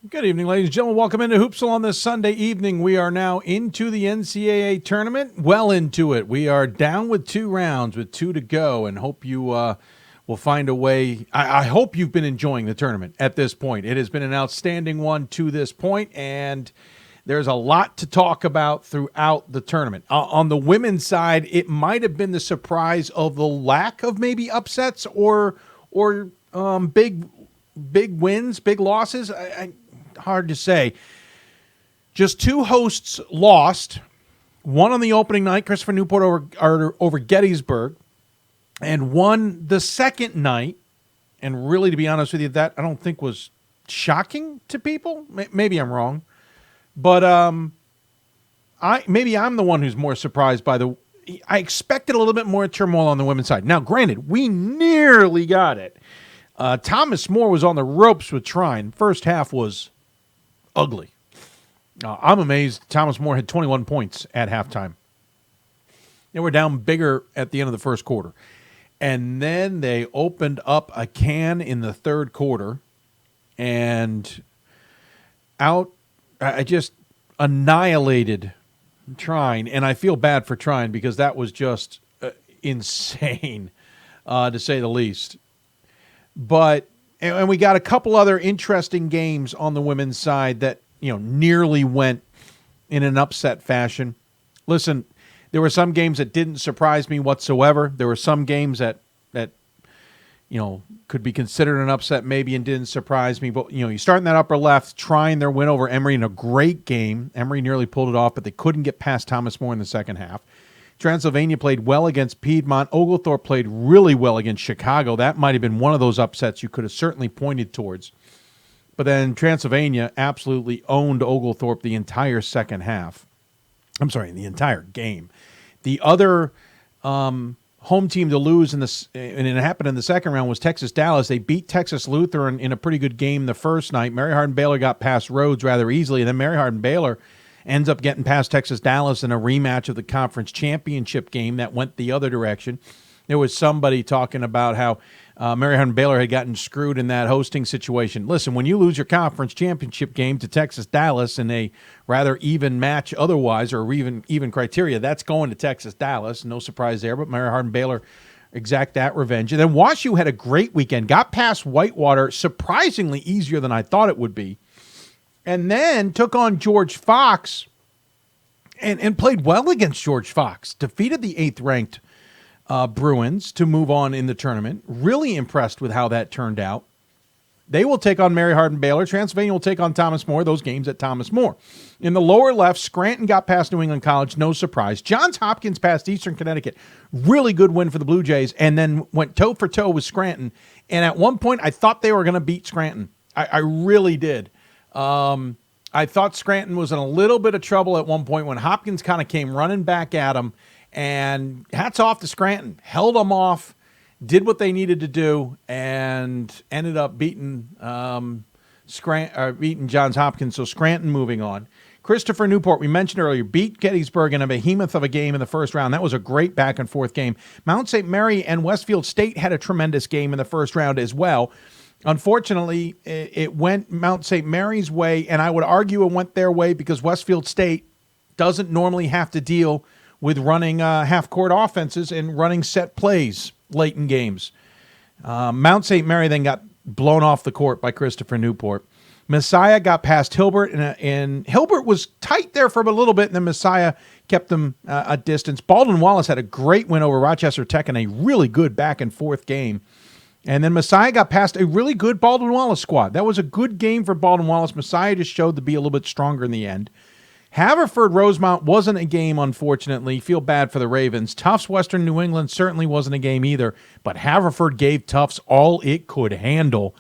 Good evening, ladies and gentlemen. Welcome into Hoopsville on this Sunday evening. We are now into the NCAA tournament, well into it. We are down with 2 rounds with 2 to go, and hope you will find a way. I hope you've been enjoying the tournament at this point. It has been an outstanding one to this point, and there's a lot to talk about throughout the tournament. On the women's side, it might have been the surprise of the lack of maybe upsets or big wins, big losses. Hard to say. Just 2 hosts lost. One on the opening night, Christopher Newport over Gettysburg, and one the second night. And really, to be honest with you, that I don't think was shocking to people. Maybe I'm wrong, but maybe I'm the one who's more surprised by the. I expected a little bit more turmoil on the women's side. Now, granted, we nearly got it. Thomas More was on the ropes with Trine. First half was ugly. I'm amazed Thomas More had 21 points at halftime. They were down bigger at the end of the first quarter. And then they opened up a can in the third quarter and I just annihilated Trine. And I feel bad for Trine because that was just insane, to say the least. But and we got a couple other interesting games on the women's side that, nearly went in an upset fashion. Listen, there were some games that didn't surprise me whatsoever. There were some games that could be considered an upset maybe and didn't surprise me. But, you start in that upper left, trying their win over Emory in a great game. Emory nearly pulled it off, but they couldn't get past Thomas More in the second half. Transylvania played well against Piedmont. Oglethorpe played really well against Chicago. That might have been one of those upsets you could have certainly pointed towards. But then Transylvania absolutely owned Oglethorpe the entire second half. I'm sorry, the entire game. The other home team to lose, and it happened in the second round, was Texas Dallas. They beat Texas Lutheran in a pretty good game the first night. Mary Hardin Baylor got past Rhodes rather easily, and then Mary Hardin Baylor ends up getting past Texas Dallas in a rematch of the conference championship game that went the other direction. There was somebody talking about how Mary Hardin Baylor had gotten screwed in that hosting situation. Listen, when you lose your conference championship game to Texas Dallas in a rather even match otherwise, or even criteria, that's going to Texas Dallas. No surprise there, but Mary Hardin Baylor exact that revenge. And then WashU had a great weekend, got past Whitewater surprisingly easier than I thought it would be. And then took on George Fox and played well against George Fox. Defeated the 8th-ranked Bruins to move on in the tournament. Really impressed with how that turned out. They will take on Mary Hardin Baylor. Transylvania will take on Thomas More, those games at Thomas More. In the lower left, Scranton got past New England College, no surprise. Johns Hopkins passed Eastern Connecticut. Really good win for the Blue Jays, and then went toe for toe with Scranton. And at one point, I thought they were going to beat Scranton. I really did. I thought Scranton was in a little bit of trouble at one point when Hopkins kind of came running back at him, and hats off to Scranton. Held them off, did what they needed to do, and ended up beating Johns Hopkins. So Scranton moving on. Christopher Newport, we mentioned earlier, beat Gettysburg in a behemoth of a game in the first round. That was a great back-and-forth game. Mount St. Mary and Westfield State had a tremendous game in the first round as well. Unfortunately, it went Mount St. Mary's way, and I would argue it went their way because Westfield State doesn't normally have to deal with running half-court offenses and running set plays late in games. Mount St. Mary then got blown off the court by Christopher Newport. Messiah got past Hilbert, and Hilbert was tight there for a little bit, and then Messiah kept them a distance. Baldwin Wallace had a great win over Rochester Tech in a really good back-and-forth game. And then Messiah got past a really good Baldwin Wallace squad. That was a good game for Baldwin Wallace. Messiah just showed to be a little bit stronger in the end. Haverford-Rosemount wasn't a game, unfortunately. Feel bad for the Ravens. Tufts Western New England certainly wasn't a game either, but Haverford gave Tufts all it could handle.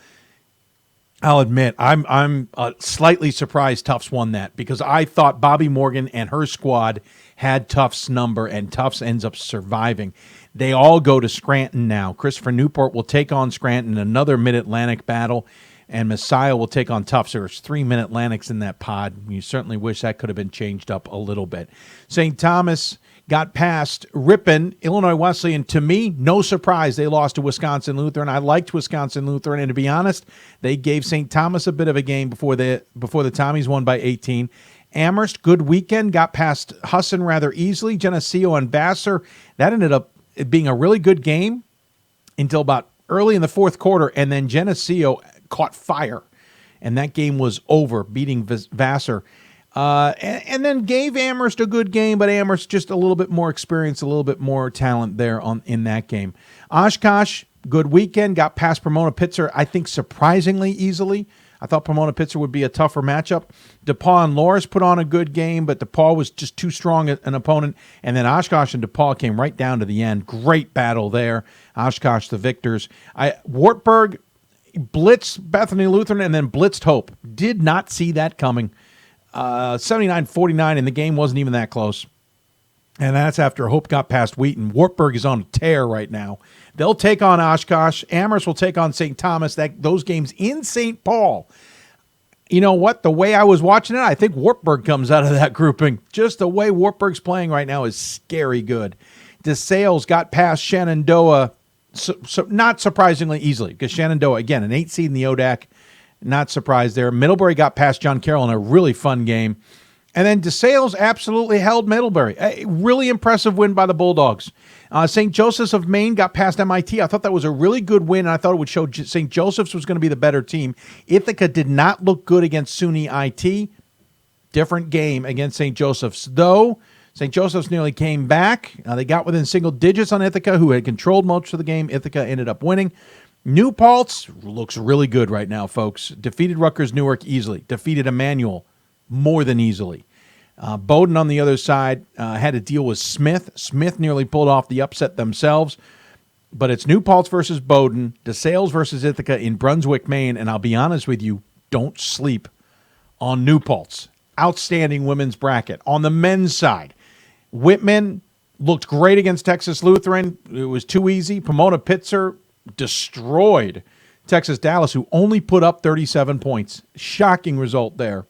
I'll admit, I'm slightly surprised Tufts won that because I thought Bobby Morgan and her squad had Tufts' number, and Tufts ends up surviving. They all go to Scranton now. Christopher Newport will take on Scranton, another Mid-Atlantic battle, and Messiah will take on Tufts. There's 3 Mid-Atlantics in that pod. You certainly wish that could have been changed up a little bit. St. Thomas got past Ripon. Illinois Wesleyan, to me, no surprise they lost to Wisconsin Lutheran. I liked Wisconsin Lutheran, and to be honest, they gave St. Thomas a bit of a game before the Tommies won by 18. Amherst, good weekend, got past Husson rather easily. Geneseo and Vassar, that ended up being a really good game until about early in the fourth quarter, and then Geneseo caught fire, and that game was over, beating Vassar. And then gave Amherst a good game, but Amherst just a little bit more experience, a little bit more talent there in that game. Oshkosh, good weekend, got past Pomona-Pitzer, I think surprisingly easily. I thought Pomona-Pitzer would be a tougher matchup. DePaul and Loras put on a good game, but DePaul was just too strong an opponent. And then Oshkosh and DePaul came right down to the end. Great battle there. Oshkosh, the victors. Wartburg blitzed Bethany Lutheran and then blitzed Hope. Did not see that coming. 79-49, and the game wasn't even that close. And that's after Hope got past Wheaton. Wartburg is on a tear right now. They'll take on Oshkosh. Amherst will take on St. Thomas. Those games in St. Paul. You know what? The way I was watching it, I think Wartburg comes out of that grouping. Just the way Wartburg's playing right now is scary good. DeSales got past Shenandoah, so not surprisingly easily, because Shenandoah, again, an 8 seed in the ODAC. Not surprised there. Middlebury got past John Carroll in a really fun game. And then DeSales absolutely held Middlebury. A really impressive win by the Bulldogs. St. Joseph's of Maine got past MIT. I thought that was a really good win, and I thought it would show St. Joseph's was going to be the better team. Ithaca did not look good against SUNY IT. Different game against St. Joseph's, though. St. Joseph's nearly came back. They got within single digits on Ithaca, who had controlled most of the game. Ithaca ended up winning. New Paltz looks really good right now, folks. Defeated Rutgers Newark easily. Defeated Emmanuel more than easily. Bowdoin on the other side had to deal with Smith. Smith nearly pulled off the upset themselves. But it's New Paltz versus Bowdoin, DeSales versus Ithaca in Brunswick, Maine. And I'll be honest with you, don't sleep on New Paltz. Outstanding women's bracket. On the men's side, Whitman looked great against Texas Lutheran. It was too easy. Pomona-Pitzer destroyed Texas Dallas, who only put up 37 points. Shocking result there.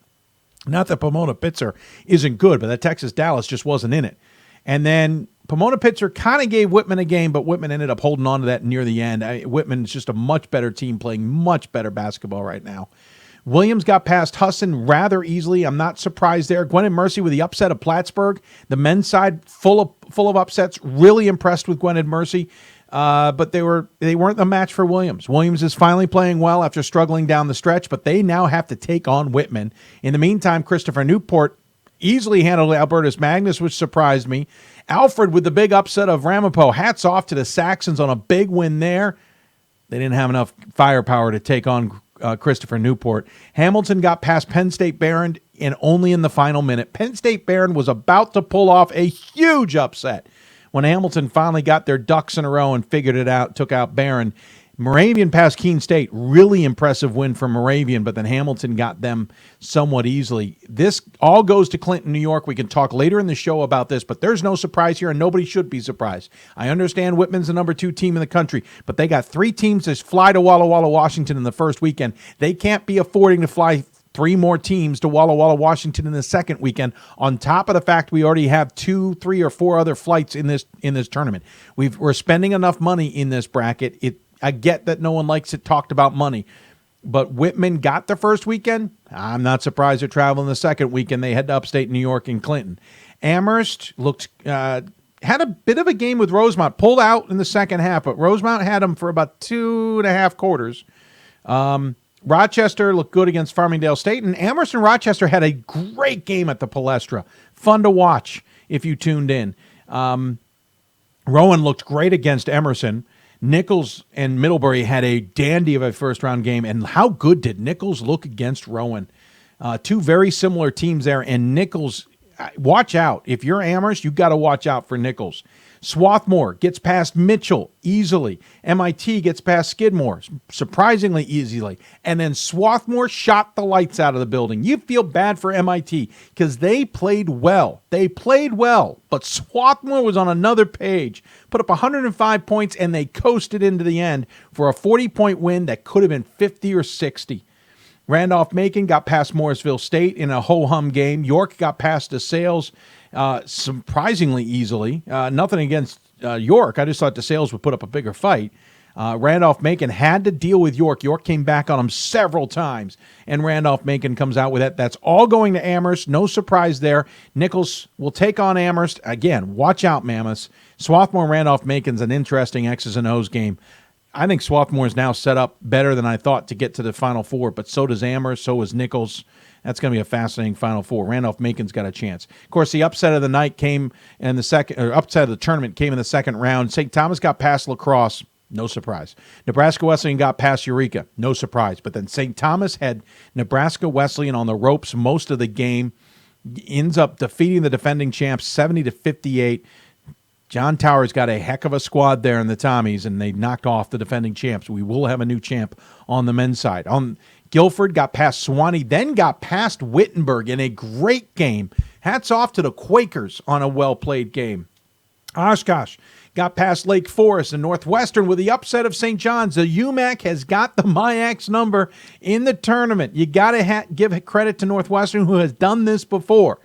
Not that Pomona-Pitzer isn't good, but that Texas Dallas just wasn't in it. And then Pomona-Pitzer kind of gave Whitman a game, but Whitman ended up holding on to that near the end. Whitman is just a much better team playing much better basketball right now. Williams got past Husson rather easily. I'm not surprised there. Gwen and Mercy with the upset of Plattsburgh. The men's side full of upsets. Really impressed with Gwen and Mercy. But they weren't the match for Williams. Williams is finally playing well after struggling down the stretch, but they now have to take on Whitman. In the meantime, Christopher Newport easily handled Albertus Magnus, which surprised me. Alfred with the big upset of Ramapo. Hats off to the Saxons on a big win there. They didn't have enough firepower to take on Christopher Newport. Hamilton got past Penn State Barron and only in the final minute. Penn State Barron was about to pull off a huge upset. When Hamilton finally got their ducks in a row and figured it out, took out Barron. Moravian passed Keene State. Really impressive win for Moravian, but then Hamilton got them somewhat easily. This all goes to Clinton, New York. We can talk later in the show about this, but there's no surprise here, and nobody should be surprised. I understand Whitman's the number 2 team in the country, but they got 3 teams that fly to Walla Walla, Washington in the first weekend. They can't be affording to fly 3 more teams to Walla Walla, Washington in the second weekend, on top of the fact we already have 2, 3, or 4 other flights in this tournament. We're spending enough money in this bracket. I get that no one likes it talked about money, but Whitman got the first weekend. I'm not surprised they're traveling the second weekend. They head to upstate New York and Clinton. Amherst looked had a bit of a game with Rosemount, pulled out in the second half, but Rosemount had them for about 2.5 quarters. Rochester looked good against Farmingdale State, and Amherst and Rochester had a great game at the Palestra. Fun to watch if you tuned in. Rowan looked great against Emerson. Nichols and Middlebury had a dandy of a first-round game, and how good did Nichols look against Rowan? 2 very similar teams there, and Nichols, watch out. If you're Amherst, you've got to watch out for Nichols. Swarthmore gets past Mitchell easily. MIT gets past Skidmore surprisingly easily. And then Swarthmore shot the lights out of the building. You feel bad for MIT because they played well. But Swarthmore was on another page. Put up 105 points, and they coasted into the end for a 40-point win that could have been 50 or 60. Randolph-Macon got past Morrisville State in a ho-hum game. York got past DeSales surprisingly easily. Nothing against York. I just thought DeSales would put up a bigger fight. Randolph-Macon had to deal with York. York came back on them several times, and Randolph-Macon comes out with it. That's all going to Amherst. No surprise there. Nichols will take on Amherst. Again, watch out, Mammoths. Swarthmore Randolph-Macon's an interesting X's and O's game. I think Swarthmore is now set up better than I thought to get to the Final Four, but so does Amherst, so is Nichols. That's going to be a fascinating Final Four. Randolph-Macon's got a chance. Of course, the upset of the night came in the second, or upset of the tournament came in the second round. St. Thomas got past La Crosse. No surprise. Nebraska Wesleyan got past Eureka. No surprise. But then St. Thomas had Nebraska Wesleyan on the ropes most of the game. Ends up defeating the defending champs 70-58. John Towers got a heck of a squad there in the Tommies, and they knocked off the defending champs. We will have a new champ on the men's side. Guilford got past Sewanee, then got past Wittenberg in a great game. Hats off to the Quakers on a well-played game. Oshkosh got past Lake Forest and Northwestern with the upset of St. John's. The UMAC has got the MIAX number in the tournament. You got to give credit to Northwestern, who has done this before.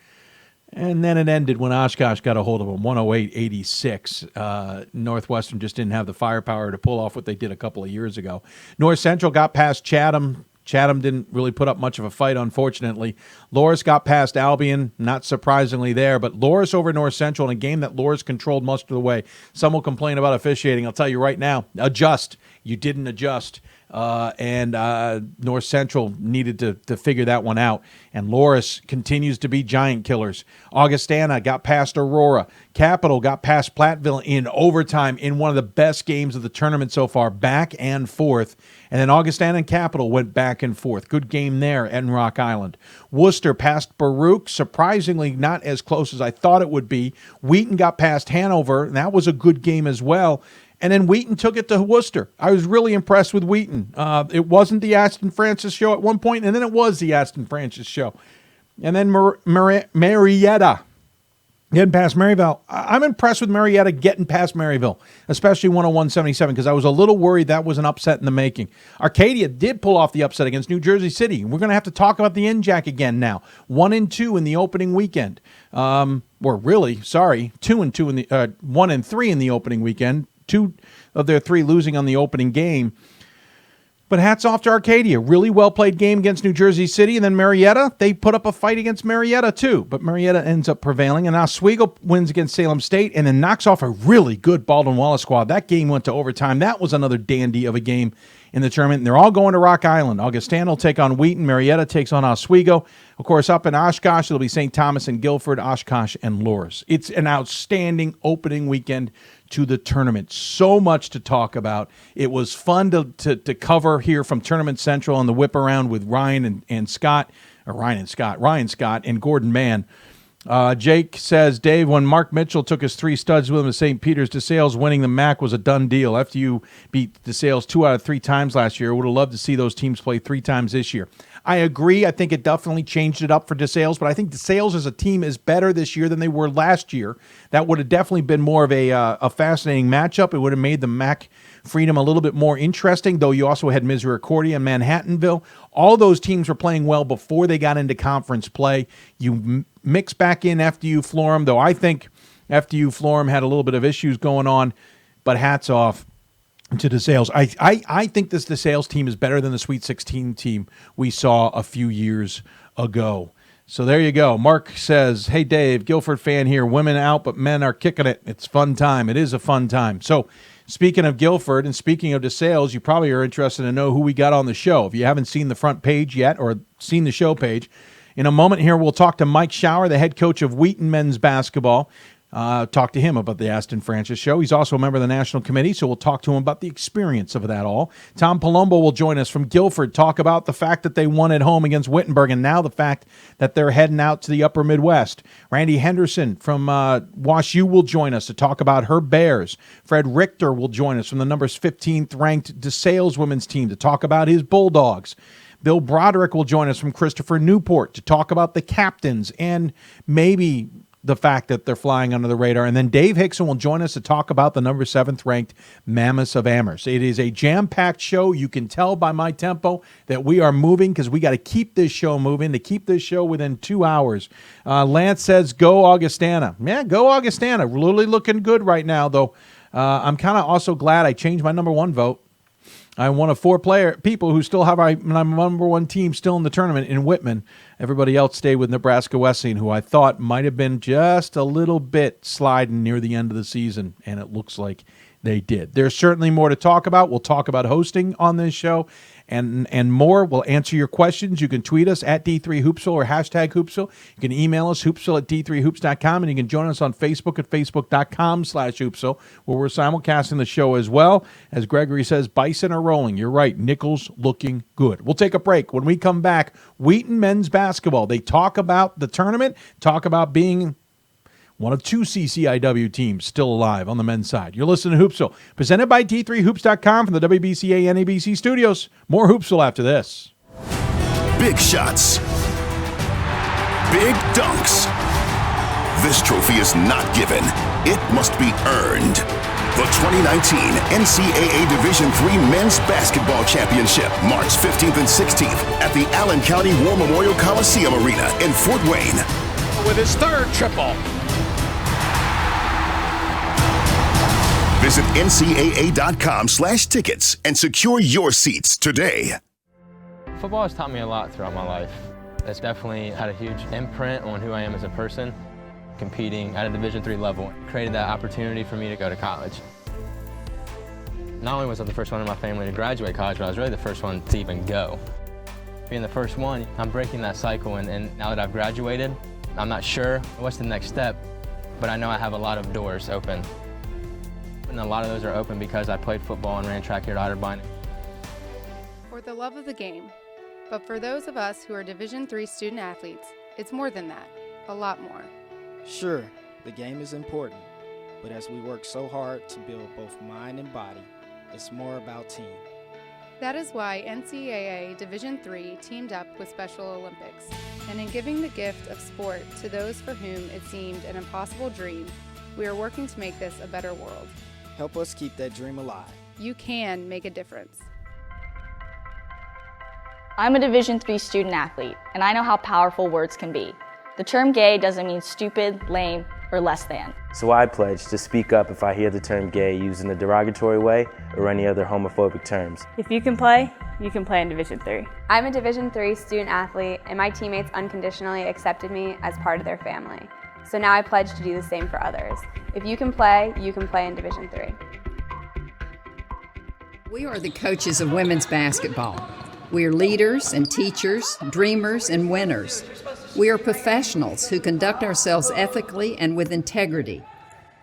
And then it ended when Oshkosh got a hold of them, 108-86. Northwestern just didn't have the firepower to pull off what they did a couple of years ago. North Central got past Chatham. Chatham didn't really put up much of a fight, unfortunately. Loras got past Albion, not surprisingly there, but Loras over North Central in a game that Loras controlled most of the way. Some will complain about officiating. I'll tell you right now, adjust. You didn't adjust. And North Central needed to figure that one out. And Loras continues to be giant killers. Augustana got past Aurora. Capital got past Platteville in overtime in one of the best games of the tournament so far, back and forth. And then Augustana and Capital went back and forth. Good game there at Rock Island. Worcester passed Baruch, surprisingly not as close as I thought it would be. Wheaton got past Hanover, and that was a good game as well. And then Wheaton took it to Worcester. I was really impressed with Wheaton. It wasn't the Aston Francis show at one point, and then it was the Aston Francis show. And then Marietta getting past Maryville. I'm impressed with Marietta getting past Maryville, especially 101-77, because I was a little worried that was an upset in the making. Arcadia did pull off the upset against New Jersey City. We're going to have to talk about the NJAC again now. 1-2 in the opening weekend. 2-2 in the 1-3 in the opening weekend. 2 of their 3 losing on the opening game. But hats off to Arcadia. Really well-played game against New Jersey City. And then Marietta, they put up a fight against Marietta, too. But Marietta ends up prevailing. And Oswego wins against Salem State and then knocks off a really good Baldwin-Wallace squad. That game went to overtime. That was another dandy of a game in the tournament. And they're all going to Rock Island. Augustana will take on Wheaton. Marietta takes on Oswego. Of course, up in Oshkosh, it'll be St. Thomas and Guilford, Oshkosh and Loras. It's an outstanding opening weekend to the tournament. So much to talk about. It was fun to cover here from Tournament Central on the whip around with Ryan Scott and Gordon Mann. Jake says, Dave, when Mark Mitchell took his 3 studs with him to St. Peter's, DeSales winning the MAC was a done deal. FDU beat DeSales 2 out of 3 times last year. Would have loved to see those teams play 3 times this year. I agree. I think it definitely changed it up for DeSales, but I think DeSales as a team is better this year than they were last year. That would have definitely been more of a fascinating matchup. It would have made the MAC Freedom a little bit more interesting, though you also had Misericordia and Manhattanville. All those teams were playing well before they got into conference play. You mix back in FDU Florham, though I think FDU Florham had a little bit of issues going on, but hats off to DeSales. I think this DeSales team is better than the Sweet 16 team we saw a few years ago. So there you go. Mark says, hey, Dave, Guilford fan here. Women out, but men are kicking it. It's fun time. It is a fun time. So speaking of Guilford and speaking of DeSales, you probably are interested to know who we got on the show. If you haven't seen the front page yet or seen the show page, in a moment here we'll talk to Mike Schauer, the head coach of Wheaton men's basketball. Talk to him about the Aston Francis show. He's also a member of the National Committee, so we'll talk to him about the experience of that all. Tom Palombo will join us from Guilford, talk about the fact that they won at home against Wittenberg, and now the fact that they're heading out to the upper Midwest. Randi Henderson from WashU will join us to talk about her Bears. Fred Richter will join us from the numbers 15th ranked DeSales women's team to talk about his Bulldogs. Bill Broderick will join us from Christopher Newport to talk about the captains and maybe the fact that they're flying under the radar. And then Dave Hickson will join us to talk about the number 7th ranked Mammoths of Amherst. It is a jam-packed show. You can tell by my tempo that we are moving because we got to keep this show moving, to keep this show within 2 hours. Lance says, go Augustana. Yeah, go Augustana. Really looking good right now, though. I'm kind of also glad I changed my number 1 vote. I'm one of 4 people who still have my number 1 team still in the tournament in Whitman. Everybody else stayed with Nebraska Wesleyan, who I thought might have been just a little bit sliding near the end of the season, and it looks like they did. There's certainly more to talk about. We'll talk about hosting on this show and more. We'll answer your questions. You can tweet us at D3Hoopsville or hashtag Hoopsville. You can email us, hoopsville at D3Hoops.com, and you can join us on Facebook at Facebook.com/Hoopsville, where we're simulcasting the show as well. As Gregory says, Bison are rolling. You're right. Nickel's looking good. We'll take a break. When we come back, Wheaton men's basketball. They talk about the tournament, talk about being one of 2 CCIW teams still alive on the men's side. You're listening to Hoopsville, presented by D3Hoops.com from the WBCA NABC Studios. More Hoopsville after this. Big shots. Big dunks. This trophy is not given. It must be earned. The 2019 NCAA Division III Men's Basketball Championship, March 15th and 16th at the Allen County War Memorial Coliseum Arena in Fort Wayne. With his 3rd triple. Visit ncaa.com/tickets and secure your seats today. Football has taught me a lot throughout my life. It's definitely had a huge imprint on who I am as a person. Competing at a Division III level created that opportunity for me to go to college. Not only was I the first one in my family to graduate college, but I was really the first one to even go. Being the first one, I'm breaking that cycle, and now that I've graduated, I'm not sure what's the next step, but I know I have a lot of doors open. And a lot of those are open because I played football and ran track here at Otterbein. For the love of the game. But for those of us who are Division III student athletes, it's more than that, a lot more. Sure, the game is important, but as we work so hard to build both mind and body, it's more about team. That is why NCAA Division III teamed up with Special Olympics, and in giving the gift of sport to those for whom it seemed an impossible dream, we are working to make this a better world. Help us keep that dream alive. You can make a difference. I'm a Division III student athlete, and I know how powerful words can be. The term gay doesn't mean stupid, lame, or less than. So I pledge to speak up if I hear the term gay used in a derogatory way or any other homophobic terms. If you can play in Division III. I'm a Division III student athlete, and my teammates unconditionally accepted me as part of their family. So now I pledge to do the same for others. If you can play in Division III. We are the coaches of women's basketball. We are leaders and teachers, dreamers and winners. We are professionals who conduct ourselves ethically and with integrity.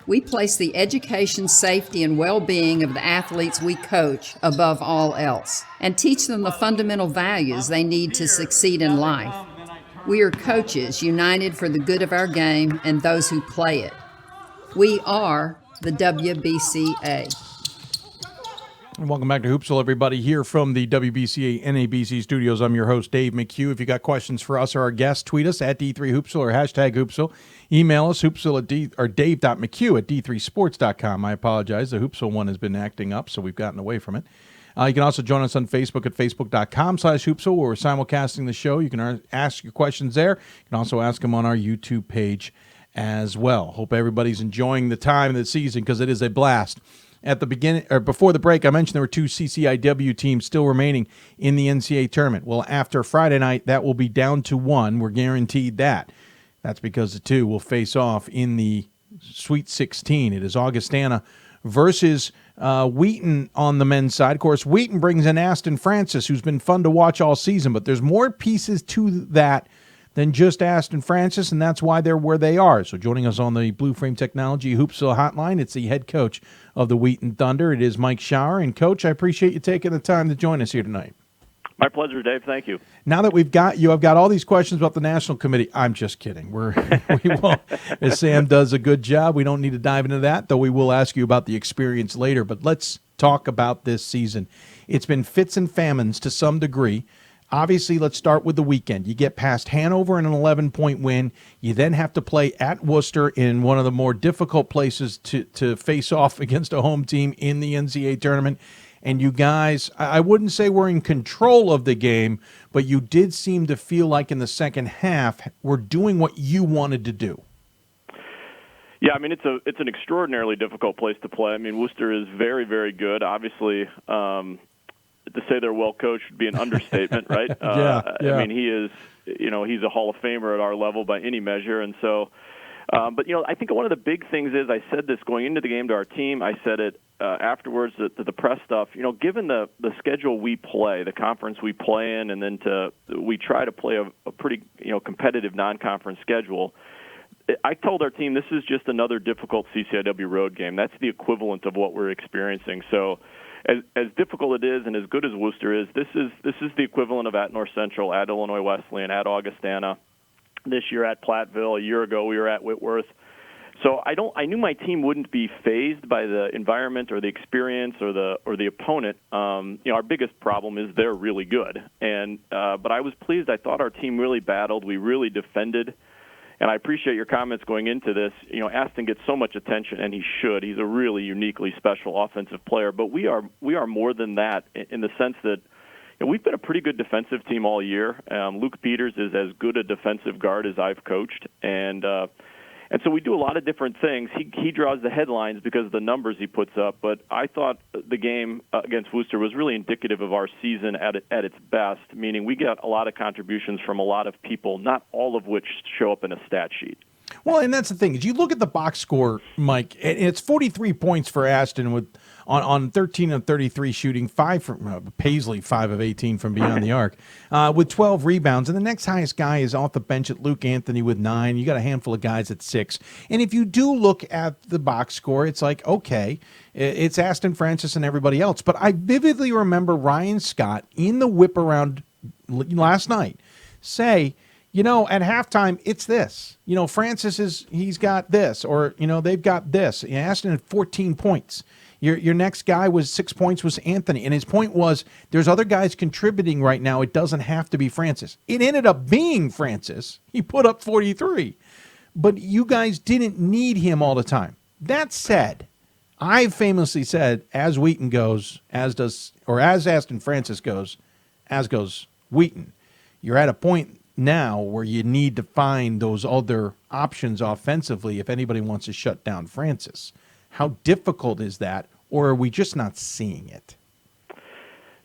We place the education, safety, and well-being of the athletes we coach above all else and teach them the fundamental values they need to succeed in life. We are coaches united for the good of our game and those who play it. We are the WBCA. And welcome back to Hoopsville, everybody, here from the WBCA NABC Studios. I'm your host, Dave McHugh. If you got questions for us or our guests, tweet us at D3Hoopsville or hashtag Hoopsville. Email us, hoopsville at dave.mchugh at d3sports.com. I apologize. The Hoopsville one has been acting up, so we've gotten away from it. You can also join us on Facebook at facebook.com/Hoopsville, where we're simulcasting the show. You can ask your questions there. You can also ask them on our YouTube page as well. Hope everybody's enjoying the time of the season because it is a blast. At the beginning, or before the break, I mentioned there were 2 CCIW teams still remaining in the NCAA tournament. Well, after Friday night, that will be down to 1. We're guaranteed that. That's because the 2 will face off in the Sweet 16. It is Augustana versus Wheaton on the men's side. Of course, Wheaton brings in Aston Francis, who's been fun to watch all season, but there's more pieces to that than just Aston Francis, and that's why they're where they are. So joining us on the Blue Frame Technology Hoopsville hotline, it's the head coach of the Wheaton Thunder. It is Mike Schauer. And, Coach, I appreciate you taking the time to join us here tonight. My pleasure, Dave. Thank you. Now that we've got you, I've got all these questions about the National Committee. I'm just kidding. We won't. As Sam does a good job, we don't need to dive into that, though we will ask you about the experience later. But let's talk about this season. It's been fits and famines to some degree. Obviously, let's start with the weekend. You get past Hanover in an 11-point win. You then have to play at Worcester in one of the more difficult places to face off against a home team in the NCAA tournament. And you guys, I wouldn't say we're in control of the game, but you did seem to feel like in the second half we're doing what you wanted to do. Yeah, I mean, it's an extraordinarily difficult place to play. I mean, Worcester is very, very good. Obviously, to say they're well coached would be an understatement, right? Yeah. I mean, he is, he's a Hall of Famer at our level by any measure, and so. But I think one of the big things is I said this going into the game to our team. I said it afterwards to the press stuff. Given the schedule we play, the conference we play in, and then we try to play a pretty competitive non-conference schedule. I told our team this is just another difficult CCIW road game. That's the equivalent of what we're experiencing. So, as difficult it is, and as good as Worcester is, this is the equivalent of at North Central, at Illinois Wesleyan, at Augustana. This year at Platteville. A year ago we were at Whitworth. So I knew my team wouldn't be fazed by the environment or the experience or the opponent. Our biggest problem is they're really good, and but I was pleased. I thought our team really battled. We really defended. And I appreciate your comments going into this. Aston gets so much attention, and he should. He's a really uniquely special offensive player. But we are more than that in the sense that we've been a pretty good defensive team all year. Luke Peters is as good a defensive guard as I've coached, and so we do a lot of different things. He draws the headlines because of the numbers he puts up. But I thought the game against Worcester was really indicative of our season at its best, meaning we got a lot of contributions from a lot of people, not all of which show up in a stat sheet. Well, and that's the thing is you look at the box score, Mike, and it's 43 points for Aston on 13 of 33 shooting, 5 from Paisley, 5 of 18 from beyond the arc, with 12 rebounds. And the next highest guy is off the bench at Luke Anthony with 9. You got a handful of guys at 6. And if you do look at the box score, it's like, okay, it's Aston Francis and everybody else. But I vividly remember Ryan Scott in the whip around last night say, at halftime, it's this. Francis he's got this, or, they've got this. Aston had 14 points. Your next guy was 6 points was Anthony. And his point was there's other guys contributing right now. It doesn't have to be Francis. It ended up being Francis. He put up 43. But you guys didn't need him all the time. That said, I famously said, as Wheaton goes, as Aston Francis goes, as goes Wheaton. You're at a point now where you need to find those other options offensively if anybody wants to shut down Francis. How difficult is that, or are we just not seeing it?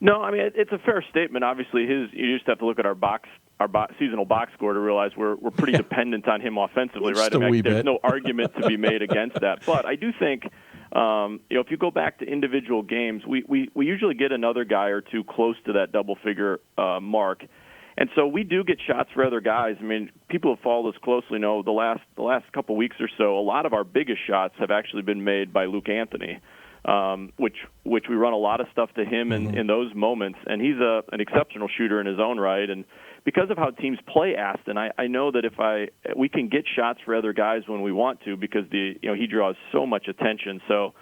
No, I mean, it's a fair statement. Obviously, you just have to look at our seasonal box score to realize we're pretty dependent on him offensively, right? There's no argument to be made against that. But I do think, if you go back to individual games, we usually get another guy or two close to that double-figure mark. And so we do get shots for other guys. I mean, people who follow us closely know the last couple weeks or so, a lot of our biggest shots have actually been made by Luke Anthony, which we run a lot of stuff to him in those moments. And he's an exceptional shooter in his own right. And because of how teams play Aston, I know that we can get shots for other guys when we want to because he draws so much attention. So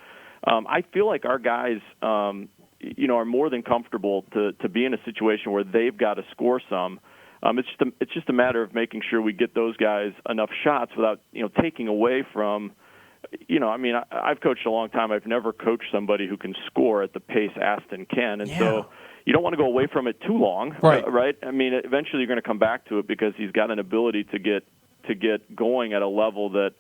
I feel like our guys are more than comfortable to be in a situation where they've got to score some. It's just a matter of making sure we get those guys enough shots without taking away from. I've coached a long time. I've never coached somebody who can score at the pace Aston can, and so you don't want to go away from it too long, right? I mean, eventually you're going to come back to it because he's got an ability to get going at a level that.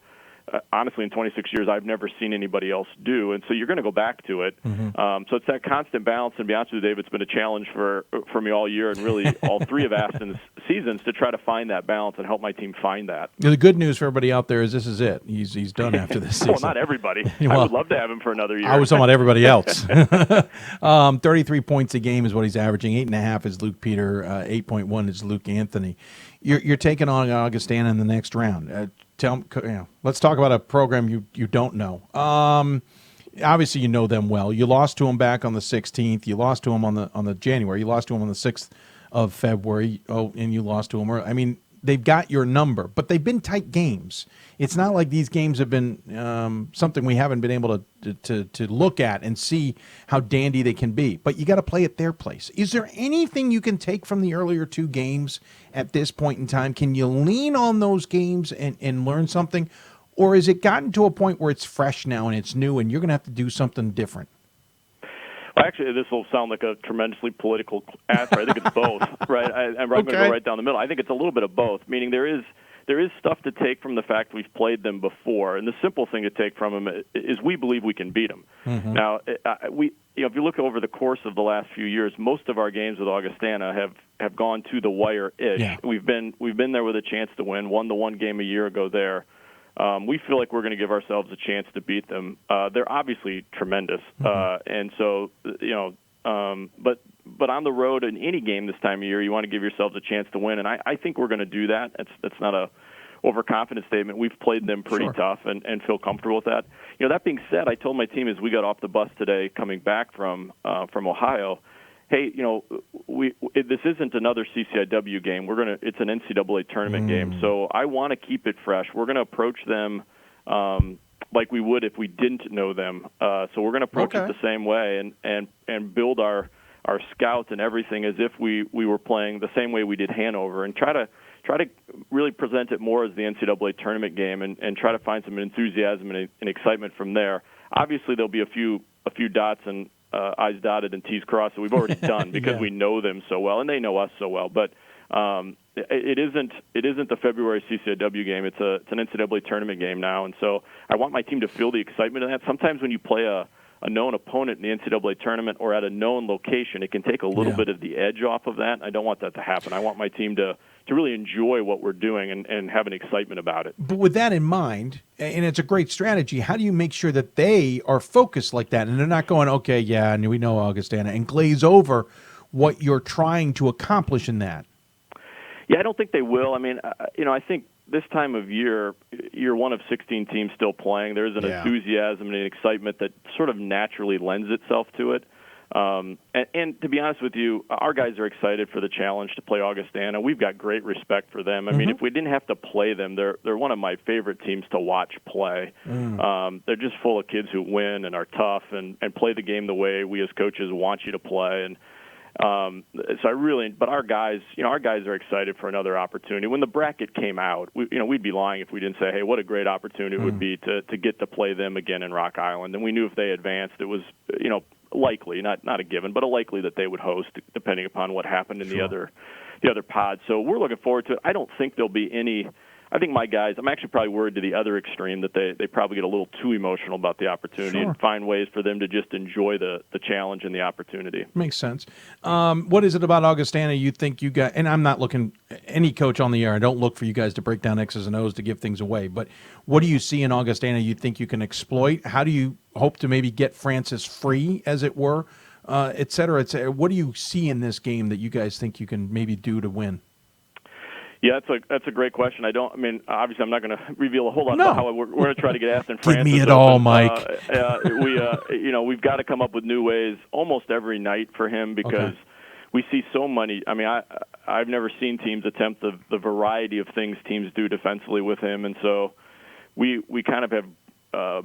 Honestly, in 26 years, I've never seen anybody else do, and so you're going to go back to it. So it's that constant balance, and to be honest with you, Dave, it's been a challenge for me all year and really all three of Aston's seasons to try to find that balance and help my team find that. The good news for everybody out there is this is it. He's done after this season. Well, not everybody. I would love to have him for another year. I was talking about everybody else. 33 points a game is what he's averaging. 8.5 is Luke Peter. 8.1 is Luke Anthony. You're taking on Augustana in the next round. Let's talk about a program you don't know. Obviously, you know them well. You lost to them back on the 16th. You lost to them on the January. You lost to them on the 6th of February. Oh, and you lost to them. I mean, they've got your number, but they've been tight games. It's not like these games have been something we haven't been able to look at and see how dandy they can be. But you got to play at their place. Is there anything you can take from the earlier two games at this point in time? Can you lean on those games and learn something? Or has it gotten to a point where it's fresh now and it's new and you're going to have to do something different? Well, actually, this will sound like a tremendously political answer. I think it's both, right? I'm going to go right down the middle. I think it's a little bit of both, meaning there is stuff to take from the fact we've played them before, and the simple thing to take from them is we believe we can beat them. Mm-hmm. Now, if you look over the course of the last few years, most of our games with Augustana have gone to the wire-ish. Yeah. We've been there with a chance to won the one game a year ago there. We feel like we're going to give ourselves a chance to beat them. They're obviously tremendous, and so but on the road in any game this time of year, you want to give yourselves a chance to win, and I think we're going to do that. That's not a overconfident statement. We've played them pretty tough and feel comfortable with that. That being said, I told my team as we got off the bus today, coming back from Ohio, hey, this isn't another CCIW game. It's an NCAA tournament game, so I want to keep it fresh. We're going to approach them like we would if we didn't know them. So we're going to approach it the same way and build our scouts and everything as if we were playing the same way we did Hanover, and try to really present it more as the NCAA tournament game and try to find some enthusiasm and excitement from there. Obviously, there'll be a few dots and I's dotted and T's crossed that we've already done because we know them so well and they know us so well. But it isn't the February CCIW game. It's an NCAA tournament game now, and so I want my team to feel the excitement of that. Sometimes when you play a known opponent in the NCAA tournament or at a known location, it can take a little bit of the edge off of that. I don't want that to happen. I want my team to really enjoy what we're doing and have an excitement about it. But with that in mind, and it's a great strategy, how do you make sure that they are focused like that and they're not going, okay, yeah, and we know Augustana, and glaze over what you're trying to accomplish in that? Yeah, I don't think they will. I mean, I think this time of year, you're one of 16 teams still playing. There's an enthusiasm and an excitement that sort of naturally lends itself to it. And to be honest with you, our guys are excited for the challenge to play Augustana. We've got great respect for them. I mean, if we didn't have to play them, they're one of my favorite teams to watch play. They're just full of kids who win and are tough and play the game the way we as coaches want you to play. And but our guys are excited for another opportunity. When the bracket came out, we'd be lying if we didn't say, hey, what a great opportunity it would be to get to play them again in Rock Island. And we knew if they advanced, it was, likely, not a given, but a likely that they would host, depending upon what happened in the other pods. So we're looking forward to it. I don't think there'll be any. I think my guys, I'm actually probably worried to the other extreme that they probably get a little too emotional about the opportunity and find ways for them to just enjoy the challenge and the opportunity. Makes sense. What is it about Augustana you think you got, and I'm not looking, any coach on the air, I don't look for you guys to break down X's and O's to give things away, but what do you see in Augustana you think you can exploit? How do you hope to maybe get Francis free, as it were, et cetera, et cetera? What do you see in this game that you guys think you can maybe do to win? Yeah, that's a great question. Obviously, I'm not going to reveal a whole lot about how we're going to try to get Aston Francis. Give me it all, Mike. We've got to come up with new ways almost every night for him because we see so many. I mean, I've never seen teams attempt the variety of things teams do defensively with him, and so we kind of have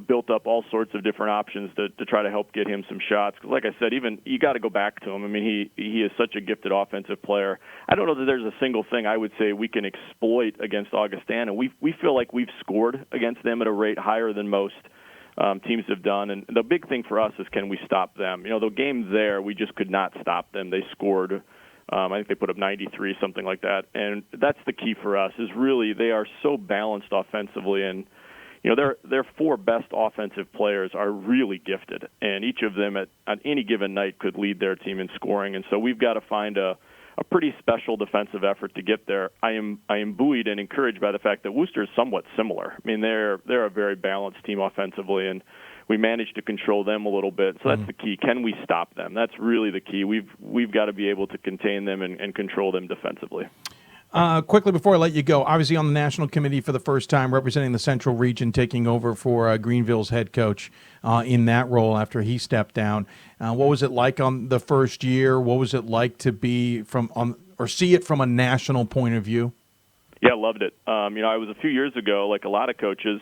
built up all sorts of different options to try to help get him some shots. Because, like I said, even you got to go back to him. I mean, he is such a gifted offensive player. I don't know that there's a single thing I would say we can exploit against Augustana. We feel like we've scored against them at a rate higher than most teams have done. And the big thing for us is, can we stop them? The game there, we just could not stop them. They scored. I think they put up 93, something like that. And that's the key for us, is really they are so balanced offensively, and their four best offensive players are really gifted, and each of them on any given night could lead their team in scoring. And so we've got to find a pretty special defensive effort to get there. I am buoyed and encouraged by the fact that Worcester is somewhat similar. I mean, they're a very balanced team offensively, and we managed to control them a little bit. So that's the key. Can we stop them? That's really the key. We've got to be able to contain them and control them defensively. Quickly before I let you go, obviously on the national committee for the first time, representing the Central Region, taking over for Greenville's head coach in that role after he stepped down. What was it like on the first year? What was it like to be see it from a national point of view? Yeah, loved it. I was a few years ago, like a lot of coaches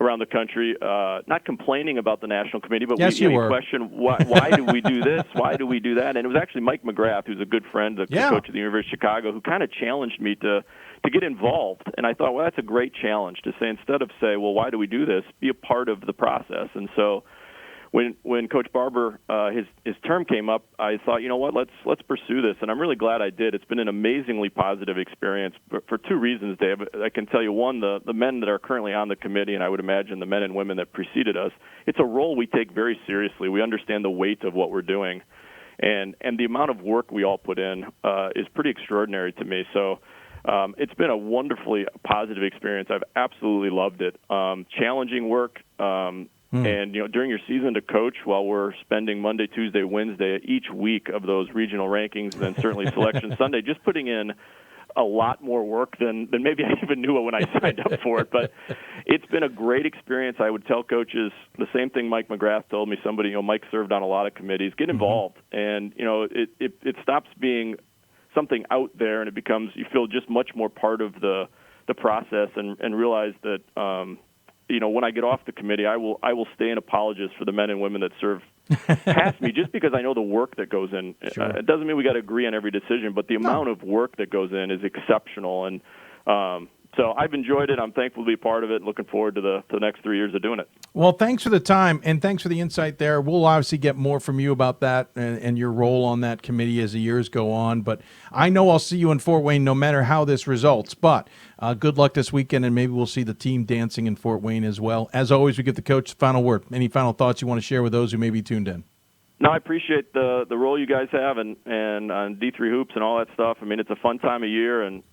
around the country, not complaining about the national committee, but yes, we were. questioned why do we do this? Why do we do that? And it was actually Mike McGrath, who's a good friend, the coach at the University of Chicago, who kind of challenged me to get involved. And I thought, well, that's a great challenge to say, instead of say, well, why do we do this? Be a part of the process. And so when Coach Barber, his term came up, I thought, you know what, let's pursue this, and I'm really glad I did. It's been an amazingly positive experience for two reasons, Dave. I can tell you, one, the men that are currently on the committee, and I would imagine the men and women that preceded us, it's a role we take very seriously. We understand the weight of what we're doing, and the amount of work we all put in is pretty extraordinary to me. So it's been a wonderfully positive experience. I've absolutely loved it. Challenging work. And, during your season to coach, while we're spending Monday, Tuesday, Wednesday, each week of those regional rankings, and then certainly Selection Sunday, just putting in a lot more work than maybe I even knew when I signed up for it. But it's been a great experience. I would tell coaches the same thing Mike McGrath told me. Mike served on a lot of committees. Get involved. And, it stops being something out there, and it becomes, you feel just much more part of the process, and realize that, when I get off the committee, I will stay an apologist for the men and women that serve past me, just because I know the work that goes in. Sure. It doesn't mean we got to agree on every decision, but the amount of work that goes in is exceptional. And so I've enjoyed it. I'm thankful to be part of it, and looking forward to the next 3 years of doing it. Well, thanks for the time, and thanks for the insight there. We'll obviously get more from you about that and your role on that committee as the years go on. But I know I'll see you in Fort Wayne no matter how this results. But good luck this weekend, and maybe we'll see the team dancing in Fort Wayne as well. As always, we give the coach the final word. Any final thoughts you want to share with those who may be tuned in? No, I appreciate the role you guys have and on D3 Hoops and all that stuff. I mean, it's a fun time of year, and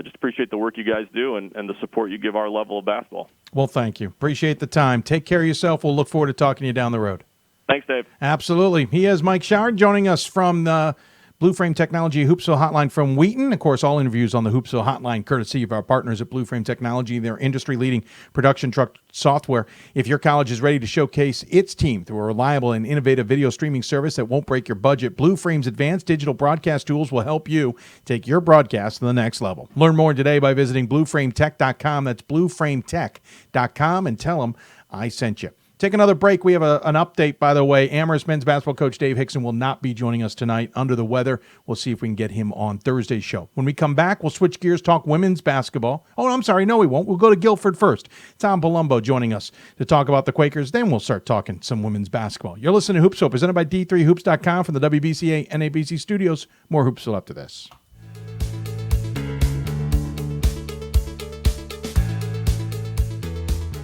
just appreciate the work you guys do and the support you give our level of basketball. Well, thank you. Appreciate the time. Take care of yourself. We'll look forward to talking to you down the road. Thanks, Dave. Absolutely. He is Mike Schauer joining us from the Blue Frame Technology Hoopsville Hotline from Wheaton. Of course, all interviews on the Hoopsville Hotline, courtesy of our partners at Blue Frame Technology, their industry-leading production truck software. If your college is ready to showcase its team through a reliable and innovative video streaming service that won't break your budget, Blue Frame's advanced digital broadcast tools will help you take your broadcast to the next level. Learn more today by visiting blueframetech.com. That's blueframetech.com, and tell them I sent you. Take another break. We have an update, by the way. Amherst men's basketball coach Dave Hickson will not be joining us tonight under the weather. We'll see if we can get him on Thursday's show. When we come back, we'll switch gears, talk women's basketball. Oh, I'm sorry. No, we won't. We'll go to Guilford first. Tom Palombo joining us to talk about the Quakers. Then we'll start talking some women's basketball. You're listening to Hoopsville, presented by D3Hoops.com from the WBCA NABC Studios. More Hoopsville after this.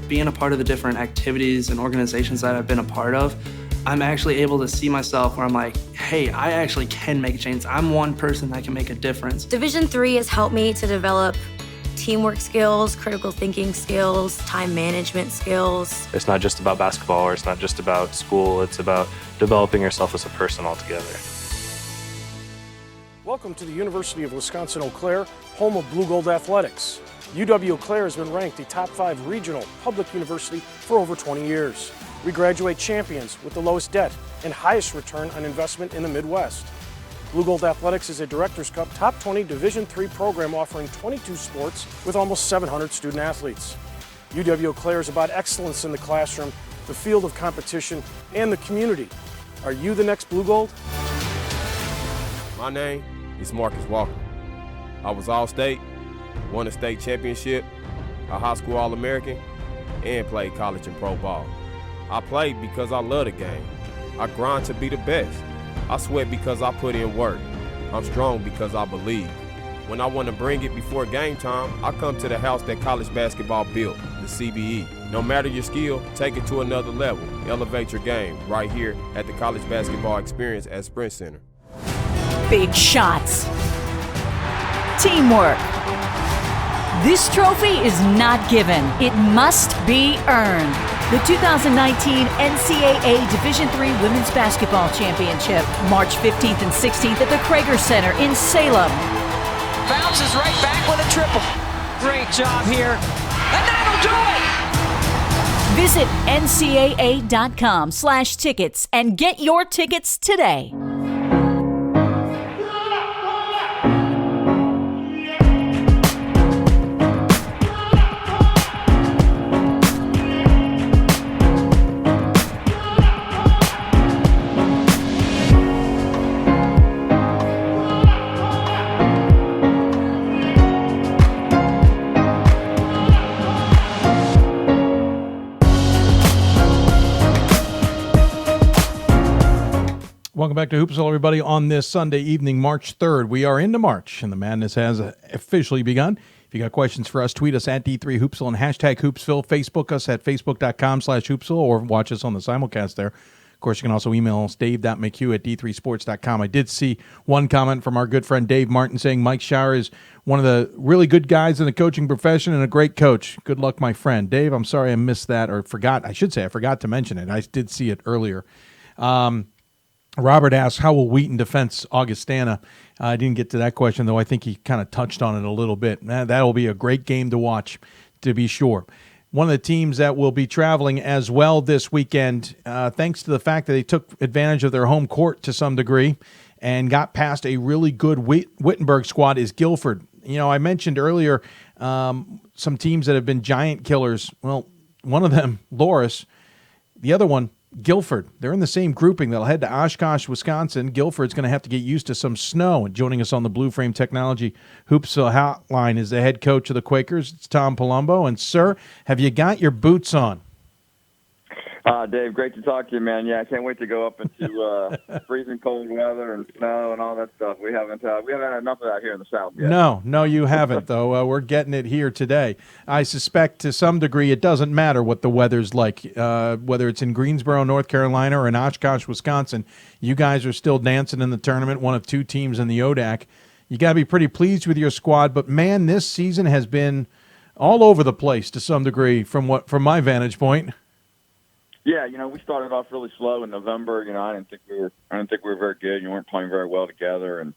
Being a part of the different activities and organizations that I've been a part of, I'm actually able to see myself where I'm like, hey, I actually can make a change. I'm one person that can make a difference. Division III has helped me to develop teamwork skills, critical thinking skills, time management skills. It's not just about basketball, or it's not just about school. It's about developing yourself as a person altogether. Welcome to the University of Wisconsin-Eau Claire, home of Blue Gold Athletics. UW-Eau Claire has been ranked a top 5 regional public university for over 20 years. We graduate champions with the lowest debt and highest return on investment in the Midwest. Blue Gold Athletics is a Directors Cup Top 20 Division III program offering 22 sports with almost 700 student athletes. UW-Eau Claire is about excellence in the classroom, the field of competition, and the community. Are you the next Blue Gold? My name is Marcus Walker. I was All-State, won a state championship, a high school All-American, and played college and pro ball. I played because I love the game. I grind to be the best. I sweat because I put in work. I'm strong because I believe. When I want to bring it before game time, I come to the house that college basketball built, the CBE. No matter your skill, take it to another level. Elevate your game right here at the College Basketball Experience at Sprint Center. Big shots. Teamwork. This trophy is not given. It must be earned. The 2019 NCAA Division III Women's Basketball Championship, March 15th and 16th at the Krager Center in Salem. Bounces right back with a triple. Great job here. And that'll do it! Visit ncaa.com/tickets and get your tickets today. Welcome back to Hoopsville, everybody, on this Sunday evening, March 3rd. We are into March, and the madness has officially begun. If you got questions for us, tweet us at D3 Hoopsville and hashtag Hoopsville. Facebook us at facebook.com/Hoopsville, or watch us on the simulcast there. Of course, you can also email us, dave.mchugh at d3sports.com. I did see one comment from our good friend Dave Martin saying Mike Schauer is one of the really good guys in the coaching profession and a great coach. Good luck, my friend. Dave, I'm sorry I missed that, or forgot. I should say I forgot to mention it. I did see it earlier. Robert asks, how will Wheaton defense Augustana? I didn't get to that question, though. I think he kind of touched on it a little bit. That'll be a great game to watch, to be sure. One of the teams that will be traveling as well this weekend, thanks to the fact that they took advantage of their home court to some degree and got past a really good Wittenberg squad, is Guilford. You know, I mentioned earlier some teams that have been giant killers. Well, one of them, Loris. The other one, Guilford. They're in the same grouping. They'll head to Oshkosh, Wisconsin. Guilford's going to have to get used to some snow. And joining us on the Blue Frame Technology Hoopsville hotline is the head coach of the Quakers. It's Tom Palombo. And, sir, have you got your boots on? Dave, great to talk to you, man. Yeah, I can't wait to go up into freezing cold weather and snow and all that stuff. We haven't had enough of that here in the South yet. No, you haven't, though. We're getting it here today. I suspect to some degree it doesn't matter what the weather's like, whether it's in Greensboro, North Carolina, or in Oshkosh, Wisconsin. You guys are still dancing in the tournament, one of two teams in the ODAC. You got to be pretty pleased with your squad, but, man, this season has been all over the place to some degree from my vantage point. Yeah, you know, we started off really slow in November. You know, I didn't think we were very good. You weren't playing very well together, and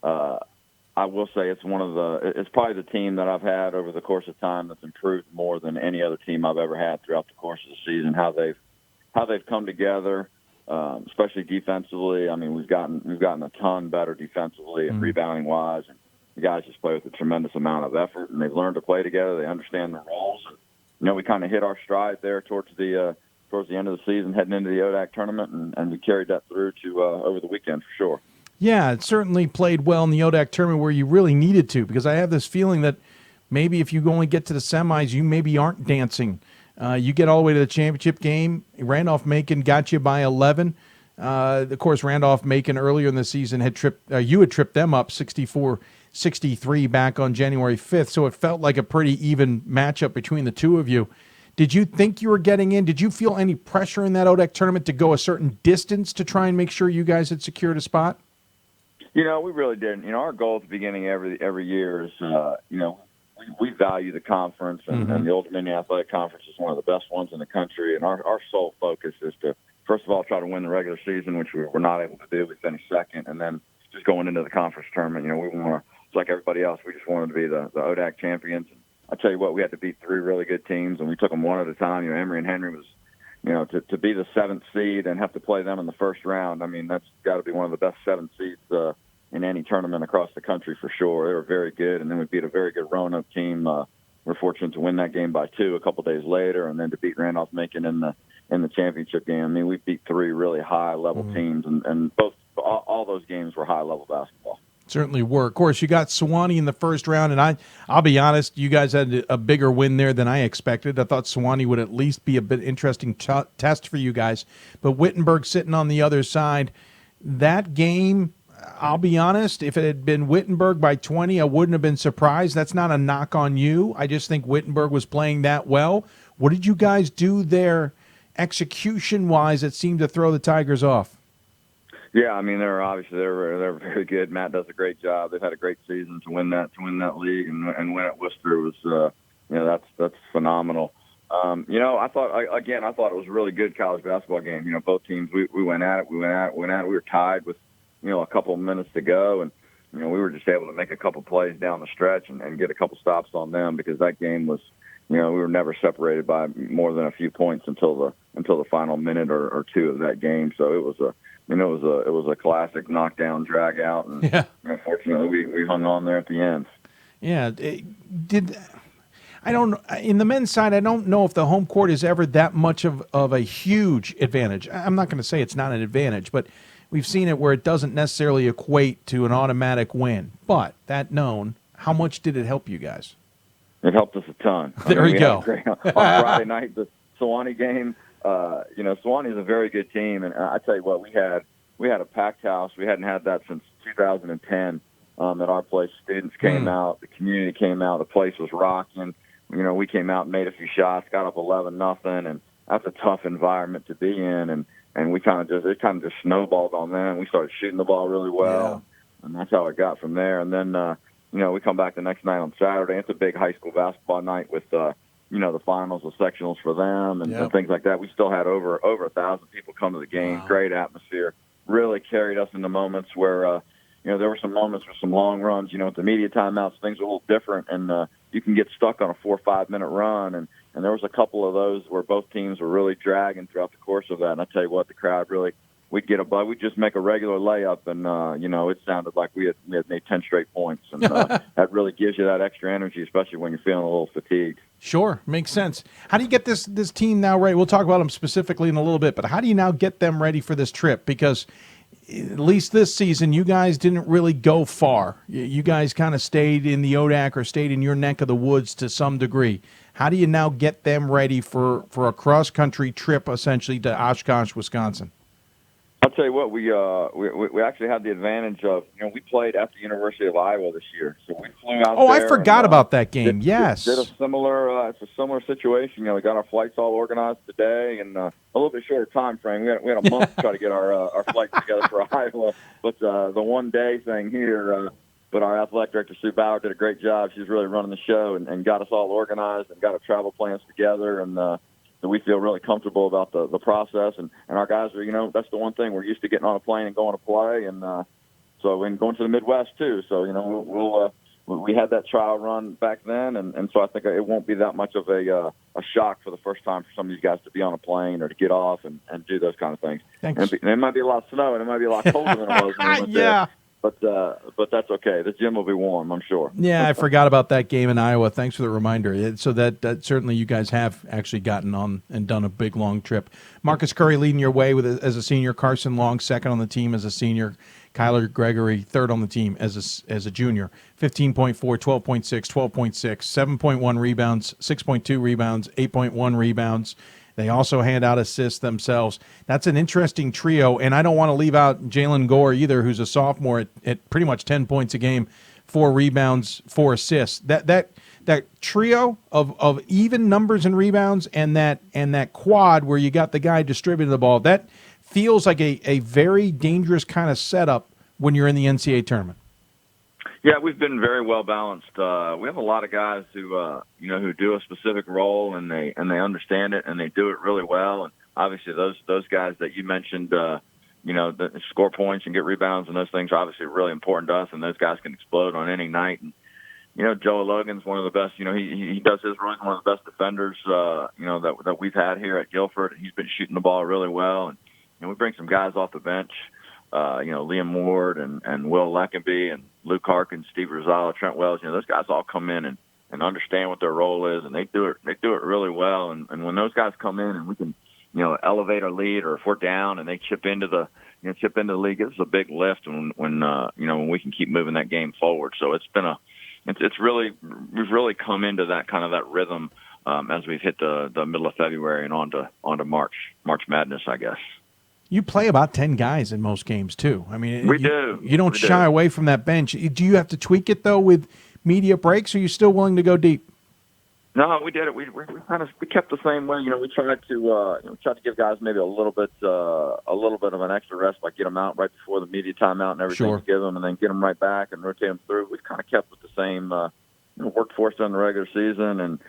I will say it's probably the team that I've had over the course of time that's improved more than any other team I've ever had throughout the course of the season. How they've come together, especially defensively. I mean, we've gotten a ton better defensively and rebounding wise, and the guys just play with a tremendous amount of effort, and they've learned to play together. They understand their roles. And, you know, we kind of hit our stride there towards the end of the season, heading into the ODAC tournament, and we carried that through to over the weekend for sure. Yeah, it certainly played well in the ODAC tournament where you really needed to, because I have this feeling that maybe if you only get to the semis, you maybe aren't dancing. You get all the way to the championship game. Randolph-Macon got you by 11. Of course, Randolph-Macon earlier in the season had tripped them up 64-63 back on January 5th, so it felt like a pretty even matchup between the two of you. Did you think you were getting in? Did you feel any pressure in that ODAC tournament to go a certain distance to try and make sure you guys had secured a spot? You know, we really didn't. You know, our goal at the beginning every year is, you know, we value the conference, and the Old Dominion Athletic Conference is one of the best ones in the country, and our sole focus is to, first of all, try to win the regular season, which we were not able to do. We finished second, and then just going into the conference tournament, you know, we want to, it's like everybody else, we just wanted to be the ODAC champions. I tell you what, we had to beat three really good teams, and we took them one at a time. You know, Emory and Henry was, you know, to be the 7th seed and have to play them in the first round. I mean, that's got to be one of the best 7 seeds in any tournament across the country for sure. They were very good, and then we beat a very good Roanoke team. We're fortunate to win that game by 2 a couple days later, and then to beat Randolph-Macon in the championship game. I mean, we beat 3 really high-level teams, and all those games were high-level basketball. Certainly were. Of course, you got Sewanee in the first round, and I'll be honest, you guys had a bigger win there than I expected. I thought Sewanee would at least be a bit interesting test for you guys. But Wittenberg sitting on the other side, that game, I'll be honest, if it had been Wittenberg by 20, I wouldn't have been surprised. That's not a knock on you. I just think Wittenberg was playing that well. What did you guys do there execution-wise that seemed to throw the Tigers off? Yeah, I mean they're very good. Matt does a great job. They've had a great season to win that league and win at Worcester was you know, that's phenomenal. You know, I thought it was a really good college basketball game. You know, both teams we went at it. We were tied with, you know, a couple of minutes to go, and you know, we were just able to make a couple plays down the stretch and get a couple stops on them, because that game was, you know, we were never separated by more than a few points until the final minute or 2 of that game. So it was a classic knockdown, drag out, and unfortunately we hung on there at the end. Yeah, in the men's side, I don't know if the home court is ever that much of a huge advantage. I'm not going to say it's not an advantage, but we've seen it where it doesn't necessarily equate to an automatic win. But that known, how much did it help you guys? It helped us a ton. There we go. On Friday night, the Sewanee game, you know, Sewanee is a very good team, and I tell you what, we had we had a packed house. We hadn't had that since 2010 at our place. Students came out, the community came out, the place was rocking. You know, we came out and made a few shots, got up 11-0, and that's a tough environment to be in. And we kind of just snowballed on that. We started shooting the ball really well, and that's how it got from there. And then you know, we come back the next night on Saturday. It's a big high school basketball night with you know, the finals, the sectionals for them, and things like that. We still had over 1,000 people come to the game. Wow. Great atmosphere. Really carried us into moments where, you know, there were some moments with some long runs. You know, with the media timeouts, things were a little different, and you can get stuck on a 4 or 5 minute run. And there was a couple of those where both teams were really dragging throughout the course of that. And I tell you what, the crowd really. We'd we'd just make a regular layup, and you know, it sounded like we had made 10 straight points, and that really gives you that extra energy, especially when you're feeling a little fatigued. Sure, makes sense. How do you get this team now ready? We'll talk about them specifically in a little bit, but how do you now get them ready for this trip? Because at least this season, you guys didn't really go far. You guys kind of stayed in the ODAC or stayed in your neck of the woods to some degree. How do you now get them ready for a cross-country trip, essentially, to Oshkosh, Wisconsin? I'll tell you what, we actually had the advantage of, you know, we played at the University of Iowa this year, so we flew out there. Oh, I forgot about that game. Yes, did a similar. It's a similar situation. You know, we got our flights all organized today, and a little bit shorter time frame. We had a month to try to get our flights together for Iowa, but the 1 day thing here. But our athletic director Sue Bauer did a great job. She's really running the show and got us all organized and got our travel plans together, and so we feel really comfortable about the process, and our guys are, you know, that's the one thing we're used to getting on a plane and going to play, and so and going to the Midwest too. So, you know, we had that trial run back then, and so I think it won't be that much of a shock for the first time for some of these guys to be on a plane or to get off and do those kind of things. Thanks. And it might be a lot of snow, and it might be a lot colder than it was when we went there. But that's okay. The gym will be warm, I'm sure. Yeah, I forgot about that game in Iowa. Thanks for the reminder. So that certainly you guys have actually gotten on and done a big, long trip. Marcus Curry leading your way as a senior. Carson Long second on the team as a senior. Kyler Gregory third on the team as a junior. 15.4, 12.6, 12.6, 7.1 rebounds, 6.2 rebounds, 8.1 rebounds. They also hand out assists themselves. That's an interesting trio, and I don't want to leave out Jalen Gore either, who's a sophomore at pretty much 10 points a game, 4 rebounds, 4 assists. That trio of even numbers and rebounds and that quad where you got the guy distributing the ball, that feels like a very dangerous kind of setup when you're in the NCAA tournament. Yeah, we've been very well balanced. We have a lot of guys who do a specific role and they understand it and they do it really well. And obviously those guys that you mentioned, that score points and get rebounds and those things are obviously really important to us. And those guys can explode on any night. And Joe Logan's one of the best. He does his run, one of the best defenders that we've had here at Guilford. He's been shooting the ball really well. And we bring some guys off the bench. Liam Ward and Will Leckenby and Luke Harkins, Steve Rosala, Trent Wells, those guys all come in and understand what their role is, and they do it really well. And when those guys come in and we can, elevate our lead, or if we're down and they chip into the league, it's a big lift when we can keep moving that game forward. So we've really come into that kind of that rhythm as we've hit the middle of February and onto March Madness, I guess. You play about 10 guys in most games, too. I mean, we do. You don't shy away from that bench. Do you have to tweak it, though, with media breaks, or are you still willing to go deep? No, we did it. We kept the same way. We tried to give guys maybe a little bit of an extra rest, like get them out right before the media timeout and everything, sure, to give them, and then get them right back and rotate them through. We've kind of kept with the same workforce during the regular season, and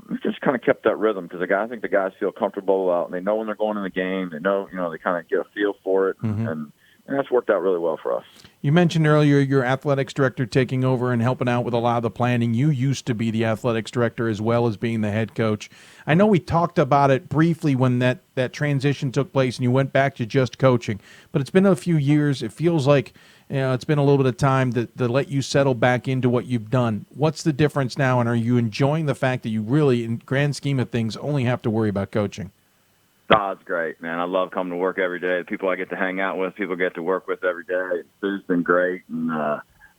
we just kind of kept that rhythm because I think the guys feel comfortable. They know when they're going in the game. They know, they kind of get a feel for it, and that's worked out really well for us. You mentioned earlier your athletics director taking over and helping out with a lot of the planning. You used to be the athletics director as well as being the head coach. I know we talked about it briefly when that transition took place and you went back to just coaching, but it's been a few years. It feels like it's been a little bit of time to let you settle back into what you've done. What's the difference now, and are you enjoying the fact that you really, in grand scheme of things, only have to worry about coaching? Oh, it's great, man. I love coming to work every day. The people I get to hang out with, people I get to work with every day. Sue's been great, and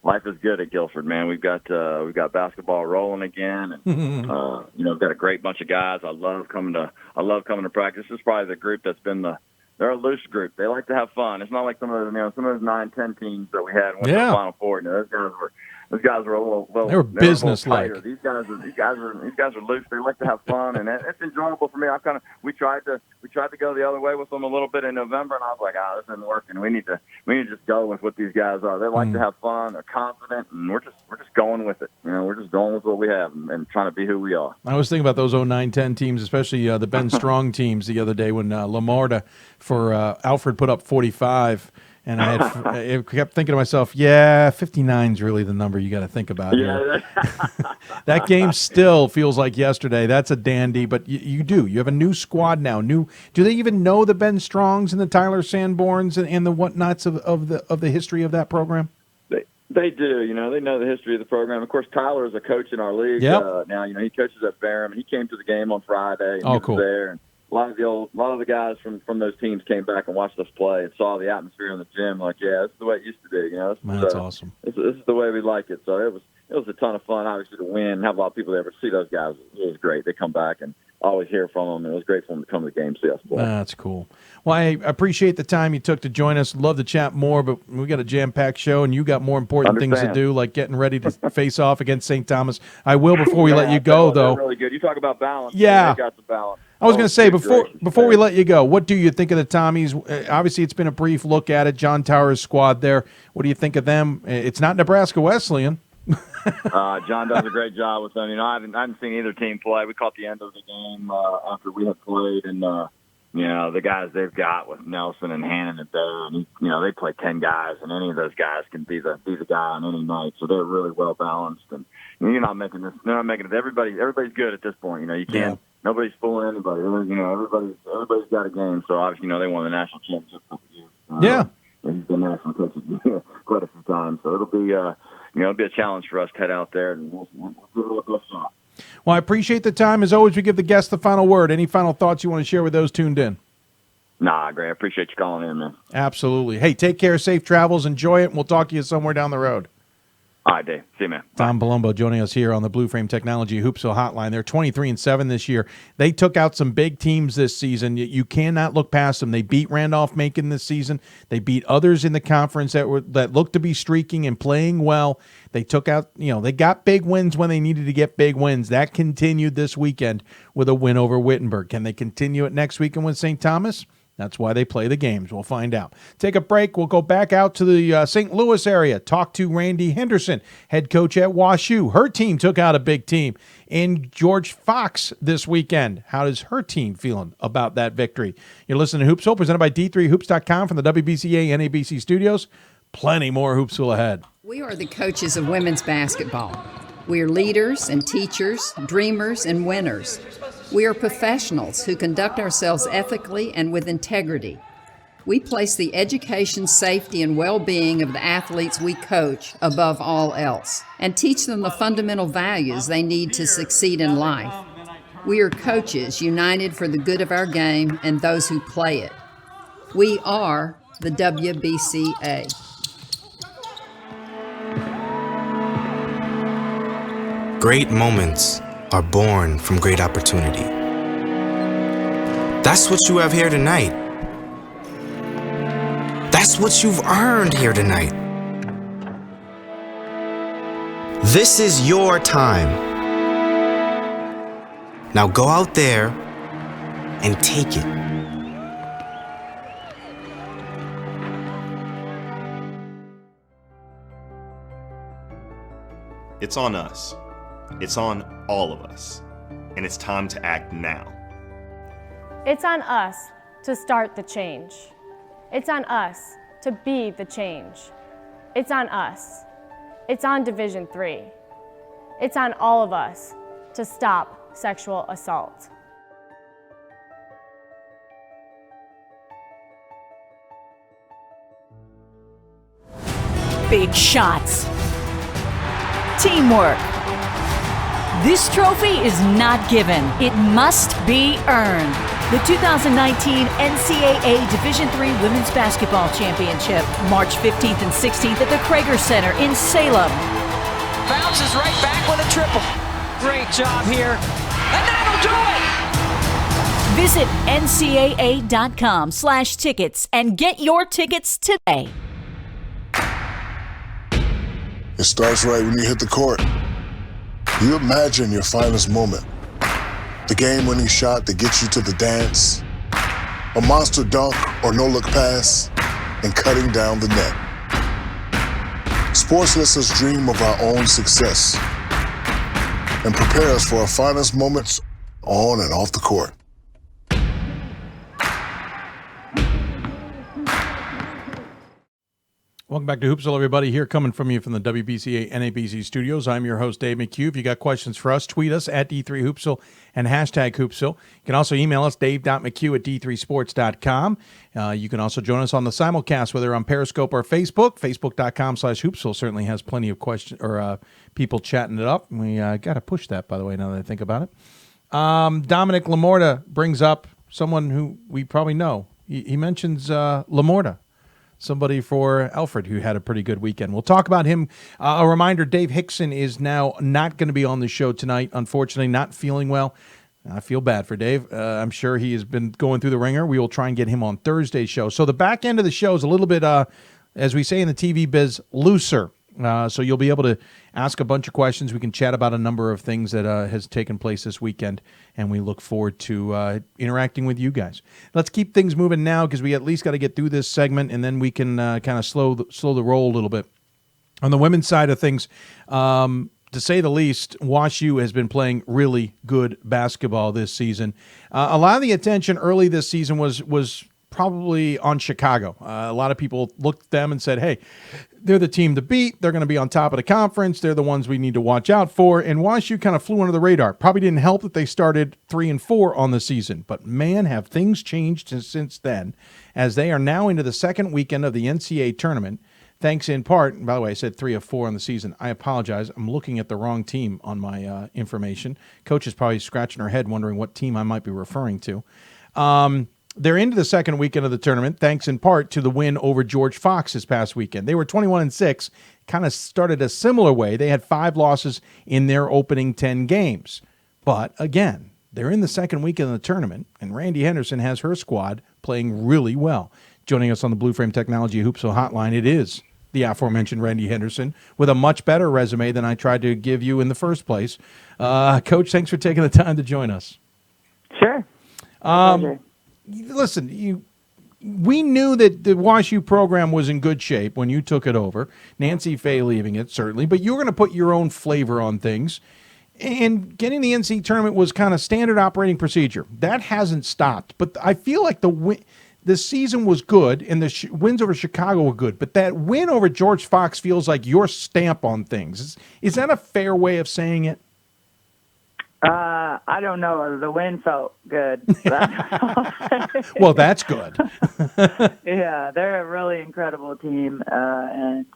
life is good at Guilford, man. We've got basketball rolling again, and we've got a great bunch of guys. I love coming to practice. This is probably the group that's been the they're a loose group. They like to have fun. It's not like some of those 9-10 teams that we had and went to the Final Four. Those guys were a little. They were business-like. These guys are loose. They like to have fun, and it's enjoyable for me. We tried to go the other way with them a little bit in November, and I was like, this isn't working. We need to just go with what these guys are. They like to have fun. They're confident, and we're just going with it. We're just going with what we have and trying to be who we are. I was thinking about those 09-10 teams, especially the Ben Strong teams the other day when Lamarda for Alfred put up 45. And I kept thinking to myself, 59's really the number you got to think about here. That game still feels like yesterday. That's a dandy, but you have a new squad now. Do they even know the Ben Strongs and the Tyler Sanborns and the whatnots of the history of that program? They do. They know the history of the program. Of course, Tyler is a coach in our league now. He coaches at Barham, and he came to the game on Friday. And he was there. And a lot of the guys from those teams came back and watched us play and saw the atmosphere in the gym. Like, this is the way it used to be. That's awesome. This is the way we like it. So it was a ton of fun, obviously, to win and have a lot of people there. But to see those guys, it was great. They come back and always hear from them, and it was great for them to come to the game, see us play. That's cool. Well, I appreciate the time you took to join us. Love to chat more, but we got a jam-packed show, and you got more important things to do, like getting ready to face off against St. Thomas. I will before we let you go, though. They're really good. You talk about balance. Yeah. They got the balance. I was going to say, before we let you go, what do you think of the Tommies? Obviously, it's been a brief look at it. John Tower's squad there. What do you think of them? It's not Nebraska Wesleyan. John does a great job with them. I haven't seen either team play. We caught the end of the game after we had played, and the guys they've got with Nelson and Hannon and there, and they play 10 guys, and any of those guys can be the guy on any night. So they're really well balanced, and you're not making this. They're not making it. Everybody's good at this point. You can't. Yeah. Nobody's fooling anybody. Everybody's got a game. So obviously, they won the national championship for years. He's been national coach quite a few times. So it'll be it'll be a challenge for us to head out there, and we'll give it a best shot. Well, I appreciate the time. As always, we give the guests the final word. Any final thoughts you want to share with those tuned in? Nah, great. I appreciate you calling in, man. Absolutely. Hey, take care. Safe travels. Enjoy it. And we'll talk to you somewhere down the road. All right, Dave. See you, man. Tom Palombo joining us here on the Blue Frame Technology Hoopsville Hotline. They're 23-7 this year. They took out some big teams this season. You cannot look past them. They beat Randolph-Macon this season. They beat others in the conference that looked to be streaking and playing well. They took out, they got big wins when they needed to get big wins. That continued this weekend with a win over Wittenberg. Can they continue it next weekend with St. Thomas? That's why they play the games. We'll find out. Take a break. We'll go back out to the St. Louis area, talk to Randi Henderson, head coach at WashU. Her team took out a big team in George Fox this weekend. How is her team feeling about that victory? You're listening to Hoopsville, presented by D3Hoops.com from the WBCA NABC Studios. Plenty more Hoopsville ahead. We are the coaches of women's basketball. We are leaders and teachers, dreamers and winners. We are professionals who conduct ourselves ethically and with integrity. We place the education, safety, and well-being of the athletes we coach above all else and teach them the fundamental values they need to succeed in life. We are coaches united for the good of our game and those who play it. We are the WBCA. Great moments are born from great opportunity. That's what you have here tonight. That's what you've earned here tonight. This is your time. Now go out there and take it. It's on us. It's on all of us. And it's time to act now. It's on us to start the change. It's on us to be the change. It's on us. It's on Division III. It's on all of us to stop sexual assault. Big shots. Teamwork. This trophy is not given. It must be earned. The 2019 NCAA Division III Women's Basketball Championship, March 15th and 16th at the Krager Center in Salem. Bounces right back with a triple. Great job here. And that'll do it! Visit ncaa.com/tickets and get your tickets today. It starts right when you hit the court. You imagine your finest moment. The game-winning shot that gets you to the dance. A monster dunk or no-look pass. And cutting down the net. Sports lets us dream of our own success and prepare us for our finest moments on and off the court. Welcome back to Hoopsville, everybody. Here coming from you from the WBCA NABC Studios. I'm your host, Dave McHugh. If you got questions for us, tweet us at D3Hoopsville and hashtag Hoopsville. You can also email us, dave.mchugh@d3sports.com. You can also join us on the simulcast, whether on Periscope or Facebook. Facebook.com/Hoopsville certainly has plenty of questions or people chatting it up. We got to push that, by the way, now that I think about it. Dominic Lamorta brings up someone who we probably know. He mentions Lamorta. Somebody for Alfred who had a pretty good weekend. We'll talk about him. A reminder, Dave Hickson is now not going to be on the show tonight, unfortunately, not feeling well. I feel bad for Dave. I'm sure he has been going through the ringer. We will try and get him on Thursday's show. So the back end of the show is a little bit, as we say in the TV biz, looser. So you'll be able to ask a bunch of questions. We can chat about a number of things that has taken place this weekend, and we look forward to interacting with you guys. Let's keep things moving now because we at least got to get through this segment, and then we can kind of slow the roll a little bit. On the women's side of things, to say the least, WashU has been playing really good basketball this season. A lot of the attention early this season was probably on Chicago. A lot of people looked at them and said, hey, they're the team to beat. They're going to be on top of the conference. They're the ones we need to watch out for. And WashU kind of flew under the radar. Probably didn't help that they started 3-4 on the season. But, man, have things changed since then, as they are now into the second weekend of the NCAA tournament, thanks in part, and by the way, I said 3 of 4 on the season. I apologize. I'm looking at the wrong team on my information. Coach is probably scratching her head wondering what team I might be referring to. They're into the second weekend of the tournament, thanks in part to the win over George Fox this past weekend. They were 21-6, kind of started a similar way. They had 5 losses in their opening 10 games. But, again, they're in the second weekend of the tournament, and Randi Henderson has her squad playing really well. Joining us on the Blue Frame Technology Hoopsville hotline, it is the aforementioned Randi Henderson with a much better resume than I tried to give you in the first place. Coach, thanks for taking the time to join us. Sure. Listen, we knew that the WashU program was in good shape when you took it over. Nancy Fay leaving it, certainly, but you were going to put your own flavor on things. And getting the NC tournament was kind of standard operating procedure. That hasn't stopped. But I feel like the season was good and the wins over Chicago were good. But that win over George Fox feels like your stamp on things. Is that a fair way of saying it? I don't know. The win felt good. Well, that's good. Yeah, they're a really incredible team, and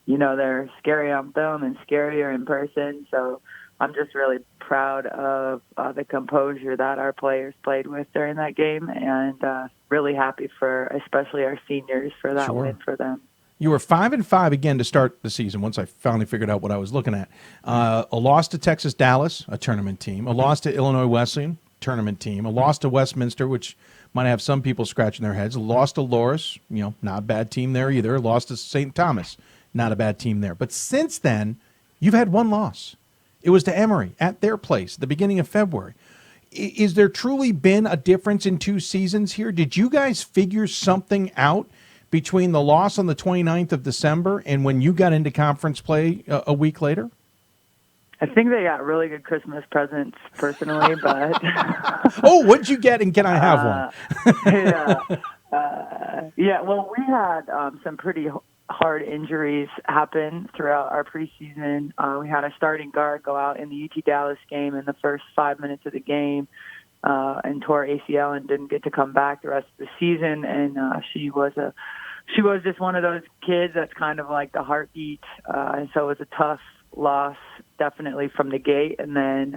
they're scary on film and scarier in person. So I'm just really proud of the composure that our players played with during that game, and really happy for especially our seniors for that win for them. You were 5-5 again to start the season once I finally figured out what I was looking at. A loss to Texas Dallas, a tournament team. A loss to Illinois Wesleyan, tournament team. A loss to Westminster, which might have some people scratching their heads. A loss to Loras, not a bad team there either. A loss to St. Thomas, not a bad team there. But since then, you've had one loss. It was to Emory at their place at the beginning of February. Is there truly been a difference in 2 seasons here? Did you guys figure something out between the loss on the 29th of December and when you got into conference play a week later? I think they got really good Christmas presents personally, but... Oh, what'd you get, and can I have one? Well, we had some pretty hard injuries happen throughout our preseason. We had a starting guard go out in the UT Dallas game in the first 5 minutes of the game and tore ACL and didn't get to come back the rest of the season, and she was just one of those kids that's kind of like the heartbeat, and so it was a tough loss definitely from the gate. And then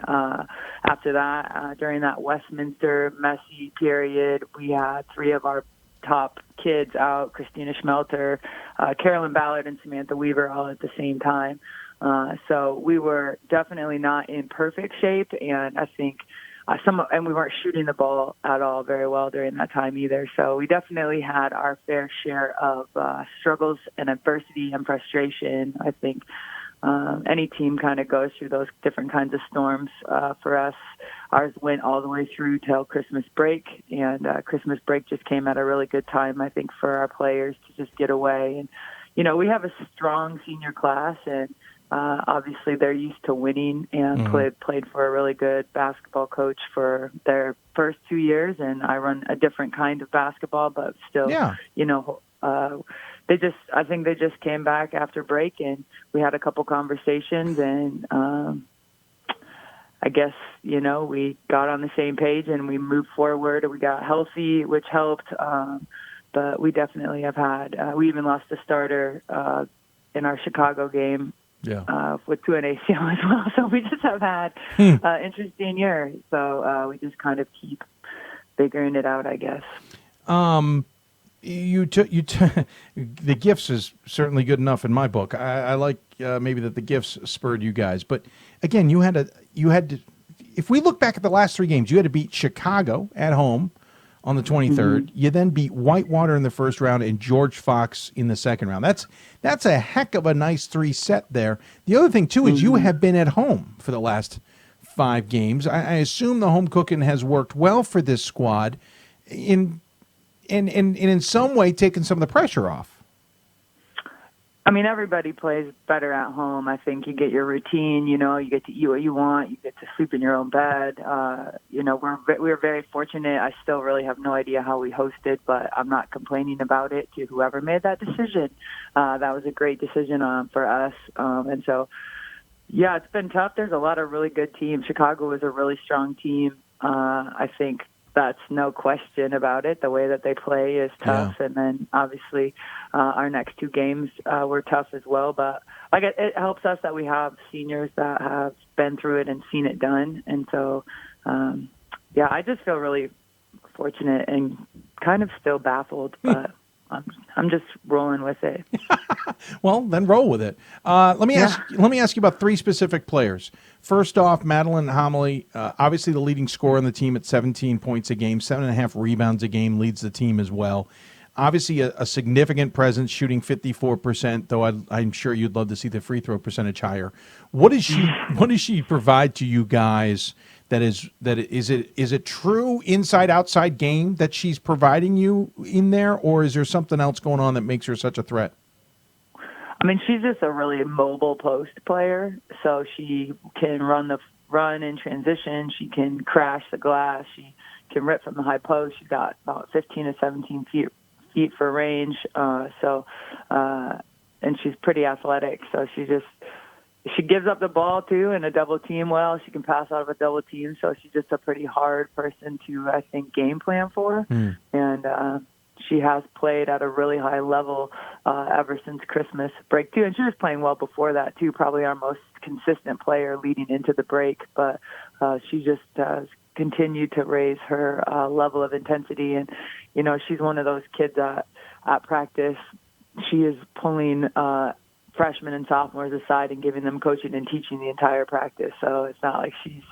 after that, during that Westminster messy period, we had 3 of our top kids out, Christina Schmelter, Carolyn Ballard, and Samantha Weaver, all at the same time. So we were definitely not in perfect shape, and I think and we weren't shooting the ball at all very well during that time either. So we definitely had our fair share of struggles and adversity and frustration. I think any team kind of goes through those different kinds of storms. For us, ours went all the way through till Christmas break, and Christmas break just came at a really good time, I think, for our players to just get away. And, we have a strong senior class, and obviously they're used to winning and played for a really good basketball coach for their first 2 years, and I run a different kind of basketball, but still, I think they just came back after break, and we had a couple conversations, and I guess, we got on the same page and we moved forward, and we got healthy, which helped. But we definitely have had, we even lost a starter in our Chicago game with to an ACL as well. So we just have had an interesting year. So we just kind of keep figuring it out, I guess. The gifts is certainly good enough in my book. I like maybe that the gifts spurred you guys, but again, you had to. If we look back at the last 3 games, you had to beat Chicago at home on the 23rd. Mm-hmm. You then beat Whitewater in the first round and George Fox in the second round. That's a heck of a nice 3 set there. The other thing too is you have been at home for the last 5 games. I assume the home cooking has worked well for this squad. And in some way taken some of the pressure off. I mean, everybody plays better at home. I think you get your routine, you get to eat what you want, you get to sleep in your own bed. We're very fortunate. I still really have no idea how we hosted, but I'm not complaining about it to whoever made that decision. That was a great decision for us. And so, yeah, it's been tough. There's a lot of really good teams. Chicago is a really strong team. I think that's no question about it. The way that they play is tough. Yeah. And then obviously our next 2 games were tough as well. But it helps us that we have seniors that have been through it and seen it done. And so, I just feel really fortunate and kind of still baffled, but I'm just rolling with it. Well, then roll with it. Let me ask you about 3 specific players. First off, Madeline Homily, obviously the leading scorer on the team at 17 points a game, 7.5 rebounds a game, leads the team as well. Obviously a significant presence, shooting 54%, though I'm sure you'd love to see the free throw percentage higher. What does she provide to you guys? Is it true inside-outside game that she's providing you in there, or is there something else going on that makes her such a threat? I mean, she's just a really mobile post player, so she can run in transition. She can crash the glass. She can rip from the high post. She's got about 15 to 17 feet for range. And she's pretty athletic, so she gives up the ball, too, in a double team well. She can pass out of a double team, so she's just a pretty hard person to, I think, game plan for. And she has played at a really high level ever since Christmas break, too. And she was playing well before that, too, probably our most consistent player leading into the break. But she just has continued to raise her level of intensity. And, she's one of those kids that at practice, she is pulling freshmen and sophomores aside and giving them coaching and teaching the entire practice. So it's not like she's,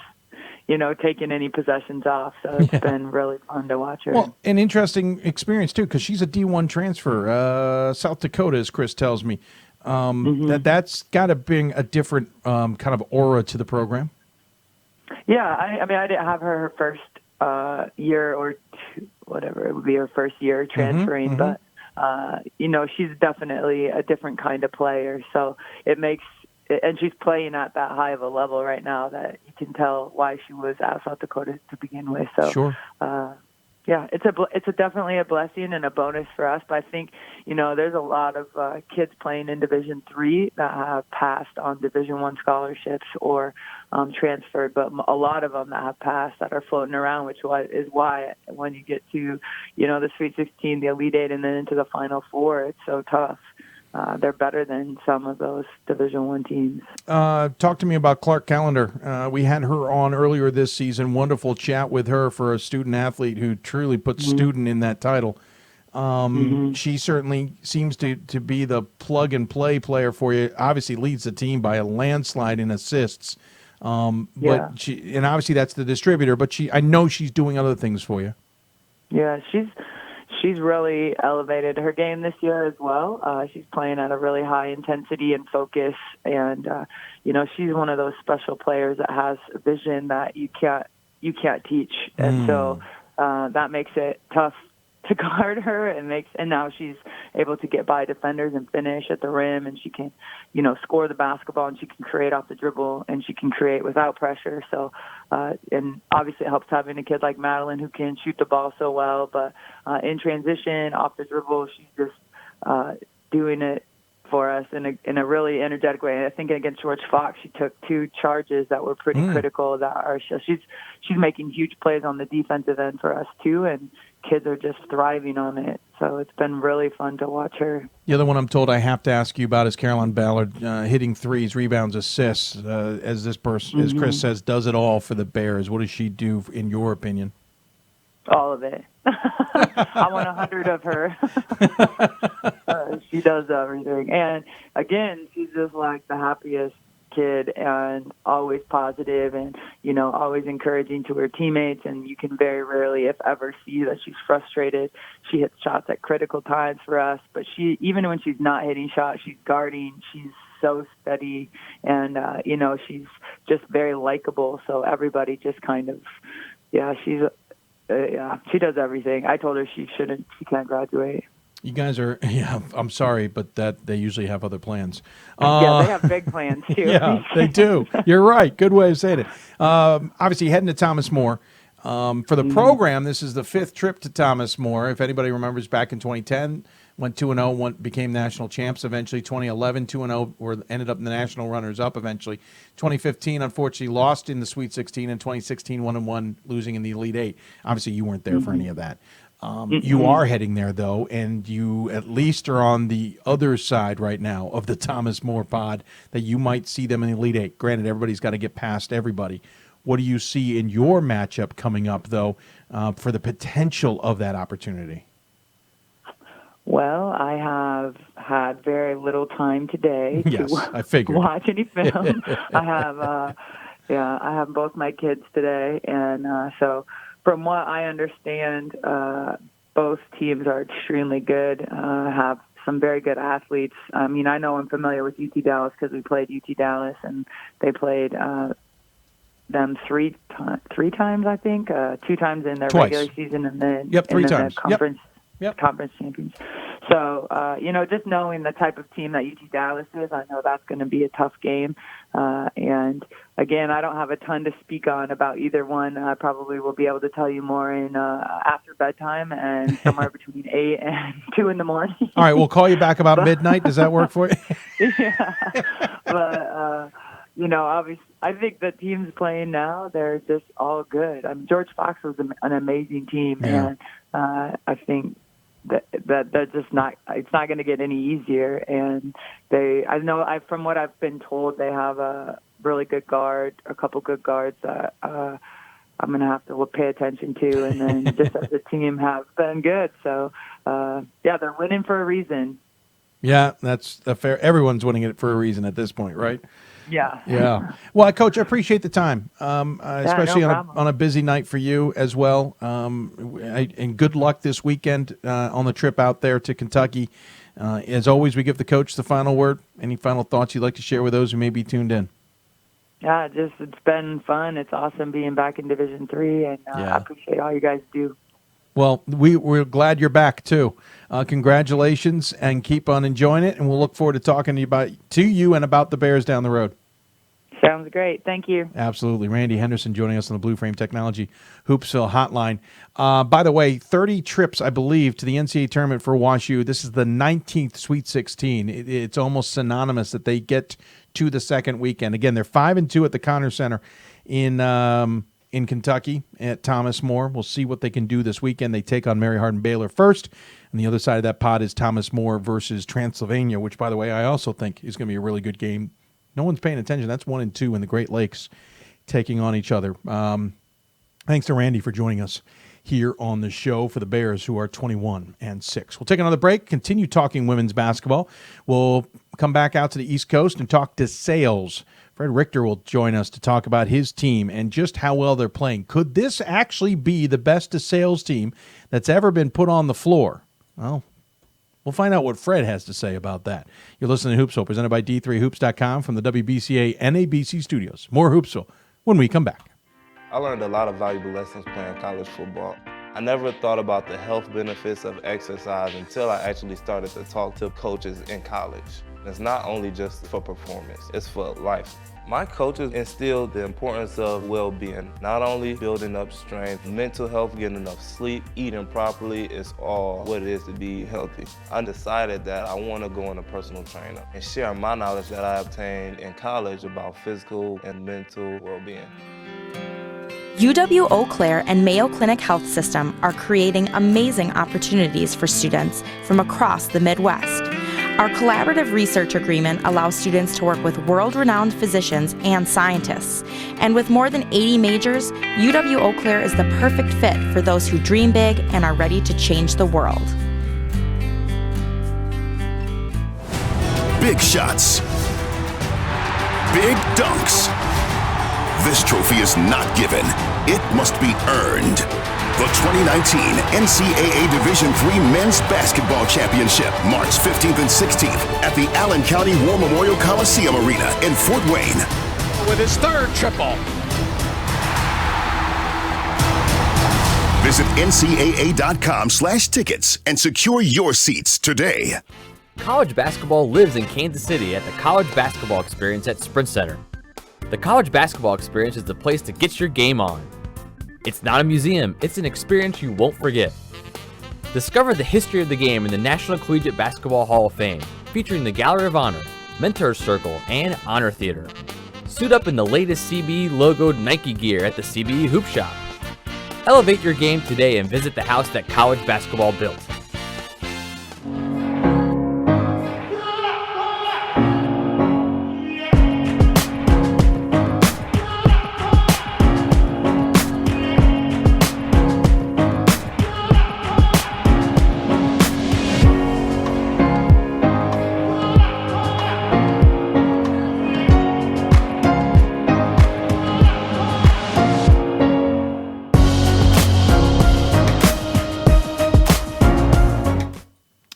taking any possessions off. So it's been really fun to watch her. Well, an interesting experience, too, because she's a D1 transfer, South Dakota, as Chris tells me. That's got to bring a different kind of aura to the program. Yeah, I mean, I didn't have her first year or 2, whatever. It would be her first year transferring, but she's definitely a different kind of player. So it makes, and she's playing at that high of a level right now that you can tell why she was at South Dakota to begin with. So, sure. It's definitely a blessing and a bonus for us. But I think, there's a lot of kids playing in Division III that have passed on Division I scholarships or transferred, but a lot of them that have passed that are floating around, which is why when you get to, the Sweet 16, the Elite 8, and then into the Final 4, it's so tough. They're better than some of those Division I teams. Talk to me about Clark Callender. We had her on earlier this season. Wonderful chat with her for a student athlete who truly puts student in that title. She certainly seems to be the plug-and-play player for you. Obviously leads the team by a landslide in assists. But she, and obviously that's the distributor, but I know she's doing other things for you. Yeah, she's really elevated her game this year as well. She's playing at a really high intensity and focus, and she's one of those special players that has a vision that you can't teach, and so that makes it tough to guard her, and now she's able to get by defenders and finish at the rim, and she can score the basketball, and she can create off the dribble, and she can create without pressure. So and obviously it helps having a kid like Madeline who can shoot the ball so well, but in transition off the dribble, she's just doing it for us in a really energetic way. I think against George Fox, she took 2 charges that were pretty critical. She's making huge plays on the defensive end for us too, and kids are just thriving on it. So it's been really fun to watch her. The other one I'm told I have to ask you about is Caroline Ballard, hitting threes, rebounds, assists. As Chris says, does it all for the Bears. What does she do, in your opinion? All of it. I want 100 of her. She does everything. And again, she's just like the happiest kid and always positive and, always encouraging to her teammates. And you can very rarely, if ever, see that she's frustrated. She hits shots at critical times for us. But even when she's not hitting shots, she's guarding. She's so steady. And, she's just very likable. So everybody just kind of, she does everything. I told her she can't graduate. You guys are, I'm sorry, but they usually have other plans. They have big plans, too. Yeah, they do. You're right. Good way of saying it. Obviously, heading to Thomas More. For the program, this is the 5th trip to Thomas More. If anybody remembers, back in 2010, went 2-0, became national champs eventually. 2011, 2-0, ended up in the national runners-up eventually. 2015, unfortunately, lost in the Sweet 16. And 2016, 1-1, losing in the Elite 8. Obviously, you weren't there for any of that. You are heading there, though, and you at least are on the other side right now of the Thomas More pod that you might see them in the Elite 8. Granted, everybody's got to get past everybody. What do you see in your matchup coming up, though, for the potential of that opportunity? Well, I have had very little time today to watch any film. I have both my kids today, and so from what I understand, both teams are extremely good, have some very good athletes. I mean, I know I'm familiar with UT Dallas because we played UT Dallas, and they played them three times, I think, 2 times in their regular season, and then 3 times. The conference champions. So, just knowing the type of team that UT Dallas is, I know that's going to be a tough game. And again, I don't have a ton to speak on about either one. I probably will be able to tell you more in after bedtime and somewhere between 8 and 2 in the morning. All right, we'll call you back about midnight. Does that work for you? Yeah. But, obviously, I think the teams playing now, they're just all good. I mean, George Fox was an amazing team, and I think that they're just not. It's not going to get any easier. And from what I've been told, they have a really good guard, a couple good guards that I'm going to have to pay attention to. And then just as a team have been good. So they're winning for a reason. Yeah, that's fair. Everyone's winning it for a reason at this point, right? Yeah. Well, Coach, I appreciate the time, especially on a busy night for you as well. And good luck this weekend on the trip out there to Kentucky. As always, we give the coach the final word. Any final thoughts you'd like to share with those who may be tuned in? Yeah, it's been fun. It's awesome being back in Division III, and I appreciate all you guys do. Well, we're glad you're back, too. Congratulations, and keep on enjoying it, and we'll look forward to talking to you and about the Bears down the road. Sounds great. Thank you. Absolutely. Randi Henderson joining us on the Blue Frame Technology Hoopsville Hotline. By the way, 30 trips, I believe, to the NCAA tournament for WashU. This is the 19th Sweet 16. It's almost synonymous that they get to the second weekend. Again, they're 5-2 at the Connor Center in Kentucky at Thomas More. We'll see what they can do this weekend. They take on Mary Hardin Baylor first. And the other side of that pot is Thomas More versus Transylvania, which, by the way, I also think is going to be a really good game. No one's paying attention. That's 1 and 2 in the Great Lakes taking on each other. Thanks to Randi for joining us here on the show for the Bears, who are 21-6. We'll take another break, continue talking women's basketball. We'll come back out to the East Coast and talk DeSales. Fred Richter will join us to talk about his team and just how well they're playing. Could this actually be the best DeSales team that's ever been put on the floor? Well, we'll find out what Fred has to say about that. You're listening to Hoopsville, presented by D3Hoops.com from the WBCA NABC Studios. More Hoopsville when we come back. I learned a lot of valuable lessons playing college football. I never thought about the health benefits of exercise until I actually started to talk to coaches in college. It's not only just for performance, it's for life. My coaches instilled the importance of well-being, not only building up strength, mental health, getting enough sleep, eating properly is all what it is to be healthy. I decided that I want to go into personal trainer and share my knowledge that I obtained in college about physical and mental well-being. UW-Eau Claire and Mayo Clinic Health System are creating amazing opportunities for students from across the Midwest. Our collaborative research agreement allows students to work with world-renowned physicians and scientists. And with more than 80 majors, UW-Eau Claire is the perfect fit for those who dream big and are ready to change the world. Big shots. Big dunks. This trophy is not given. It must be earned. The 2019 NCAA Division III Men's Basketball Championship, March 15th and 16th at the Allen County War Memorial Coliseum Arena in Fort Wayne. With his third triple. Visit ncaa.com/tickets and secure your seats today. College basketball lives in Kansas City at the College Basketball Experience at Sprint Center. The College Basketball Experience is the place to get your game on. It's not a museum, it's an experience you won't forget. Discover the history of the game in the National Collegiate Basketball Hall of Fame, featuring the Gallery of Honor, Mentor's Circle, and Honor Theater. Suit up in the latest CBE logoed Nike gear at the CBE Hoop Shop. Elevate your game today and visit the house that college basketball built.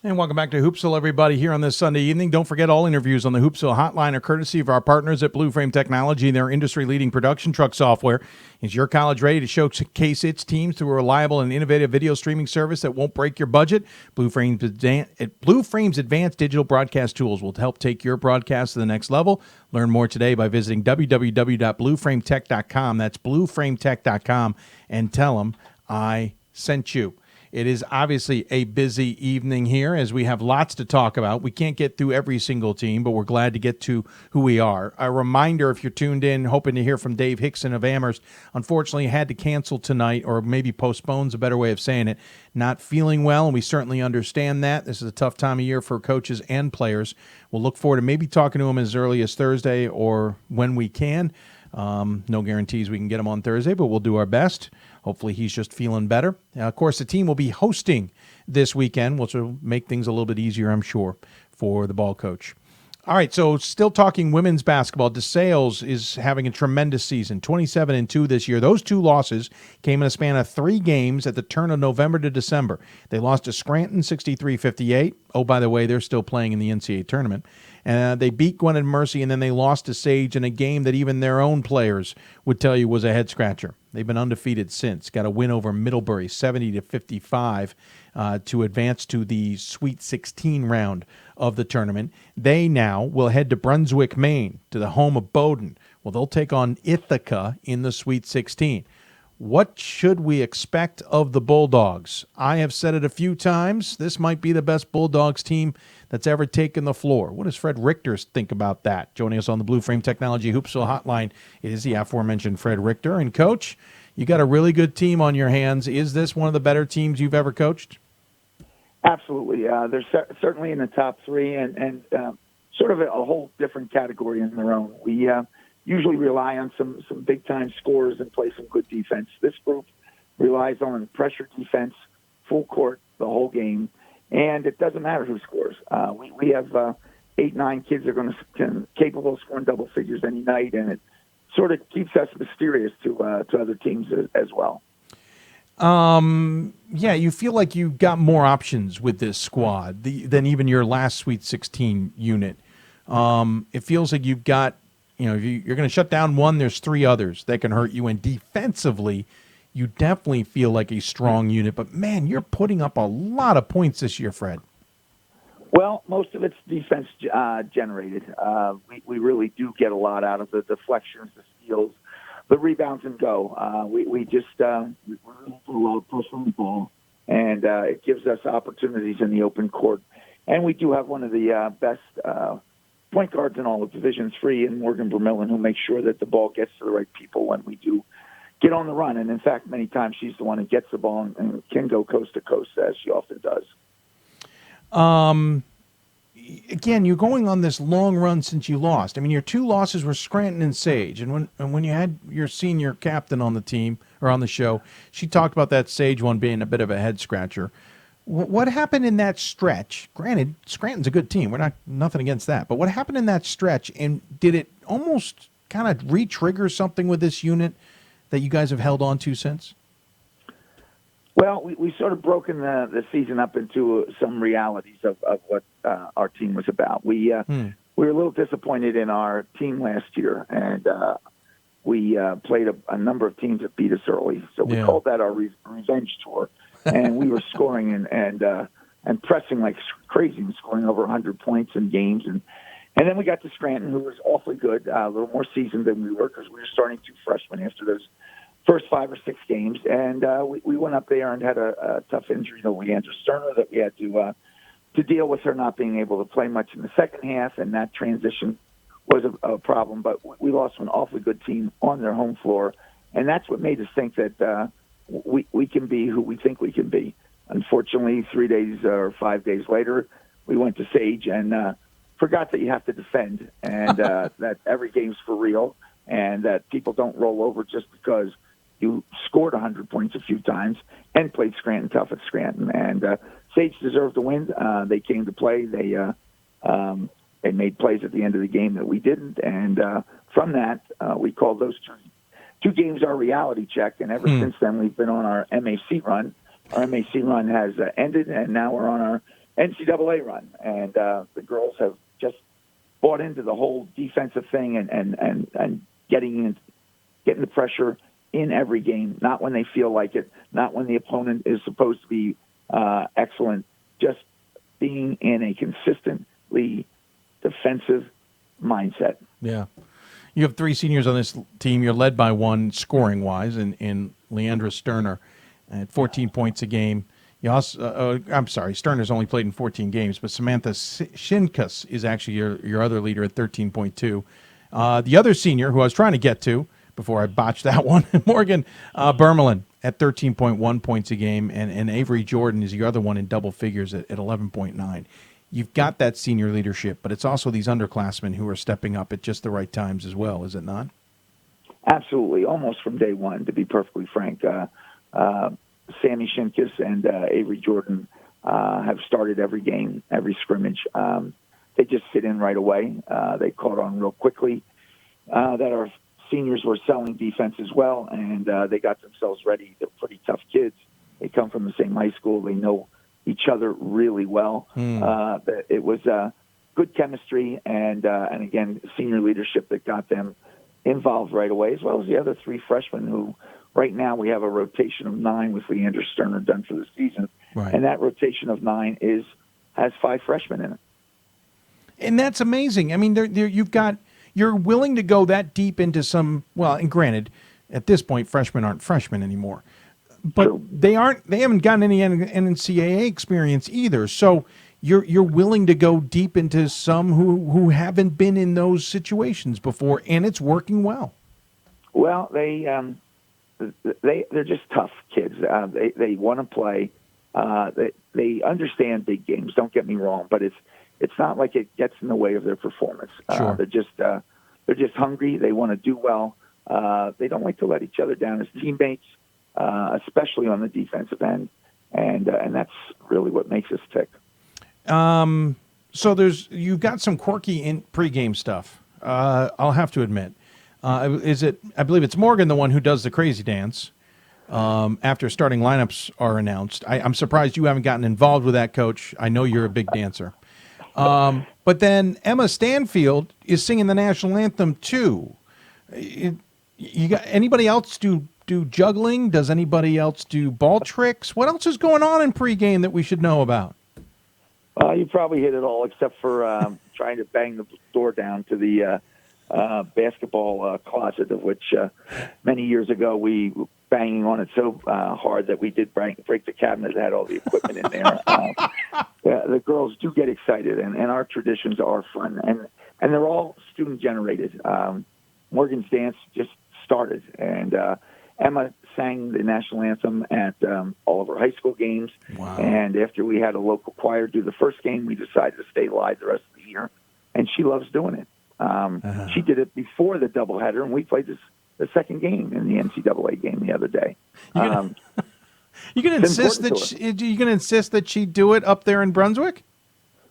Welcome back to Hoopsville, everybody, here on this Sunday evening. Don't forget, all interviews on the Hoopsville hotline are courtesy of our partners at Blue Frame Technology. Their industry-leading production truck software. Is your college ready to showcase its teams through a reliable and innovative video streaming service that won't break your budget? Blue Frame's advanced digital broadcast tools will help take your broadcast to the next level. Learn more today by visiting www.blueframetech.com. That's blueframetech.com, and tell them I sent you. It is obviously a busy evening here as we have lots to talk about. We can't get through every single team, but we're glad to get to who we are. A reminder, if you're tuned in, hoping to hear from Dave Hickson of Amherst, unfortunately had to cancel tonight, or maybe postpone's a better way of saying it. Not feeling well, and we certainly understand that. This is a tough time of year for coaches and players. We'll look forward to maybe talking to him as early as Thursday or when we can. No guarantees we can get him on Thursday, but we'll do our best. Hopefully he's just feeling better. Of course, the team will be hosting this weekend, which will make things a little bit easier, I'm sure, for the ball coach. All right, so still talking women's basketball. DeSales is having a tremendous season, 27-2 this year. Those two losses came in a span of 3 games at the turn of November to December. They lost to Scranton 63-58. Oh, by the way, they're still playing in the NCAA tournament. They beat Gwen and Mercy, and then they lost to Sage in a game that even their own players would tell you was a head-scratcher. They've been undefeated since. Got a win over Middlebury, 70-55, to advance to the Sweet 16 round of the tournament. They now will head to Brunswick, Maine, to the home of Bowdoin. Well, they'll take on Ithaca in the Sweet 16. What should we expect of the Bulldogs? I have said it a few times. This might be the best Bulldogs team that's ever taken the floor. What does Fred Richter think about that? Joining us on the Blue Frame Technology Hoopsville hotline, it is the aforementioned Fred Richter. And, Coach, you got a really good team on your hands. Is this one of the better teams you've ever coached? Absolutely. They're certainly in the top 3 and sort of a whole different category in their own. We usually rely on some big-time scorers and play some good defense. This group relies on pressure defense, full court the whole game, and it doesn't matter who scores. We have 8, 9 kids that are capable of scoring double figures any night, and it sort of keeps us mysterious to other teams as well. Yeah, you feel like you've got more options with this squad than even your last Sweet 16 unit. It feels like you've got, if you're going to shut down one, there's 3 others that can hurt you. And defensively, you definitely feel like a strong unit. But, man, you're putting up a lot of points this year, Fred. Well, most of it's defense generated. We really do get a lot out of the deflections, the steals, the rebounds and go. We just we really put a lot of push on the ball, and it gives us opportunities in the open court. And we do have one of the best point guards in all of Division III in Morgan Vermillion, who makes sure that the ball gets to the right people when we do get on the run. And, in fact, many times she's the one who gets the ball and can go coast to coast, as she often does. Again, you're going on this long run since you lost. I mean, your 2 losses were Scranton and Sage. And when you had your senior captain on the team or on the show, she talked about that Sage one being a bit of a head scratcher. What happened in that stretch? Granted, Scranton's a good team. We're nothing against that. But what happened in that stretch? And did it almost kind of re-trigger something with this unit that you guys have held on to since? Well, we sort of broken the season up into some realities of what our team was about. We were a little disappointed in our team last year, and we played a number of teams that beat us early. So we called that our revenge tour, and we were scoring and pressing like crazy and scoring over 100 points in games. And then we got to Scranton, who was awfully good, a little more seasoned than we were because we were starting 2 freshmen after those first 5 or 6 games, and we went up there and had a tough injury to Leandra Sterner that we had to deal with her not being able to play much in the second half, and that transition was a problem. But we lost an awfully good team on their home floor, and that's what made us think that we can be who we think we can be. Unfortunately, 3 days or 5 days later, we went to Sage and forgot that you have to defend, and that every game's for real, and that people don't roll over just because you scored 100 points a few times and played Scranton tough at Scranton. And Sage deserved to win. They came to play. They made plays at the end of the game that we didn't. And from that, we called those 2 games our reality check. And ever since then, we've been on our MAC run. Our MAC run has ended, and now we're on our NCAA run. And the girls have just bought into the whole defensive thing and getting the pressure in every game, not when they feel like it, not when the opponent is supposed to be excellent, just being in a consistently defensive mindset. Yeah. You have 3 seniors on this team. You're led by one scoring-wise in Leandra Sterner at 14 points a game. You also, Sterner's only played in 14 games, but Samantha Shinkus is actually your other leader at 13.2. The other senior, who I was trying to get to before I botched that one, Morgan Vermillion at 13.1 points a game, and Avery Jordan is your other one in double figures at 11.9. You've got that senior leadership, but it's also these underclassmen who are stepping up at just the right times as well, is it not? Absolutely, almost from day one, to be perfectly frank. Sammy Shinkus and Avery Jordan have started every game, every scrimmage. They just fit in right away. They caught on real quickly that our seniors were selling defense as well, and they got themselves ready. They're pretty tough kids. They come from the same high school. They know each other really well. It was good chemistry and again, senior leadership that got them involved right away, as well as the other 3 freshmen who right now we have a rotation of 9 with Leandra Sterner done for the season. Right. And that rotation of 9 has 5 freshmen in it. And that's amazing. I mean, you're willing to go that deep into some, well, and granted, at this point, freshmen aren't freshmen anymore. But True. they haven't gotten any NCAA experience either. So you're willing to go deep into some who haven't been in those situations before, and it's working well. Well, they're just tough kids. They want to play. They understand big games. Don't get me wrong, but it's not like it gets in the way of their performance. Sure. They're just hungry. They want to do well. They don't like to let each other down as teammates. especially on the defensive end, and that's really what makes us tick. So you've got some quirky in pregame stuff. I'll have to admit. I believe it's Morgan, the one who does the crazy dance after starting lineups are announced. I'm surprised you haven't gotten involved with that, Coach. I know you're a big dancer. But then Emma Stanfield is singing the national anthem too. You got anybody else do juggling? Does anybody else do ball tricks? What else is going on in pregame that we should know about? You probably hit it all, except for trying to bang the door down to the basketball closet, of which many years ago we were banging on it so hard that we did break the cabinet that had all the equipment in there. The girls do get excited, and our traditions are fun, and they're all student-generated. Morgan's dance just started, and Emma sang the national anthem at all of our high school games. Wow. And after we had a local choir do the first game, we decided to stay live the rest of the year, and she loves doing it. She did it before the doubleheader, and we played the second game in the NCAA game the other day. You can insist that she do it up there in Brunswick?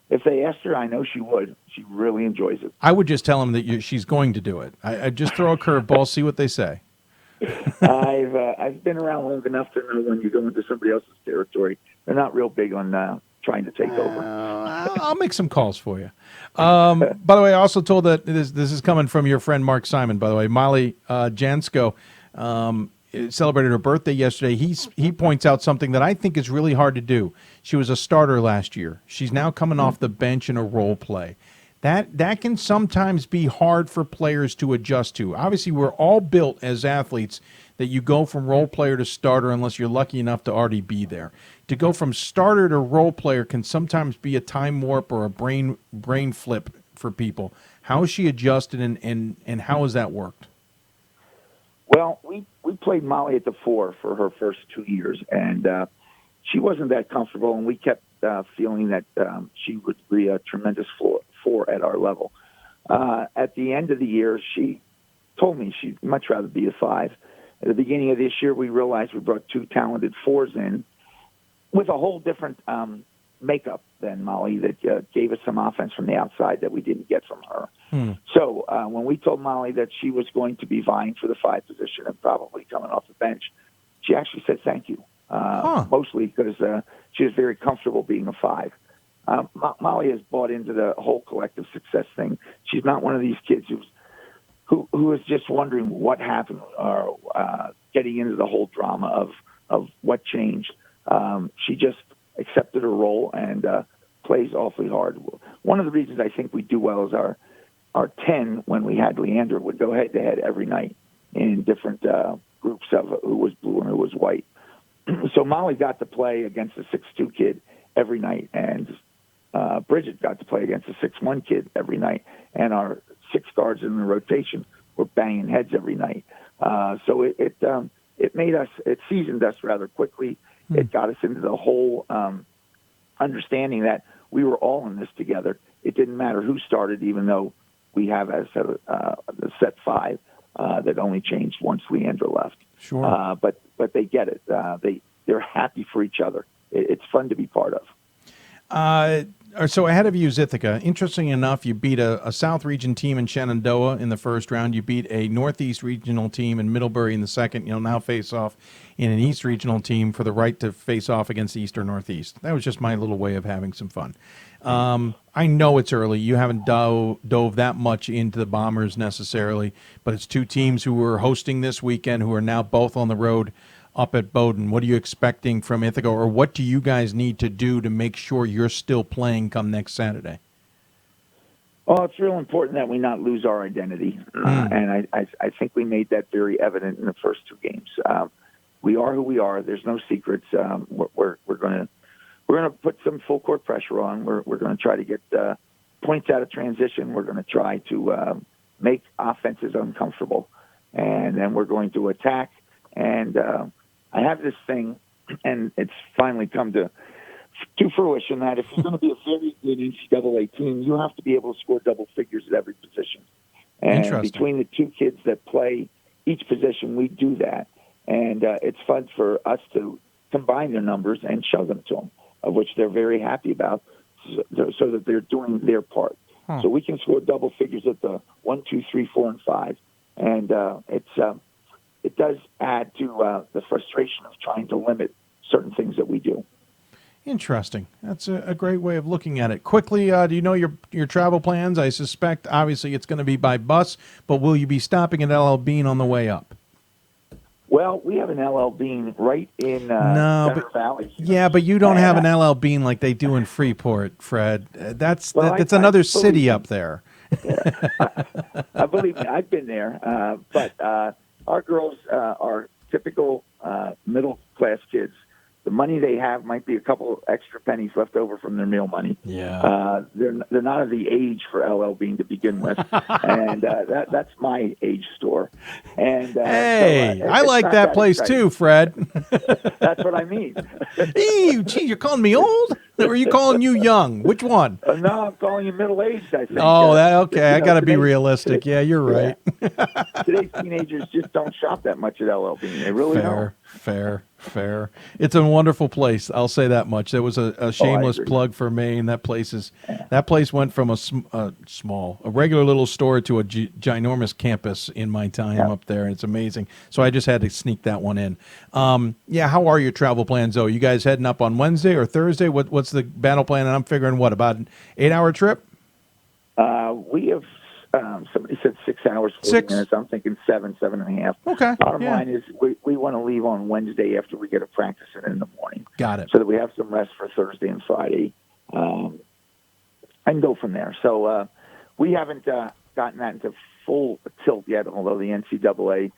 If they asked her, I know she would. She really enjoys it. I would just tell them that she's going to do it. I'd just throw a curveball, see what they say. I've been around long enough to know when you go into somebody else's territory, they're not real big on trying to take over. I'll make some calls for you. By the way, I also told that this is coming from your friend Mark Simon, by the way. Molly Jansko celebrated her birthday yesterday. He points out something that I think is really hard to do. She was a starter last year. She's now coming off the bench in a role play. That can sometimes be hard for players to adjust to. Obviously, we're all built as athletes that you go from role player to starter unless you're lucky enough to already be there. To go from starter to role player can sometimes be a time warp or a brain flip for people. How has she adjusted, and how has that worked? Well, we played Molly at the 4 for her first 2 years, and she wasn't that comfortable, and we kept feeling that she would be a tremendous 4 at our level. At the end of the year, she told me she'd much rather be a 5. At the beginning of this year, we realized we brought 2 talented 4s in with a whole different makeup than Molly that gave us some offense from the outside that we didn't get from her. So when we told Molly that she was going to be vying for the 5 position and probably coming off the bench, she actually said thank you, mostly because she was very comfortable being a 5. Molly has bought into the whole collective success thing. She's not one of these kids who is just wondering what happened or getting into the whole drama of what changed. She just accepted her role and plays awfully hard. One of the reasons I think we do well is our 10, when we had Leandra, would go head-to-head every night in different groups of who was blue and who was white. So Molly got to play against a 6'2" kid every night, and Bridget got to play against a 6'1" kid every night, and our 6 guards in the rotation were banging heads every night. So it made us, it seasoned us rather quickly. It got us into the whole understanding that we were all in this together. It didn't matter who started, even though we have a set 5 that only changed once Leandra left. Sure. But they get it. They're happy for each other. It's fun to be part of. So ahead of you is Ithaca. Interesting enough, you beat a South Region team in Shenandoah in the first round. You beat a Northeast Regional team in Middlebury in the second. You'll now face off in an East Regional team for the right to face off against East or Northeast. That was just my little way of having some fun. I know it's early. You haven't dove that much into the Bombers necessarily, but it's 2 teams who were hosting this weekend who are now both on the road up at Bowdoin. What are you expecting from Ithaca, or what do you guys need to do to make sure you're still playing come next Saturday? Well, it's real important that we not lose our identity, and I think we made that very evident in the first 2 games. We are who we are. There's no secrets. We're going to put some full court pressure on. We're going to try to get points out of transition. We're going to try to make offenses uncomfortable, and then we're going to attack. And I have this thing, and it's finally come to fruition, that if you're going to be a very good NCAA team, you have to be able to score double figures at every position. And between the 2 kids that play each position, we do that. And it's fun for us to combine their numbers and show them to them, of which they're very happy about, so that they're doing their part. So we can score double figures at the 1, 2, 3, 4, and 5, and it does add to the frustration of trying to limit certain things that we do. Interesting. That's a great way of looking at it. Quickly, do you know your travel plans? I suspect, obviously, it's going to be by bus, but will you be stopping at LL Bean on the way up? Well, we have an LL Bean right in Center Valley. Yeah, but you don't have an LL Bean like they do in Freeport, Fred. That's another city up there. I believe me, I've been there. But our girls are typical middle-class kids. The money they have might be a couple extra pennies left over from their meal money. Yeah, they're not of the age for LL Bean to begin with, and that's my age store. And hey, I like that place too, Fred. That's what I mean. Ew, gee, you're calling me old, or are you calling you young? Which one? No, I'm calling you middle-aged, I think. Oh, okay. I got to be realistic. Yeah, you're right. Today's teenagers just don't shop that much at LL Bean. They really don't. Fair. It's a wonderful place. I'll say that much. There was a shameless plug for Maine. That place went from a regular little store to a ginormous campus in my time up there. It's amazing. So I just had to sneak that one in. How are your travel plans though? You guys heading up on Wednesday or Thursday? What's the battle plan? And I'm figuring about an 8-hour trip? We have. Somebody said 6 hours, 40 minutes. I'm thinking 7.5. Okay. Bottom line is we want to leave on Wednesday after we get a practice in the morning. Got it. So that we have some rest for Thursday and Friday, and go from there. So we haven't gotten that into full tilt yet, although the NCAA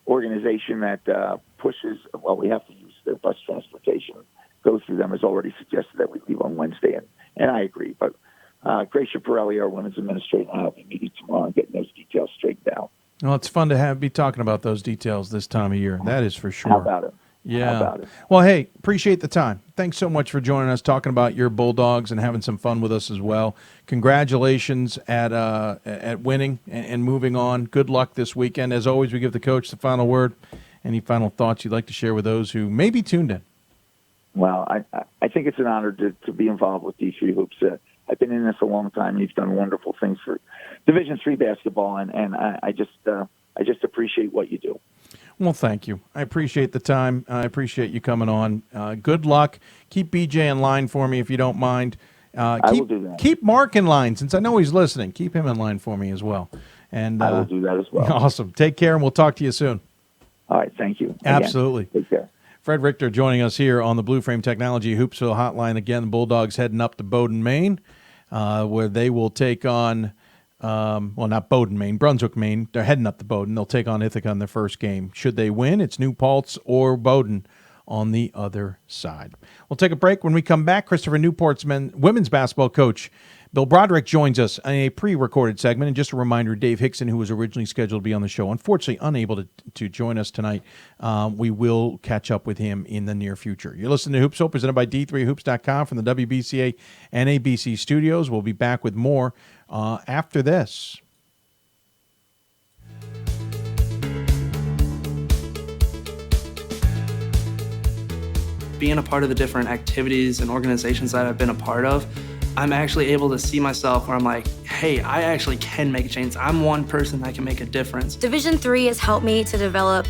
organization that pushes, we have to use their bus transportation, go through them, has already suggested that we leave on Wednesday, and I agree. But Gracia Pirelli, our women's administrator, and I will be meeting tomorrow and getting those details straightened out. Well, it's fun to be talking about those details this time of year. That is for sure. How about it? Yeah. How about it? Well, hey, appreciate the time. Thanks so much for joining us, talking about your Bulldogs and having some fun with us as well. Congratulations at winning and moving on. Good luck this weekend. As always, we give the coach the final word. Any final thoughts you'd like to share with those who may be tuned in? Well, I think it's an honor to be involved with D3 Hoops. I've been in this a long time. You've done wonderful things for Division III basketball, and I just appreciate what you do. Well, thank you. I appreciate the time. I appreciate you coming on. Good luck. Keep BJ in line for me if you don't mind. I will do that. Keep Mark in line, since I know he's listening. Keep him in line for me as well. And I will do that as well. Awesome. Take care, and we'll talk to you soon. All right. Thank you. Absolutely. Again. Take care. Fred Richter joining us here on the Blue Frame Technology Hoopsville Hotline. Again, the Bulldogs heading up to Bowdoin, Maine, where they will take on, not Bowdoin, Maine, Brunswick, Maine. They're heading up to Bowdoin. They'll take on Ithaca in their first game. Should they win, it's New Paltz or Bowdoin on the other side. We'll take a break. When we come back, Christopher Newport's women's basketball coach, Bill Broderick, joins us in a pre-recorded segment. And just a reminder, Dave Hickson, who was originally scheduled to be on the show, unfortunately unable to join us tonight. We will catch up with him in the near future. You're listening to Hoopsville, presented by D3Hoops.com from the WBCA NABC Studios. We'll be back with more after this. Being a part of the different activities and organizations that I've been a part of, I'm actually able to see myself where I'm like, hey, I actually can make a change. I'm one person that can make a difference. Division III has helped me to develop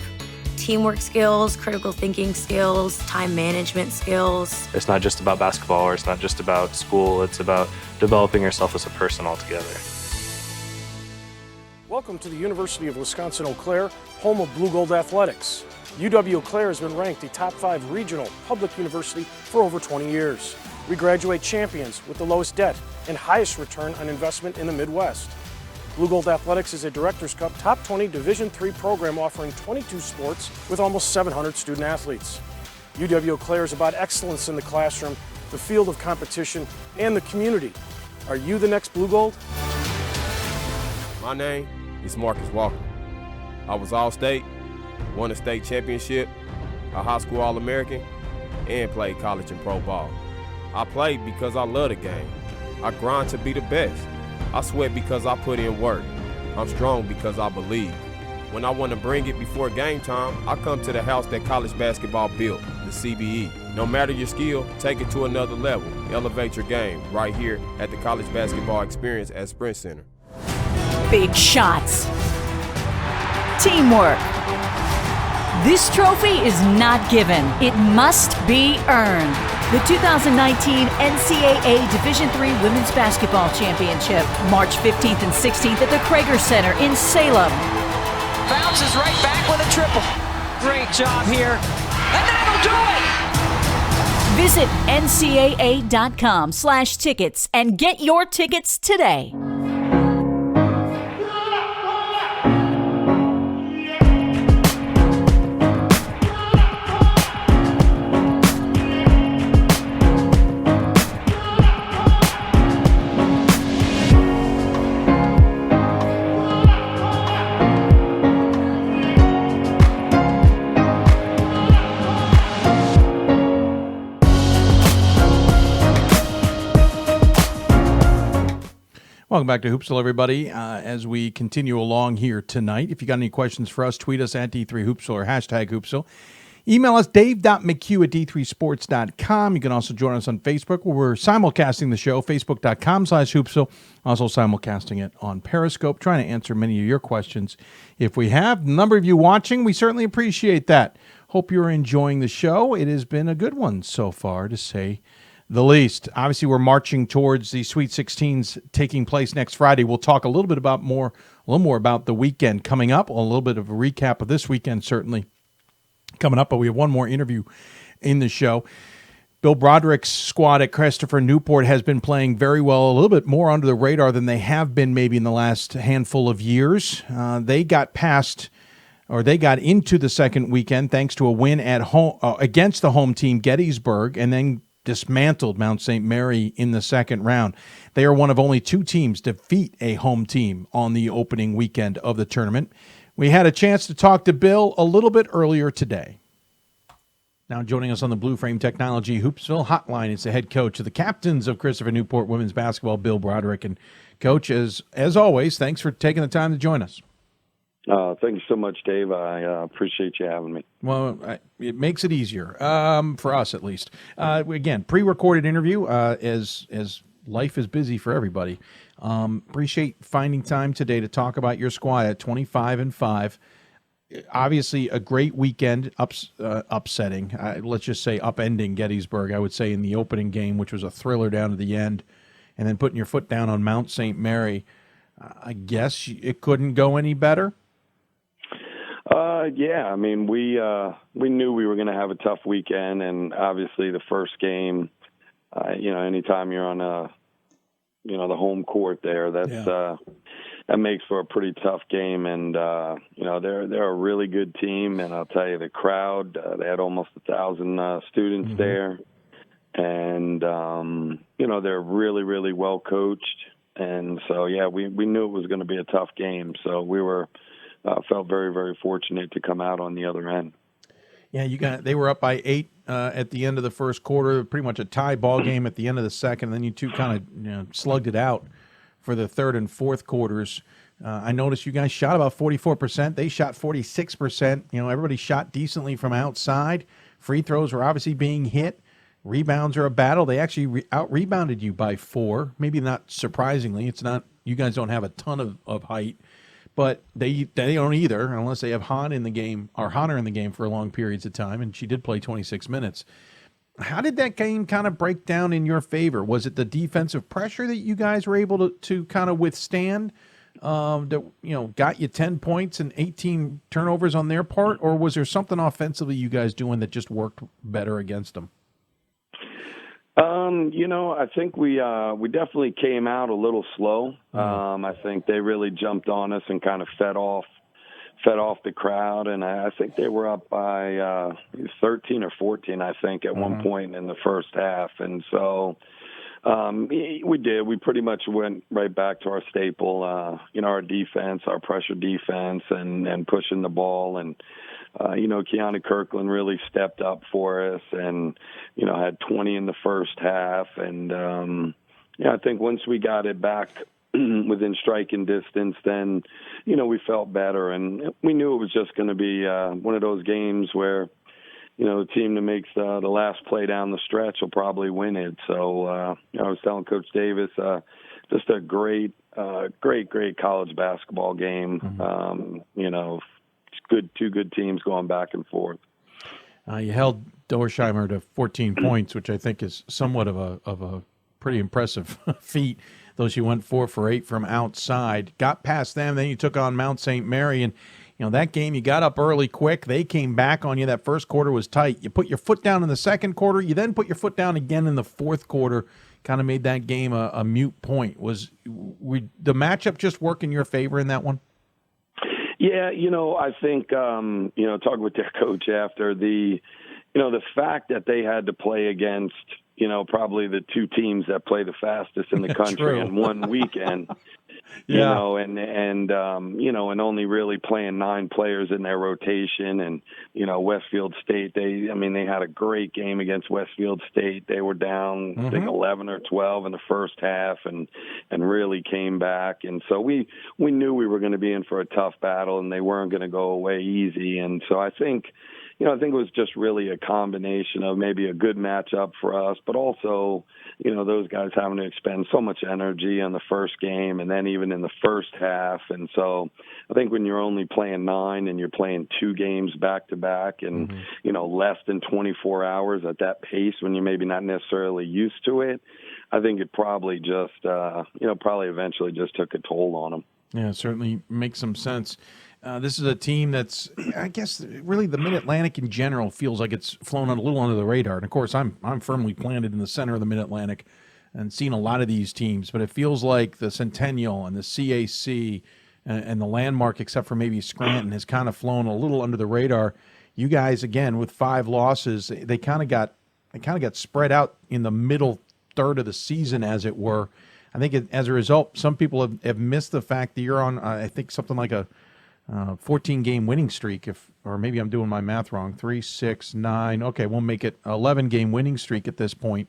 teamwork skills, critical thinking skills, time management skills. It's not just about basketball, or it's not just about school. It's about developing yourself as a person altogether. Welcome to the University of Wisconsin-Eau Claire, home of Blue Gold Athletics. UW-Eau Claire has been ranked a top 5 regional public university for over 20 years. We graduate champions with the lowest debt and highest return on investment in the Midwest. Blue Gold Athletics is a Directors Cup Top 20 Division III program offering 22 sports with almost 700 student athletes. UW-Eau Claire is about excellence in the classroom, the field of competition, and the community. Are you the next Blue Gold? My name is Marcus Walker. I was All-State, won a state championship, a high school All-American, and played college and pro ball. I played because I love the game. I grind to be the best. I sweat because I put in work. I'm strong because I believe. When I want to bring it before game time, I come to the house that college basketball built, the CBE. No matter your skill, take it to another level. Elevate your game right here at the College Basketball Experience at Sprint Center. Big shots. Teamwork. This trophy is not given. It must be earned. The 2019 NCAA Division III Women's Basketball Championship, March 15th and 16th at the Krager Center in Salem. Bounces right back with a triple. Great job here. And that'll do it! Visit ncaa.com/tickets and get your tickets today. Welcome back to Hoopsville, everybody. As we continue along here tonight, if you got any questions for us, tweet us at D3Hoopsville or hashtag Hoopsville. Email us, dave.mchugh@d3sports.com. You can also join us on Facebook, where we're simulcasting the show, facebook.com/Hoopsville. Also simulcasting it on Periscope, trying to answer many of your questions. If we have a number of you watching, we certainly appreciate that. Hope you're enjoying the show. It has been a good one so far, to say the least. Obviously, we're marching towards the Sweet 16s taking place next Friday. We'll talk a little more about the weekend coming up. A little bit of a recap of this weekend, certainly coming up. But we have one more interview in the show. Bill Broderick's squad at Christopher Newport has been playing very well, a little bit more under the radar than they have been maybe in the last handful of years. They got into the second weekend thanks to a win at home against the home team Gettysburg, and then dismantled Mount St. Mary in the second round. They are one of only two teams to defeat a home team on the opening weekend of the tournament. We had a chance to talk to Bill a little bit earlier today. Now joining us on the Blue Frame Technology Hoopsville hotline is the head coach of the captains of Christopher Newport women's basketball, Bill Broderick. And Coach, as always, thanks for taking the time to join us. Thank you so much, Dave. I appreciate you having me. Well, it makes it easier, for us at least. Again, pre-recorded interview, as life is busy for everybody. Appreciate finding time today to talk about your squad at 25-5. Obviously, a great weekend, upsetting. Let's just say upending Gettysburg, I would say, in the opening game, which was a thriller down to the end, and then putting your foot down on Mount St. Mary. I guess it couldn't go any better. Yeah, I mean, we knew we were going to have a tough weekend, and obviously the first game, anytime you're on the home court there, that makes for a pretty tough game. And they're a really good team, and I'll tell you, the crowd, they had almost 1,000 students there, and they're really, really well coached. And so, we knew it was going to be a tough game. So we felt very, very fortunate to come out on the other end. Yeah, they were up by 8 at the end of the first quarter, pretty much a tie ball game at the end of the second. And then you two kind of slugged it out for the third and fourth quarters. I noticed you guys shot about 44%. They shot 46%. Everybody shot decently from outside. Free throws were obviously being hit. Rebounds are a battle. They actually out-rebounded you by 4. Maybe not surprisingly. It's not, you guys don't have a ton of height, but they don't either, unless they have Hannah in the game for long periods of time, and she did play 26 minutes. How did that game kind of break down in your favor? Was it the defensive pressure that you guys were able to kind of withstand that got you 10 points and 18 turnovers on their part, or was there something offensively you guys doing that just worked better against them? I think we definitely came out a little slow. I think they really jumped on us and kind of fed off the crowd, and I think they were up by 13 or 14, I think, at one point in the first half. And so we did. We pretty much went right back to our staple, our defense, our pressure defense, and pushing the ball. And Kiana Kirkland really stepped up for us and, had 20 in the first half. And, I think once we got it back within striking distance, then, we felt better. And we knew it was just going to be one of those games where, the team that makes the last play down the stretch will probably win it. So, I was telling Coach Davis, just a great college basketball game. It's two good teams going back and forth. You held Dorsheimer to 14 points, which I think is somewhat of a pretty impressive feat, though she went 4 for 8 from outside. Got past them, then you took on Mount St. Mary, and that game you got up early quick. They came back on you. That first quarter was tight. You put your foot down in the second quarter. You then put your foot down again in the fourth quarter. Kind of made that game a moot point. Was the matchup just work in your favor in that one? Yeah, I think, talking with their coach after the fact that they had to play against, probably the two teams that play the fastest in the country in one weekend, and only really playing 9 players in their rotation. And, Westfield State, they had a great game against Westfield State. They were down, I think, 11 or 12 in the first half and really came back. And so we knew we were going to be in for a tough battle, and they weren't going to go away easy. And so I think it was just really a combination of maybe a good matchup for us, but also, those guys having to expend so much energy in the first game and then even in the first half. And so I think when you're only playing 9 and you're playing 2 games back to back and, less than 24 hours at that pace when you're maybe not necessarily used to it, I think it probably just, eventually just took a toll on them. Yeah, it certainly makes some sense. This is a team that's, I guess, really the Mid-Atlantic in general feels like it's flown a little under the radar. And, of course, I'm firmly planted in the center of the Mid-Atlantic and seen a lot of these teams. But it feels like the Centennial and the CAC and the Landmark, except for maybe Scranton, has kind of flown a little under the radar. You guys, again, with 5 losses, they kind of got spread out in the middle third of the season, as it were. I think as a result, some people have missed the fact that you're on, I think, something like a 14-game winning streak, or maybe I'm doing my math wrong. 3, 6, 9. Okay, we'll make it 11-game winning streak at this point.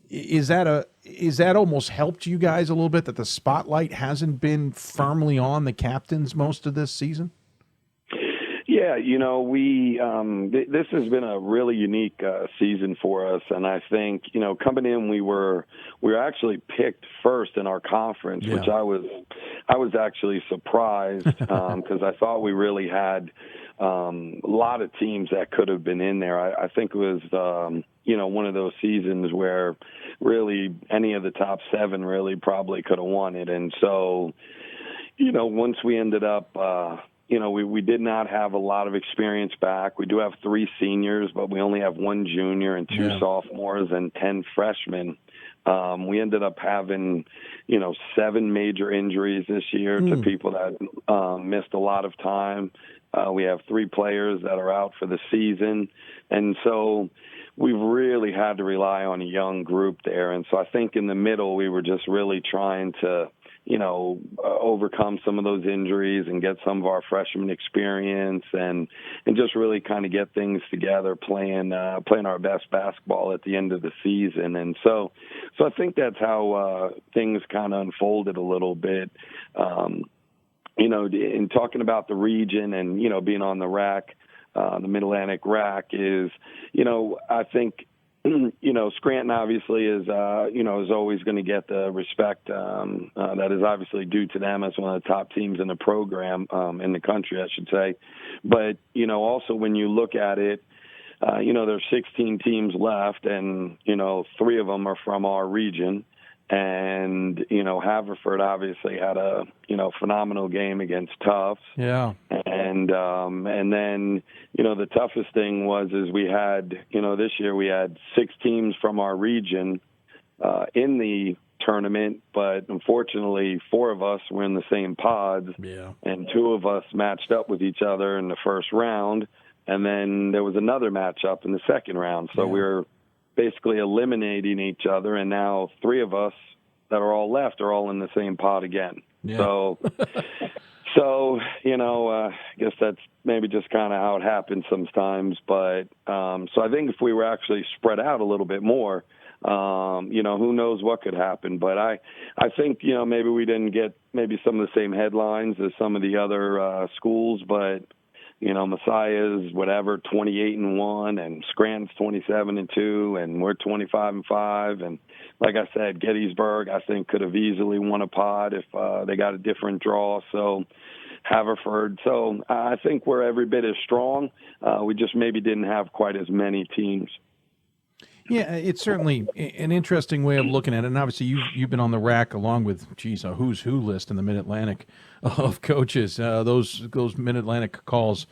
Is that almost helped you guys a little bit, that the spotlight hasn't been firmly on the captains most of this season? Yeah, this has been a really unique season for us, and I think coming in we were actually picked first in our conference, which I was actually surprised because I thought we really had a lot of teams that could have been in there. I think it was one of those seasons where really any of the top 7 really probably could have won it, and so once we ended up. We did not have a lot of experience back. We do have 3 seniors, but we only have 1 junior and 2 sophomores and 10 freshmen. We ended up having, 7 major injuries this year to people that missed a lot of time. We have 3 players that are out for the season. And so we've really had to rely on a young group there. And so I think in the middle, we were just really trying to, overcome some of those injuries and get some of our freshman experience and just really kind of get things together, playing our best basketball at the end of the season. And so I think that's how things kind of unfolded a little bit. In talking about the region and, being on the RAC, the Mid-Atlantic RAC is, I think, Scranton obviously is always going to get the respect that is obviously due to them as one of the top teams in the program, in the country, I should say. But, also when you look at it, there's 16 teams left and, 3 of them are from our region. And, Haverford obviously had a, phenomenal game against Tufts. Yeah. And then, the toughest thing is we had, this year we had 6 teams from our region in the tournament, but unfortunately 4 of us were in the same pods. Yeah. And 2 of us matched up with each other in the first round. And then there was another matchup in the second round. So we were basically eliminating each other, and now 3 of us that are all left are all in the same pod again. Yeah. So I guess that's maybe just kind of how it happens sometimes. But so I think if we were actually spread out a little bit more, Who knows what could happen. But I think, maybe we didn't get maybe some of the same headlines as some of the other schools, but, Messiah's 28-1, and Scranton's 27-2, and we're 25-5. And like I said, Gettysburg, I think, could have easily won a pod if they got a different draw. So Haverford. So I think we're every bit as strong. We just maybe didn't have quite as many teams. Yeah, it's certainly an interesting way of looking at it. And obviously, you've been on the rack along with, a who's who list in the Mid-Atlantic of coaches. Those Mid-Atlantic calls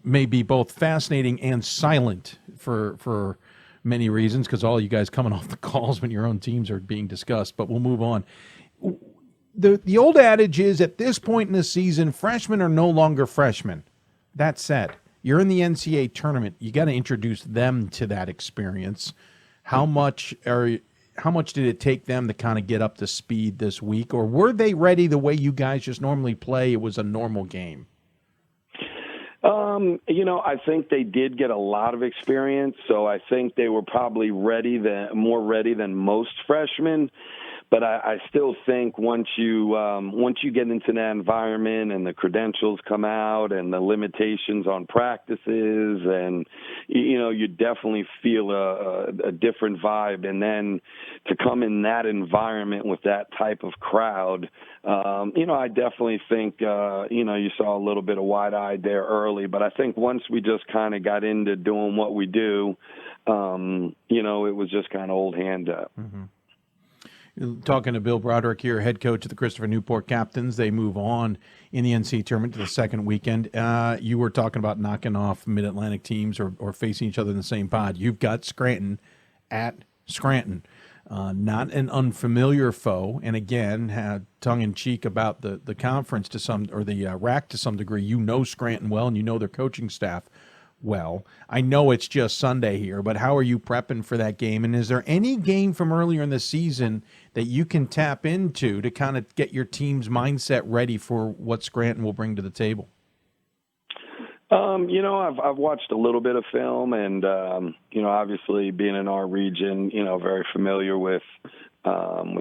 may be both fascinating and silent for many reasons, because all you guys coming off the calls when your own teams are being discussed. But we'll move on. The old adage is, at this point in the season, freshmen are no longer freshmen. That said, you're in the NCAA tournament. You got to introduce them to that experience. How much did it take them to kind of get up to speed this week, or were they ready the way you guys just normally play? It was a normal game. I think they did get a lot of experience, so I think they were probably more ready than most freshmen. But I still think once you get into that environment and the credentials come out and the limitations on practices, and you definitely feel a different vibe. And then to come in that environment with that type of crowd, I definitely think you saw a little bit of wide-eyed there early. But I think once we just kind of got into doing what we do, it was just kind of old hand up. Mm-hmm. Talking to Bill Broderick here, head coach of the Christopher Newport Captains. They move on in the NCAA tournament to the second weekend. You were talking about knocking off Mid-Atlantic teams or facing each other in the same pod. You've got Scranton at Scranton. Not an unfamiliar foe. And again, had tongue-in-cheek about the conference the RAC to some degree. You know Scranton well, and you know their coaching staff well. I know it's just Sunday here, but how are you prepping for that game? And is there any game from earlier in the season that you can tap into to kind of get your team's mindset ready for what Scranton will bring to the table? I've watched a little bit of film, and obviously being in our region, very familiar with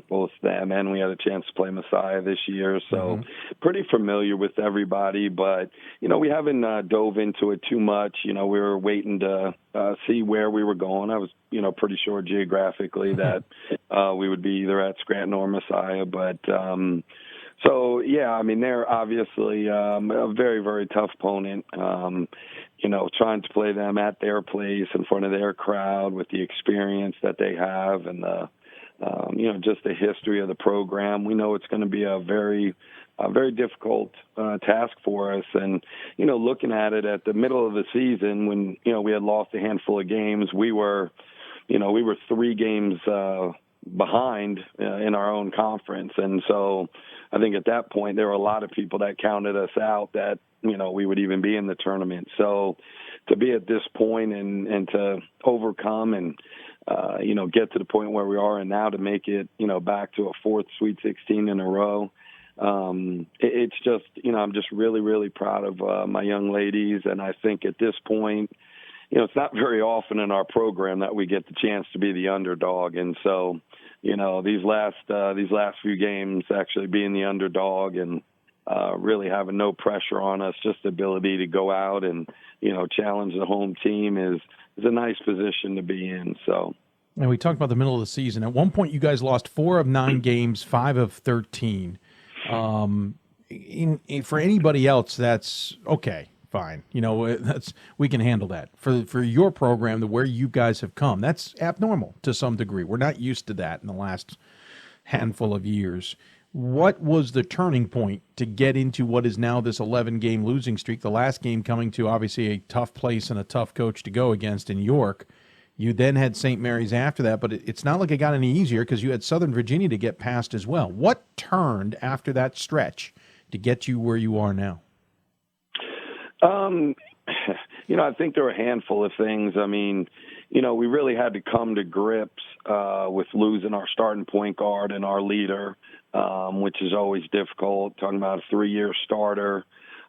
both them, and we had a chance to play Messiah this year, so pretty familiar with everybody. But we haven't dove into it too much. We were waiting to see where we were going. I was pretty sure geographically that we would be either at Scranton or Messiah, but so yeah, I mean, they're obviously a very, very tough opponent. Trying to play them at their place in front of their crowd with the experience that they have and the just the history of the program. We know it's going to be a very difficult task for us. And, looking at it at the middle of the season when, we had lost a handful of games, we were 3 games behind in our own conference. And so I think at that point there were a lot of people that counted us out that, we would even be in the tournament. So to be at this point and to overcome and, get to the point where we are and now to make it, back to a 4th Sweet 16 in a row. It's just, I'm just really, really proud of my young ladies. And I think at this point, it's not very often in our program that we get the chance to be the underdog. And so, these last few games actually being the underdog and really having no pressure on us, just the ability to go out and, challenge the home team is a nice position to be in. So. And we talked about the middle of the season. At one point, you guys lost 4 of 9 games, 5 of 13. For anybody else, that's okay, fine. We can handle that. For your program, to where you guys have come, that's abnormal to some degree. We're not used to that in the last handful of years. What was the turning point to get into what is now this 11-game losing streak? The last game coming to obviously a tough place and a tough coach to go against in York. You then had St. Mary's after that, but it's not like it got any easier because you had Southern Virginia to get past as well. What turned after that stretch to get you where you are now? I think there were a handful of things. I mean, we really had to come to grips with losing our starting point guard and our leader, which is always difficult, talking about a 3-year starter.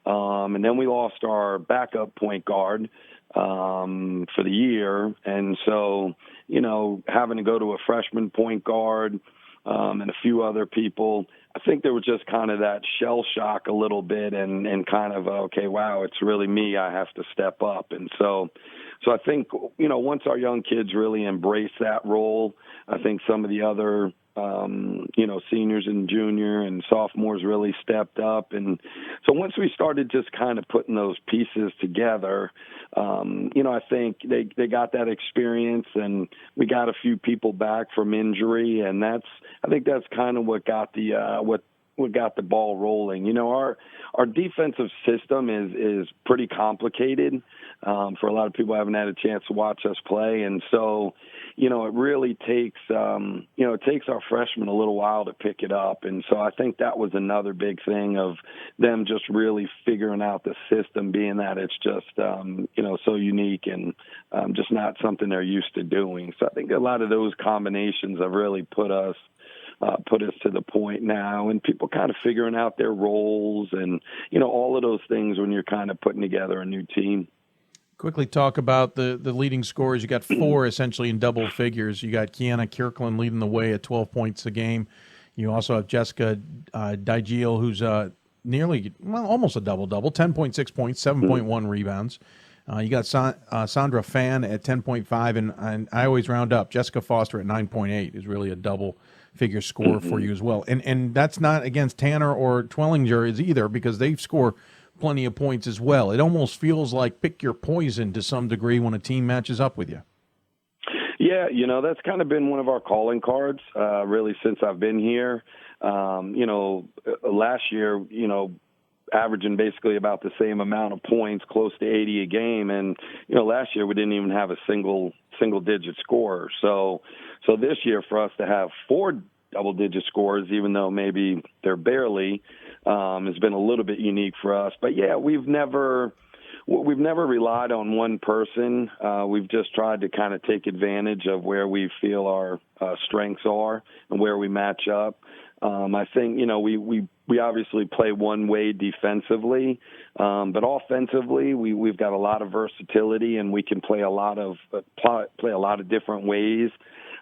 And then we lost our backup point guard for the year. And so having to go to a freshman point guard and a few other people, I think there was just kind of that shell shock a little bit and kind of, okay, wow, it's really me. I have to step up. And so I think, once our young kids really embrace that role, I think some of the other, seniors and junior and sophomores really stepped up. And so once we started just kind of putting those pieces together, I think they got that experience, and we got a few people back from injury. And I think that's kind of what got what got the ball rolling. Our defensive system is pretty complicated for a lot of people who haven't had a chance to watch us play. And so, it really takes, it takes our freshmen a little while to pick it up. And so I think that was another big thing of them just really figuring out the system, being that it's just, so unique and just not something they're used to doing. So I think a lot of those combinations have really put us to the point now, and people kind of figuring out their roles and, all of those things when you're kind of putting together a new team. Quickly talk about the leading scorers. You got 4 essentially in double figures. You got Kiana Kirkland leading the way at 12 points a game. You also have Jessica DiIII, who's almost a double-double, 10.6 points, 7.1 rebounds. You got Sandra Fan at 10.5, and I always round up. Jessica Foster at 9.8 is really a double-figure score for you as well. And that's not against Tanner or Twellinger either, because they score plenty of points as well. It almost feels like pick your poison to some degree when a team matches up with you. Yeah, that's kind of been one of our calling cards really since I've been here. Last year, averaging basically about the same amount of points, close to 80 a game. And, last year we didn't even have a single digit scorer. So this year for us to have 4 double-digit scores, even though maybe they're barely, has been a little bit unique for us. But yeah, we've never relied on one person. We've just tried to kind of take advantage of where we feel our strengths are and where we match up. I think, we obviously play one way defensively, but offensively we've got a lot of versatility, and we can play a lot of different ways.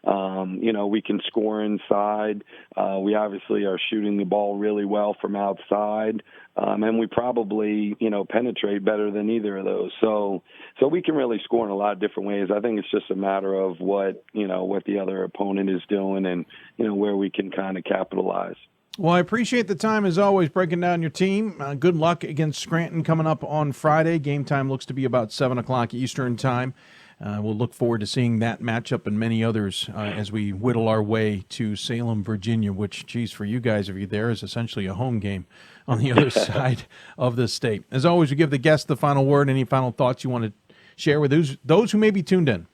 We can score inside. We obviously are shooting the ball really well from outside, and we probably, penetrate better than either of those. So we can really score in a lot of different ways. I think it's just a matter of what the other opponent is doing and, where we can kind of capitalize. Well, I appreciate the time, as always, breaking down your team. Good luck against Scranton coming up on Friday. Game time looks to be about 7 o'clock Eastern time. We'll look forward to seeing that matchup and many others as we whittle our way to Salem, Virginia, which, geez, for you guys, if you're there, is essentially a home game on the other side of the state. As always, we give the guests the final word. Any final thoughts you want to share with those who may be tuned in?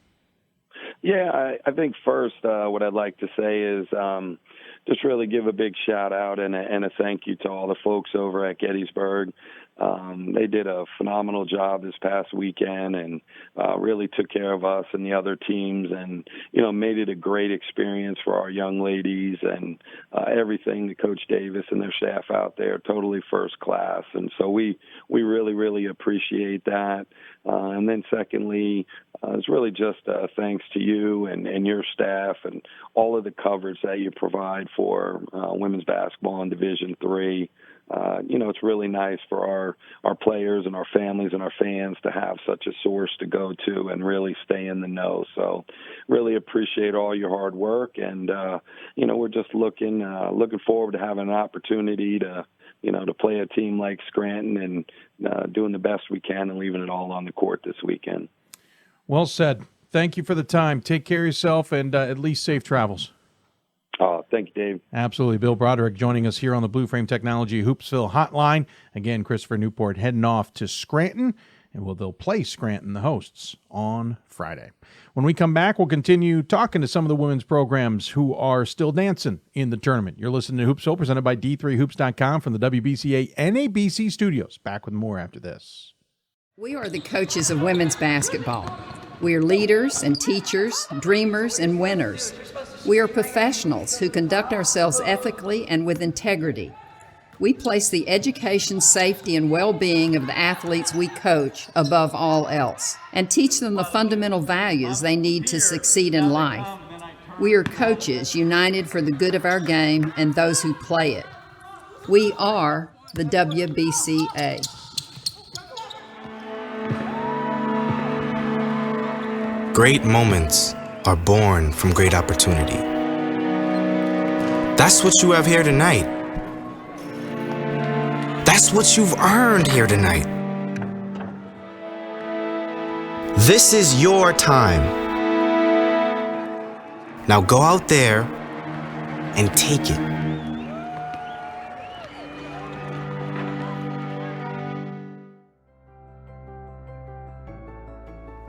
Yeah, I think first what I'd like to say is just really give a big shout out and a thank you to all the folks over at Gettysburg. They did a phenomenal job this past weekend and really took care of us and the other teams and, made it a great experience for our young ladies and everything to Coach Davis and their staff out there, totally first class. And so we really, really appreciate that. And then secondly, it's really just thanks to you and your staff and all of the coverage that you provide for women's basketball in Division III. It's really nice for our players and our families and our fans to have such a source to go to and really stay in the know. So really appreciate all your hard work. And, we're just looking forward to having an opportunity to play a team like Scranton and doing the best we can and leaving it all on the court this weekend. Well said. Thank you for the time. Take care of yourself and at least safe travels. Oh, thank you, Dave. Absolutely. Bill Broderick joining us here on the Blue Frame Technology Hoopsville Hotline. Again, Christopher Newport heading off to Scranton, and they'll play Scranton, the hosts, on Friday. When we come back, we'll continue talking to some of the women's programs who are still dancing in the tournament. You're listening to Hoopsville, presented by D3Hoops.com from the WBCA NABC Studios. Back with more after this. We are the coaches of women's basketball. We are leaders and teachers, dreamers and winners. We are professionals who conduct ourselves ethically and with integrity. We place the education, safety, and well-being of the athletes we coach above all else and teach them the fundamental values they need to succeed in life. We are coaches united for the good of our game and those who play it. We are the WBCA. Great moments are born from great opportunity. That's what you have here tonight. That's what you've earned here tonight. This is your time. Now go out there and take it.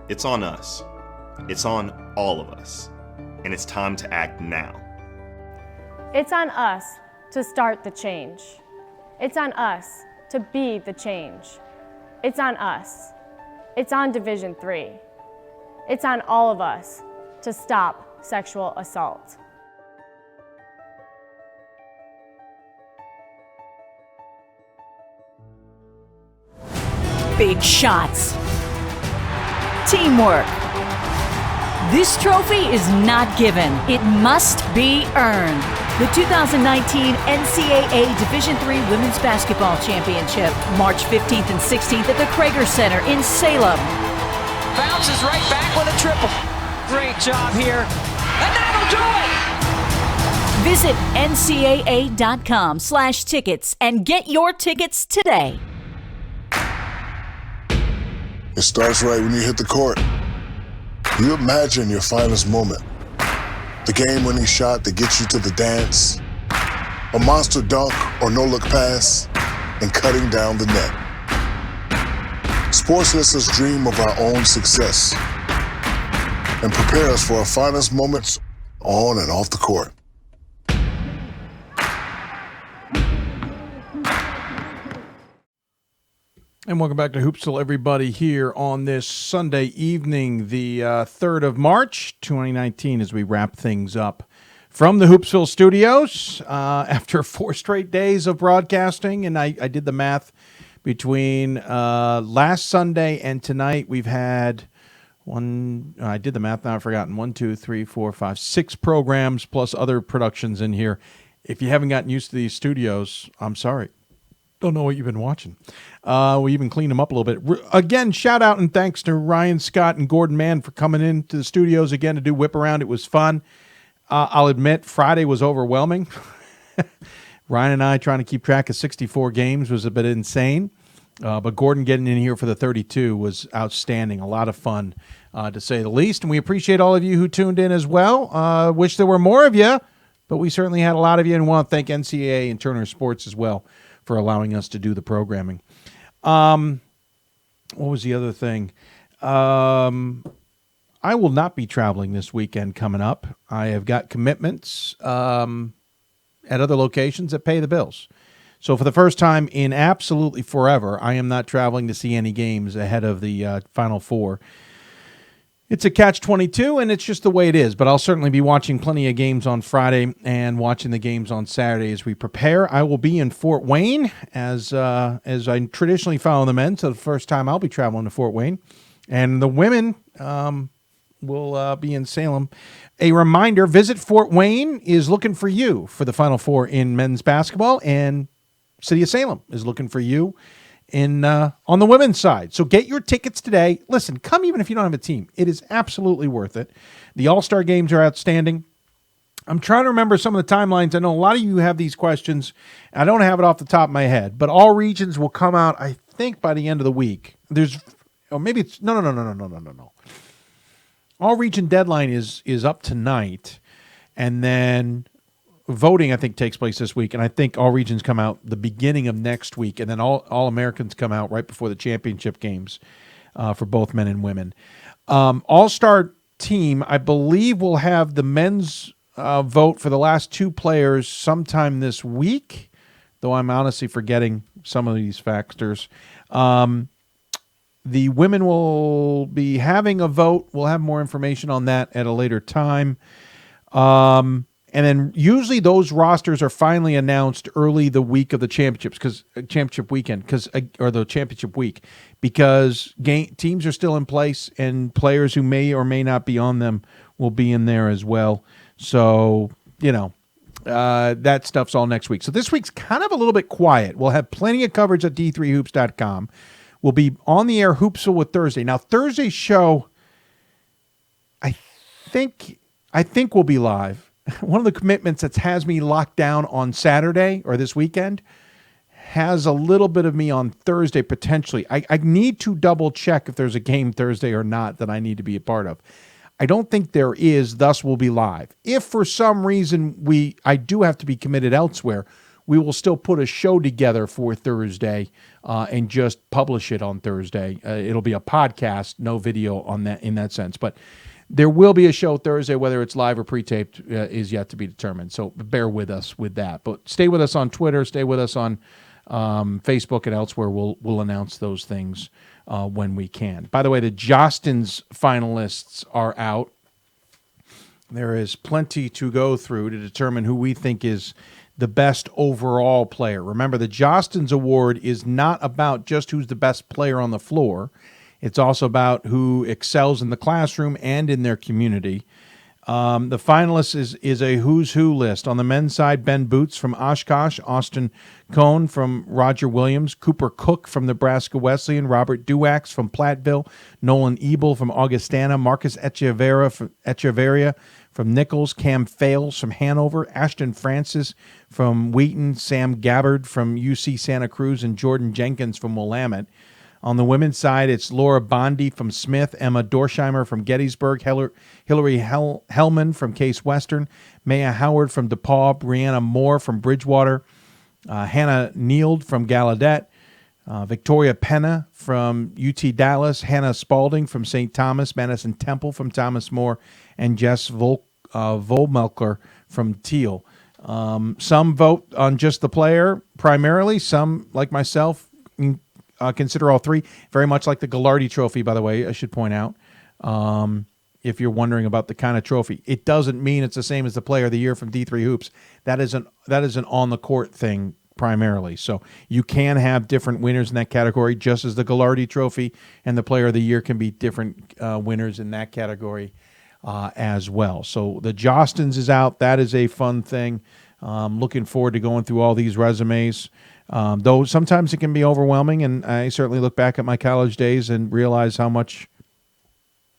It's on us. It's on all of us. And it's time to act now. It's on us to start the change. It's on us to be the change. It's on us. It's on Division III. It's on all of us to stop sexual assault. Big shots. Teamwork. This trophy is not given. It must be earned. The 2019 NCAA Division III Women's Basketball Championship, March 15th and 16th at the Krager Center in Salem. Bounces right back with a triple. Great job here. And that'll do it! Visit ncaa.com/tickets and get your tickets today. It starts right when you hit the court. You imagine your finest moment. The game-winning shot that gets you to the dance, a monster dunk or no-look pass, and cutting down the net. Sports lets us dream of our own success and prepare us for our finest moments on and off the court. And welcome back to Hoopsville, everybody, here on this Sunday evening, the 3rd of March, 2019, as we wrap things up from the Hoopsville studios after 4 straight days of broadcasting. And I did the math between last Sunday and tonight. We've had I did the math now, I've forgotten, 1, 2, 3, 4, 5, 6 programs plus other productions in here. If you haven't gotten used to these studios, I'm sorry. Don't know what you've been watching. We even cleaned them up a little bit. Again, shout out and thanks to Ryan Scott and Gordon Mann for coming into the studios again to do Whip Around. It was fun. I'll admit, Friday was overwhelming. Ryan and I trying to keep track of 64 games was a bit insane. But Gordon getting in here for the 32 was outstanding. A lot of fun, to say the least. And we appreciate all of you who tuned in as well. Wish there were more of you, but we certainly had a lot of you. And want to thank NCAA and Turner Sports as well for allowing us to do the programming. What was the other thing? I will not be traveling this weekend coming up. I have got commitments at other locations that pay the bills. So for the first time in absolutely forever, I am not traveling to see any games ahead of the Final Four. It's a catch-22, and it's just the way it is. But I'll certainly be watching plenty of games on Friday and watching the games on Saturday as we prepare. I will be in Fort Wayne as I traditionally follow the men. So the first time I'll be traveling to Fort Wayne. And the women will be in Salem. A reminder, Visit Fort Wayne is looking for you for the Final Four in men's basketball, and City of Salem is looking for you in on the women's side. So get your tickets today. Listen, come even if you don't have a team. It is absolutely worth it. The All-Star games are outstanding. I'm trying to remember some of the timelines. I know a lot of you have these questions. I don't have it off the top of my head, but all regions will come out, I think, by the end of the week. No. All region deadline is up tonight, and then voting, I think, takes place this week, and I think all regions come out the beginning of next week, and then all Americans come out right before the championship games for both men and women. All-Star team, I believe, will have the men's vote for the last 2 players sometime this week, though I'm honestly forgetting some of these factors. The women will be having a vote. We'll have more information on that at a later time. And then usually those rosters are finally announced early the week of the championships, championship weekend, or the championship week, because teams are still in place and players who may or may not be on them will be in there as well. So, that stuff's all next week. So this week's kind of a little bit quiet. We'll have plenty of coverage at d3hoops.com. We'll be on the air Hoopsville with Thursday. Now, Thursday's show, I think we'll be live. One of the commitments that has me locked down on Saturday or this weekend has a little bit of me on Thursday potentially. I need to double check if there's a game Thursday or not that I need to be a part of. I don't think there is, thus we'll be live. If for some reason I do have to be committed elsewhere, we will still put a show together for Thursday and just publish it on Thursday. It'll be a podcast, no video on that in that sense. But there will be a show Thursday, whether it's live or pre-taped is yet to be determined. So bear with us with that. But stay with us on Twitter, stay with us on Facebook and elsewhere. We'll announce those things when we can. By the way, the Jostens finalists are out. There is plenty to go through to determine who we think is the best overall player. Remember, the Jostens Award is not about just who's the best player on the floor. It's also about who excels in the classroom and in their community. The finalists is a who's who list. On the men's side, Ben Boots from Oshkosh, Austin Cohn from Roger Williams, Cooper Cook from Nebraska Wesleyan, Robert Duax from Platteville, Nolan Ebel from Augustana, Marcus Echeverria from Nichols, Cam Fales from Hanover, Ashton Francis from Wheaton, Sam Gabbard from UC Santa Cruz, and Jordan Jenkins from Willamette. On the women's side, it's Laura Bondi from Smith, Emma Dorsheimer from Gettysburg, Hillary Hellman from Case Western, Maya Howard from DePaul, Brianna Moore from Bridgewater, Hannah Neild from Gallaudet, Victoria Penna from UT Dallas, Hannah Spalding from St. Thomas, Madison Temple from Thomas More, and Jess Volmelker from Teal. Some vote on just the player primarily. Some, like myself, consider all three. Very much like the Ghilardi Trophy, by the way, I should point out. If you're wondering about the kind of trophy, it doesn't mean it's the same as the Player of the Year from D3 Hoops. That is an on-the-court thing primarily. So you can have different winners in that category, just as the Ghilardi Trophy and the Player of the Year can be different winners in that category as well. So the Jostens is out. That is a fun thing. Looking forward to going through all these resumes. Though sometimes it can be overwhelming, and I certainly look back at my college days and realize how much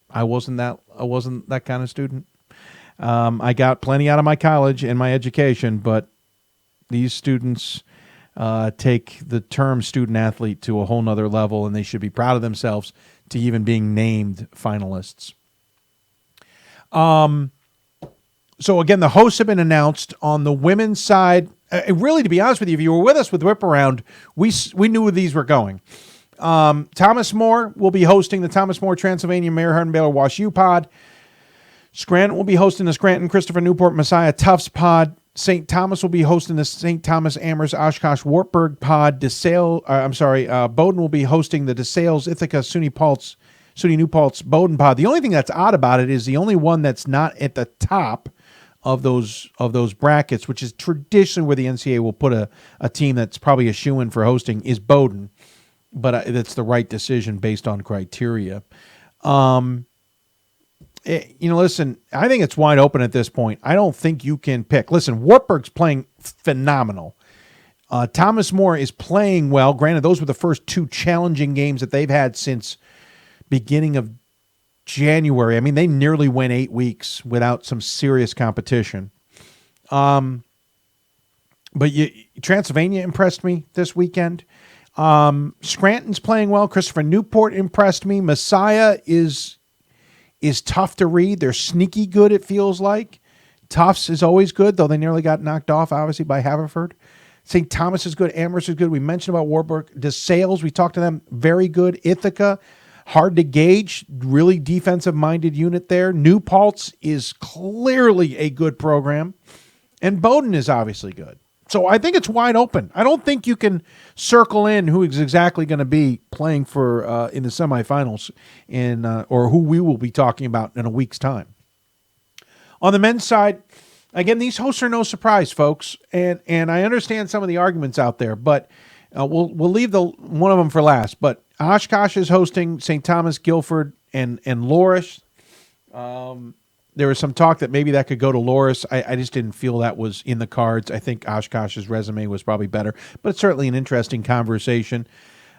I wasn't that kind of student. I got plenty out of my college and my education, but these students take the term student athlete to a whole nother level, and they should be proud of themselves to even being named finalists. So again, the hosts have been announced. On the women's side, really, to be honest with you, if you were with us with Whip Around, we knew where these were going. Thomas More will be hosting the Thomas More Transylvania Mayor Hardin Baylor WashU pod. Scranton will be hosting the Scranton Christopher Newport Messiah Tufts pod. St. Thomas will be hosting the St. Thomas Amherst Oshkosh Wartburg pod. Bowdoin will be hosting the DeSales Ithaca SUNY New Paltz Bowdoin pod. The only thing that's odd about it is the only one that's not at the top of those brackets, which is traditionally where the NCAA will put a team that's probably a shoo-in for hosting, is Bowdoin. But that's the right decision based on criteria. Listen, I think it's wide open at this point. I don't think you can pick. Listen, Wartburg's playing phenomenal. Thomas More is playing well. Granted, those were the first two challenging games that they've had since beginning of January. I mean, they nearly went 8 weeks without some serious competition. But Transylvania impressed me this weekend. Scranton's playing well. Christopher Newport impressed me. Messiah is tough to read. They're sneaky good, it feels like. Tufts is always good, though they nearly got knocked off, obviously, by Haverford. St. Thomas is good. Amherst is good. We mentioned about Wartburg. DeSales, we talked to them, very good. Ithaca, hard to gauge, really defensive-minded unit there. New Paltz is clearly a good program. And Bowdoin is obviously good. So I think it's wide open. I don't think you can circle in who is exactly going to be playing for in the semifinals or who we will be talking about in a week's time. On the men's side, Again, these hosts are no surprise, folks, and I understand some of the arguments out there, but we'll leave one of them for last. But Oshkosh is hosting St. Thomas, Guilford, and Loris. There was some talk that maybe that could go to Loris. I just didn't feel that was in the cards. I think Oshkosh's resume was probably better, but it's certainly an interesting conversation.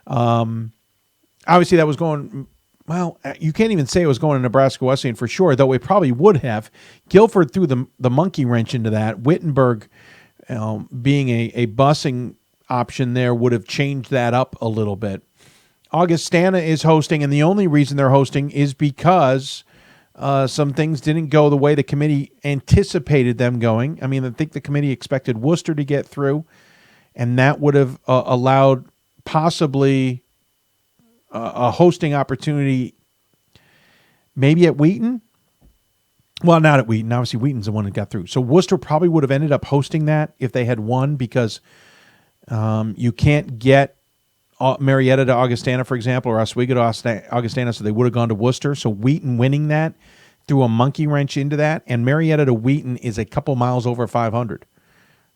Obviously, that was going. Well, you can't even say it was going to Nebraska Wesleyan for sure, though it probably would have. Guilford threw the monkey wrench into that. Wittenberg, being a busing option there, would have changed that up a little bit. Augustana is hosting, and the only reason they're hosting is because some things didn't go the way the committee anticipated them going. I mean, I think the committee expected Worcester to get through, and that would have allowed possibly a hosting opportunity maybe at Wheaton. Well, not at Wheaton. Obviously, Wheaton's the one that got through. So Worcester probably would have ended up hosting that if they had won, because you can't get Marietta to Augustana, for example, or Oswego to Augustana, so they would have gone to Worcester. So Wheaton winning that threw a monkey wrench into that, and Marietta to Wheaton is a couple miles over 500.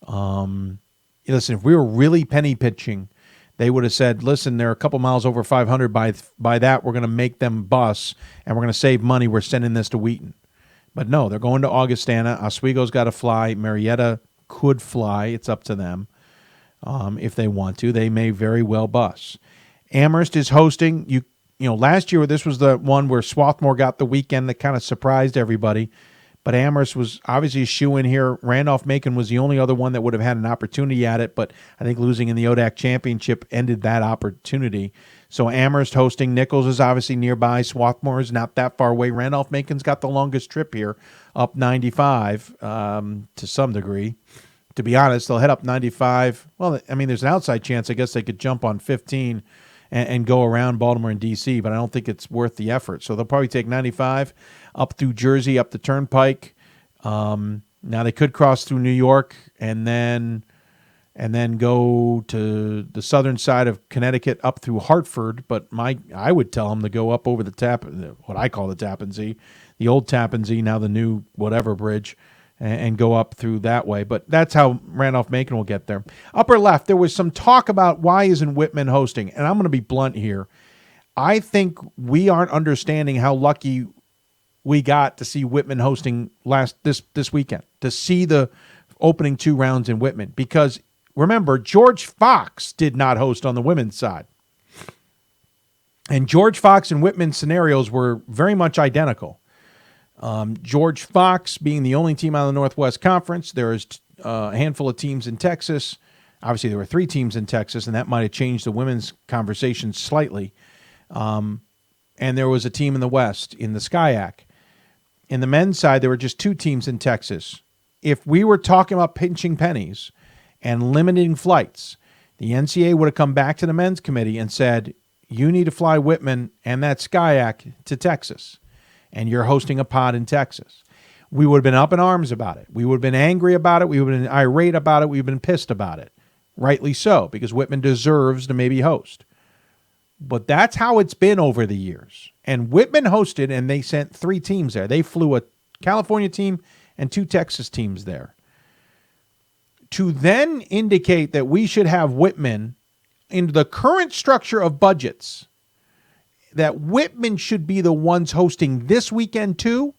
Listen, if we were really penny pitching, they would have said, listen, they're a couple miles over 500. By that, we're going to make them bus, and we're going to save money. We're sending this to Wheaton. But no, they're going to Augustana. Oswego's got to fly. Marietta could fly. It's up to them. If they want to. They may very well bus. Amherst is hosting. You know, last year this was the one where Swarthmore got the weekend that kind of surprised everybody. But Amherst was obviously a shoe-in here. Randolph-Macon was the only other one that would have had an opportunity at it, but I think losing in the ODAC championship ended that opportunity. So Amherst hosting. Nichols is obviously nearby. Swarthmore is not that far away. Randolph-Macon's got the longest trip here, up 95 to some degree. To be honest, they'll head up 95. Well, I mean, there's an outside chance, I guess, they could jump on 15 and go around Baltimore and D.C., but I don't think it's worth the effort. So they'll probably take 95 up through Jersey, up the Turnpike. Now they could cross through New York and then go to the southern side of Connecticut up through Hartford. But I would tell them to go up over what I call the Tappan Zee, the old Tappan Zee, now the new whatever bridge, and go up through that way. But that's how Randolph-Macon will get there. Upper left, there was some talk about why isn't Whitman hosting, and I'm going to be blunt here. I think we aren't understanding how lucky we got to see Whitman hosting this weekend, to see the opening 2 rounds in Whitman. Because remember, George Fox did not host on the women's side. And George Fox and Whitman scenarios were very much identical. George Fox being the only team out of the Northwest Conference. There is a handful of teams in Texas. Obviously, there were 3 teams in Texas, and that might have changed the women's conversation slightly. And there was a team in the West, in the SCIAC. In the men's side, there were just 2 teams in Texas. If we were talking about pinching pennies and limiting flights, the NCAA would have come back to the men's committee and said, you need to fly Whitman and that SCIAC to Texas, and you're hosting a pod in Texas. We would have been up in arms about it. We would have been angry about it. We would have been irate about it. We would have been pissed about it. Rightly so, because Whitman deserves to maybe host. But that's how it's been over the years. And Whitman hosted, and they sent 3 teams there. They flew a California team and 2 Texas teams there. To then indicate that we should have Whitman in the current structure of budgets, that Whitman should be the ones hosting this weekend too,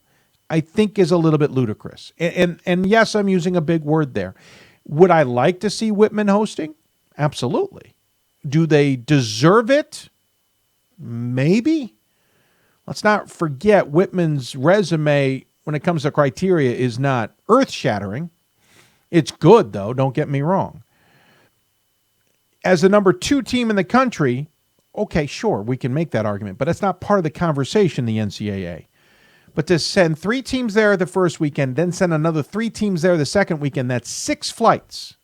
I think is a little bit ludicrous. And yes, I'm using a big word there. Would I like to see Whitman hosting? Absolutely. Do they deserve it? Maybe. Let's not forget Whitman's resume when it comes to criteria is not earth-shattering. It's good, though, don't get me wrong. As the number 2 team in the country, okay, sure, we can make that argument, but that's not part of the conversation, the NCAA. But to send 3 teams there the first weekend, then send another 3 teams there the second weekend, that's 6 flights.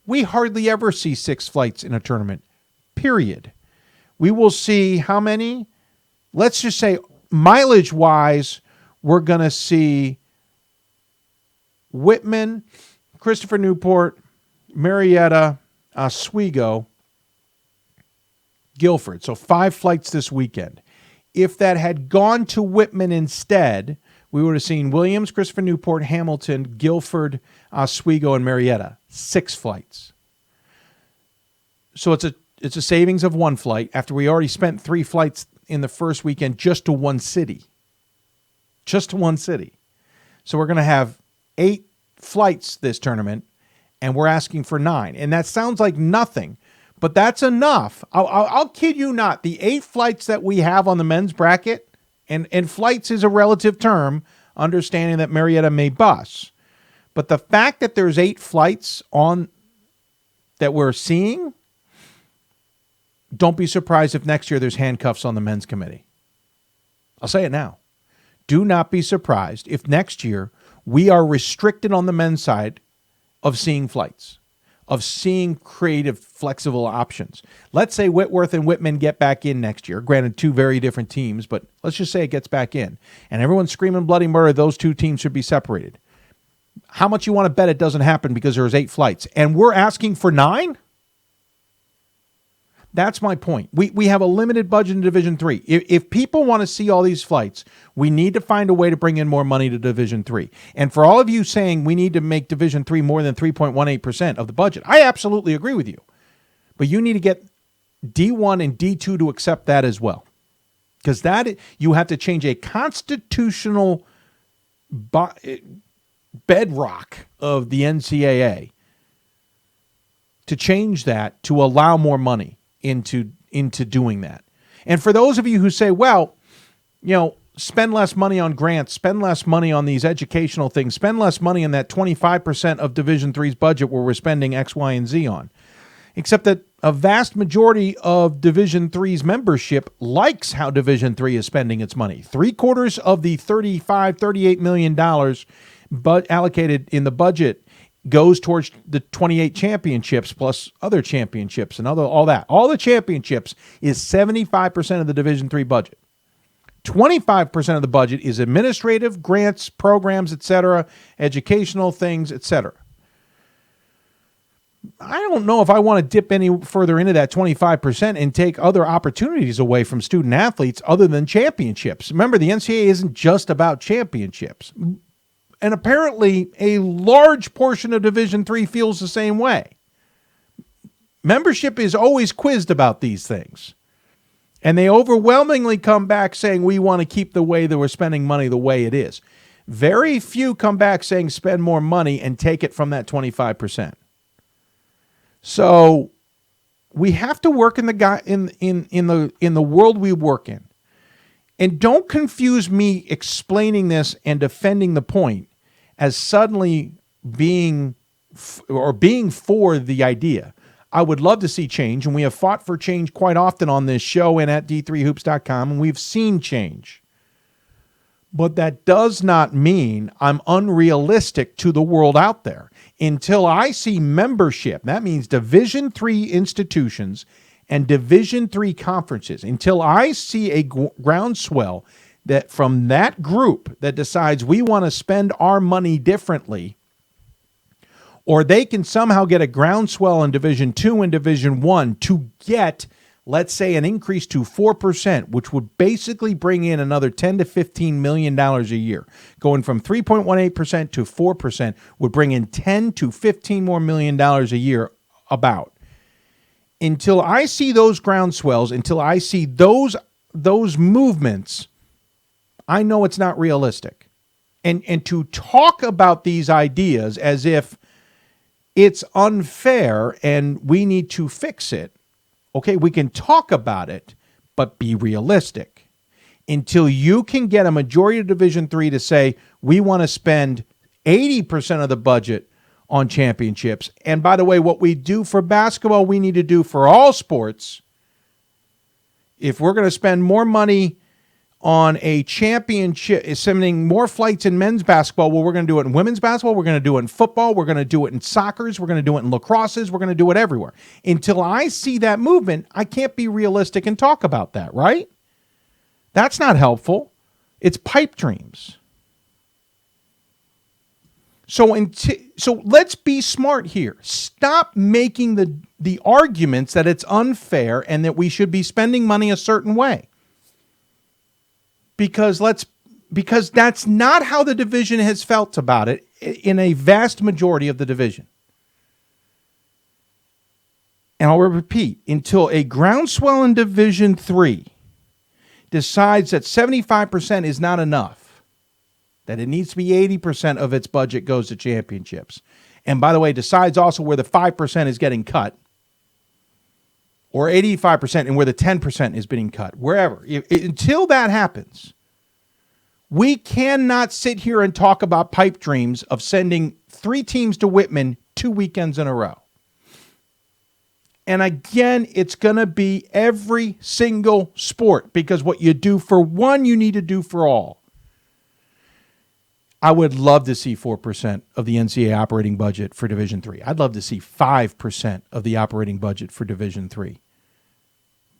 We hardly ever see 6 flights in a tournament, period. We will see how many? Let's just say mileage-wise, we're going to see Whitman, Christopher Newport, Marietta, Oswego, Guilford. So 5 flights this weekend. If that had gone to Whitman instead, we would have seen Williams, Christopher Newport, Hamilton, Guilford, Oswego, and Marietta. 6 flights. So it's a savings of 1 flight after we already spent 3 flights in the first weekend just to one city. Just to one city. So we're going to have 8 flights this tournament, and we're asking for 9. And that sounds like nothing, but that's enough. I'll kid you not. The 8 flights that we have on the men's bracket, and flights is a relative term, understanding that Marietta may bus. But the fact that there's 8 flights on that we're seeing, don't be surprised if next year there's handcuffs on the men's committee. I'll say it now. Do not be surprised if next year we are restricted on the men's side of seeing flights, of seeing creative, flexible options. Let's say Whitworth and Whitman get back in next year. Granted, 2 very different teams, but let's just say it gets back in. And everyone's screaming bloody murder, those 2 teams should be separated. How much you want to bet it doesn't happen because there's 8 flights? And we're asking for 9? That's my point. We have a limited budget in Division III. If people want to see all these flights, we need to find a way to bring in more money to Division III. And for all of you saying we need to make Division III more than 3.18% of the budget, I absolutely agree with you. But you need to get D1 and D2 to accept that as well. Because you have to change a constitutional bedrock of the NCAA to change that to allow more money into doing that. And for those of you who say, well, spend less money on grants, spend less money on these educational things, spend less money on that 25% of Division III's budget where we're spending X, Y, and Z on. Except that a vast majority of Division III's membership likes how Division III is spending its money. 3/4 of the $38 million allocated in the budget goes towards the 28 championships plus other championships and all that. All the championships is 75% of the Division III budget. 25% of the budget is administrative, grants, programs, etc., educational things, etc. I don't know if I want to dip any further into that 25% and take other opportunities away from student athletes other than championships. Remember, the NCAA isn't just about championships. And apparently, a large portion of Division III feels the same way. Membership is always quizzed about these things. And they overwhelmingly come back saying, we want to keep the way that we're spending money the way it is. Very few come back saying, spend more money and take it from that 25%. So we have to work in the world we work in. And don't confuse me explaining this and defending the point as suddenly being for the idea. I would love to see change, and we have fought for change quite often on this show and at d3hoops.com, and we've seen change. But that does not mean I'm unrealistic to the world out there. Until I see membership, that means Division III institutions and Division III conferences, until I see a groundswell that from that group that decides we want to spend our money differently, or they can somehow get a groundswell in Division II and Division I to get, let's say, an increase to 4%, which would basically bring in another $10 to $15 million a year. Going from 3.18% to 4% would bring in $10 to $15 more million a year about. Until I see those groundswells, until I see those movements, I know it's not realistic. And to talk about these ideas as if it's unfair and we need to fix it, okay, we can talk about it, but be realistic. Until you can get a majority of Division III to say, we want to spend 80% of the budget on championships. And by the way, what we do for basketball, we need to do for all sports. If we're going to spend more money on a championship, sending more flights in men's basketball, well, we're going to do it in women's basketball, we're going to do it in football, we're going to do it in soccer's, we're going to do it in lacrosse's, we're going to do it everywhere. Until I see that movement, I can't be realistic and talk about that, right? That's not helpful. It's pipe dreams. So let's be smart here. Stop making the arguments that it's unfair and that we should be spending money a certain way. Because let's because that's not how the division has felt about it in a vast majority of the division. And I'll repeat, until a groundswell in Division III decides that 75% is not enough, that it needs to be 80% of its budget goes to championships, and by the way, decides also where the 5% is getting cut, or 85% and where the 10% is being cut, wherever. Until that happens, we cannot sit here and talk about pipe dreams of sending 3 teams to Whitman 2 weekends in a row. And again, it's going to be every single sport, because what you do for one, you need to do for all. I would love to see 4% of the NCAA operating budget for Division III. I'd love to see 5% of the operating budget for Division III.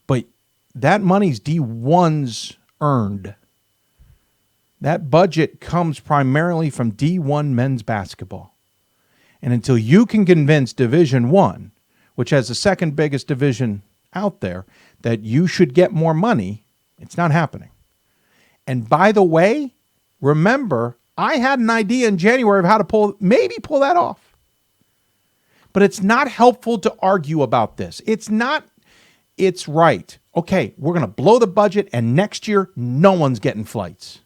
But that money's D1's earned. That budget comes primarily from D1 men's basketball. And until you can convince Division I, which has the second biggest division out there, that you should get more money, it's not happening. And by the way, remember, I had an idea in January of how to maybe pull that off. But it's not helpful to argue about this. It's right. Okay, we're going to blow the budget, and next year, no one's getting flights.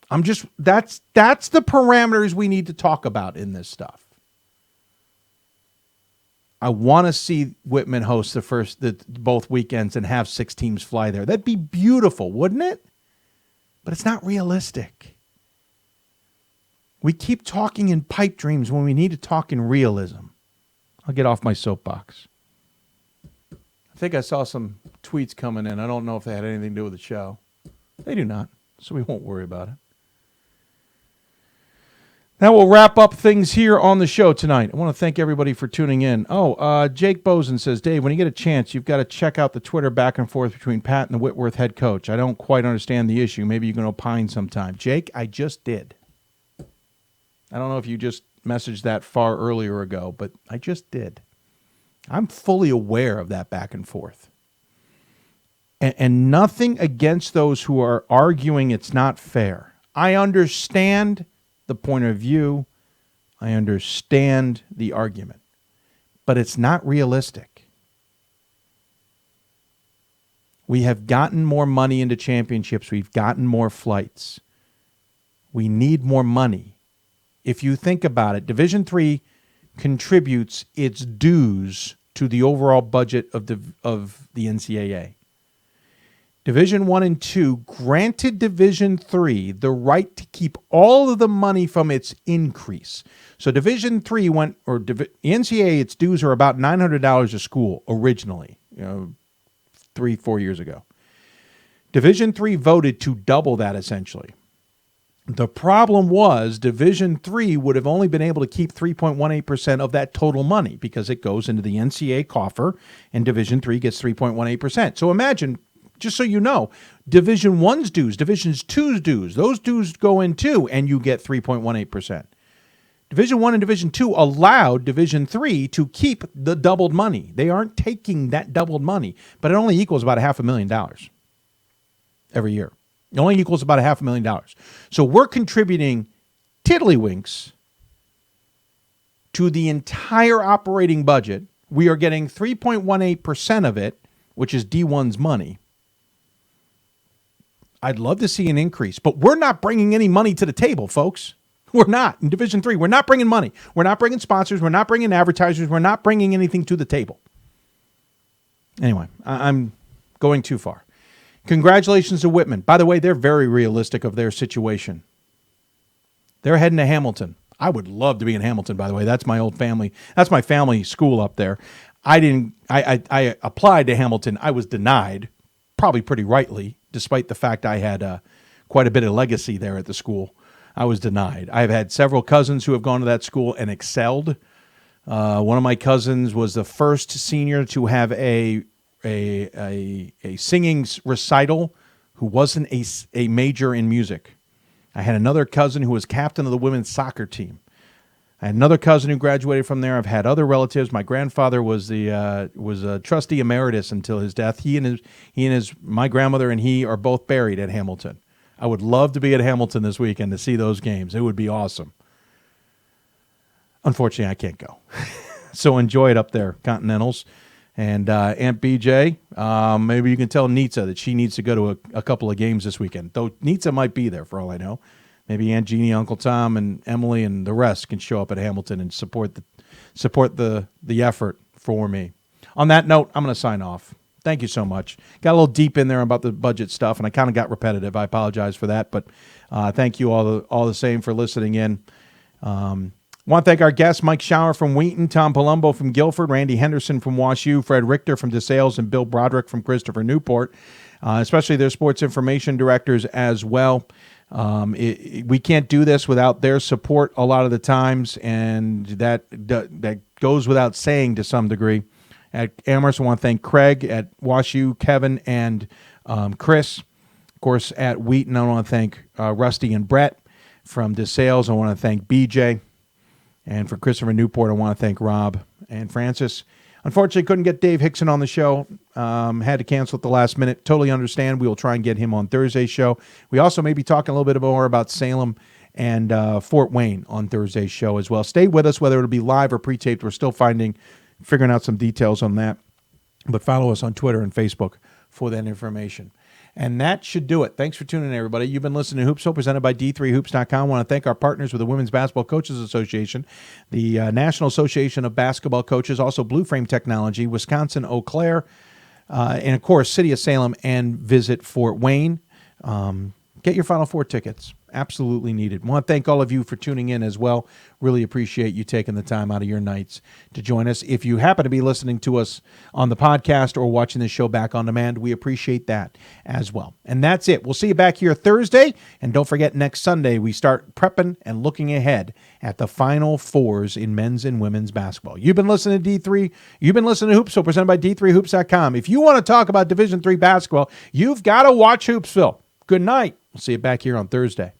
That's the parameters we need to talk about in this stuff. I want to see Whitman host both weekends and have 6 teams fly there. That'd be beautiful, wouldn't it? But it's not realistic. We keep talking in pipe dreams when we need to talk in realism. I'll get off my soapbox. I think I saw some tweets coming in. I don't know if they had anything to do with the show. They do not, so we won't worry about it. That will wrap up things here on the show tonight. I want to thank everybody for tuning in. Jake Bozen says, Dave, when you get a chance, you've got to check out the Twitter back and forth between Pat and the Whitworth head coach. I don't quite understand the issue. Maybe you can opine sometime. Jake, I just did. I don't know if you just messaged that far earlier ago, but I just did. I'm fully aware of that back and forth. And nothing against those who are arguing it's not fair. I understand the point of view. I understand the argument. But it's not realistic. We have gotten more money into championships. We've gotten more flights. We need more money. If you think about it, Division III contributes its dues to the overall budget of the NCAA. Division I and II granted Division III the right to keep all of the money from its increase. So Division III NCAA, its dues are about $900 a school originally, 3-4 years ago. Division III voted to double that essentially. The problem was Division III would have only been able to keep 3.18% of that total money because it goes into the NCAA coffer and Division III gets 3.18%. So imagine, just so you know, Division I's dues, Division II's dues, those dues go in too, and you get 3.18%. Division I and Division II allowed Division III to keep the doubled money. They aren't taking that doubled money, but it only equals about $500,000 every year. It only equals about $500,000. So we're contributing tiddlywinks to the entire operating budget. We are getting 3.18% of it, which is D1's money. I'd love to see an increase, but we're not bringing any money to the table, folks. We're not. In Division III, we're not bringing money. We're not bringing sponsors. We're not bringing advertisers. We're not bringing anything to the table. Anyway, I'm going too far. Congratulations to Whitman. By the way, they're very realistic of their situation. They're heading to Hamilton. I would love to be in Hamilton, by the way. That's my old family. That's my family school up there. I applied to Hamilton. I was denied, probably pretty rightly, despite the fact I had quite a bit of legacy there at the school. I was denied. I've had several cousins who have gone to that school and excelled. One of my cousins was the first senior to have a singing recital who wasn't a major in music. I had another cousin who was captain of the women's soccer team. I had another cousin who graduated from there. I've had other relatives. My grandfather was a trustee emeritus until his death. My grandmother and he are both buried at Hamilton. I would love to be at Hamilton this weekend to see those games. It would be awesome. Unfortunately, I can't go. So enjoy it up there, Continentals. And Aunt BJ, maybe you can tell Nitsa that she needs to go to a couple of games this weekend. Though Nitsa might be there for all I know. Maybe Aunt Jeannie, Uncle Tom, and Emily and the rest can show up at Hamilton and support the effort for me. On that note, I'm going to sign off. Thank you so much. Got a little deep in there about the budget stuff, and I kind of got repetitive. I apologize for that, but thank you all the same for listening in. Want to thank our guests, Mike Schauer from Wheaton, Tom Palombo from Guilford, Randi Henderson from WashU, Fred Richter from DeSales, and Bill Broderick from Christopher Newport, especially their sports information directors as well. We can't do this without their support a lot of the times, and that goes without saying to some degree. At Amherst, I want to thank Craig. At WashU, Kevin and Chris. Of course, at Wheaton, I want to thank Rusty and Brett. From DeSales, I want to thank BJ. And for Christopher Newport, I want to thank Rob and Francis. Unfortunately, couldn't get Dave Hickson on the show. Had to cancel at the last minute. Totally understand. We will try and get him on Thursday's show. We also may be talking a little bit more about Salem and Fort Wayne on Thursday's show as well. Stay with us, whether it'll be live or pre-taped. We're still figuring out some details on that. But follow us on Twitter and Facebook for that information. And that should do it. Thanks for tuning in, everybody. You've been listening to Hoopsville, presented by D3Hoops.com. I want to thank our partners with the Women's Basketball Coaches Association, the National Association of Basketball Coaches, also Blue Frame Technology, Wisconsin Eau Claire, and, of course, City of Salem and Visit Fort Wayne. Get your Final Four tickets. Absolutely needed. I want to thank all of you for tuning in as well. Really appreciate you taking the time out of your nights to join us. If you happen to be listening to us on the podcast or watching the show back on demand, we appreciate that as well. And that's it. We'll see you back here Thursday. And don't forget, next Sunday, we start prepping and looking ahead at the Final Fours in men's and women's basketball. You've been listening to D3. You've been listening to Hoopsville, presented by D3Hoops.com. If you want to talk about Division III basketball, you've got to watch Hoopsville. Good night. We'll see you back here on Thursday.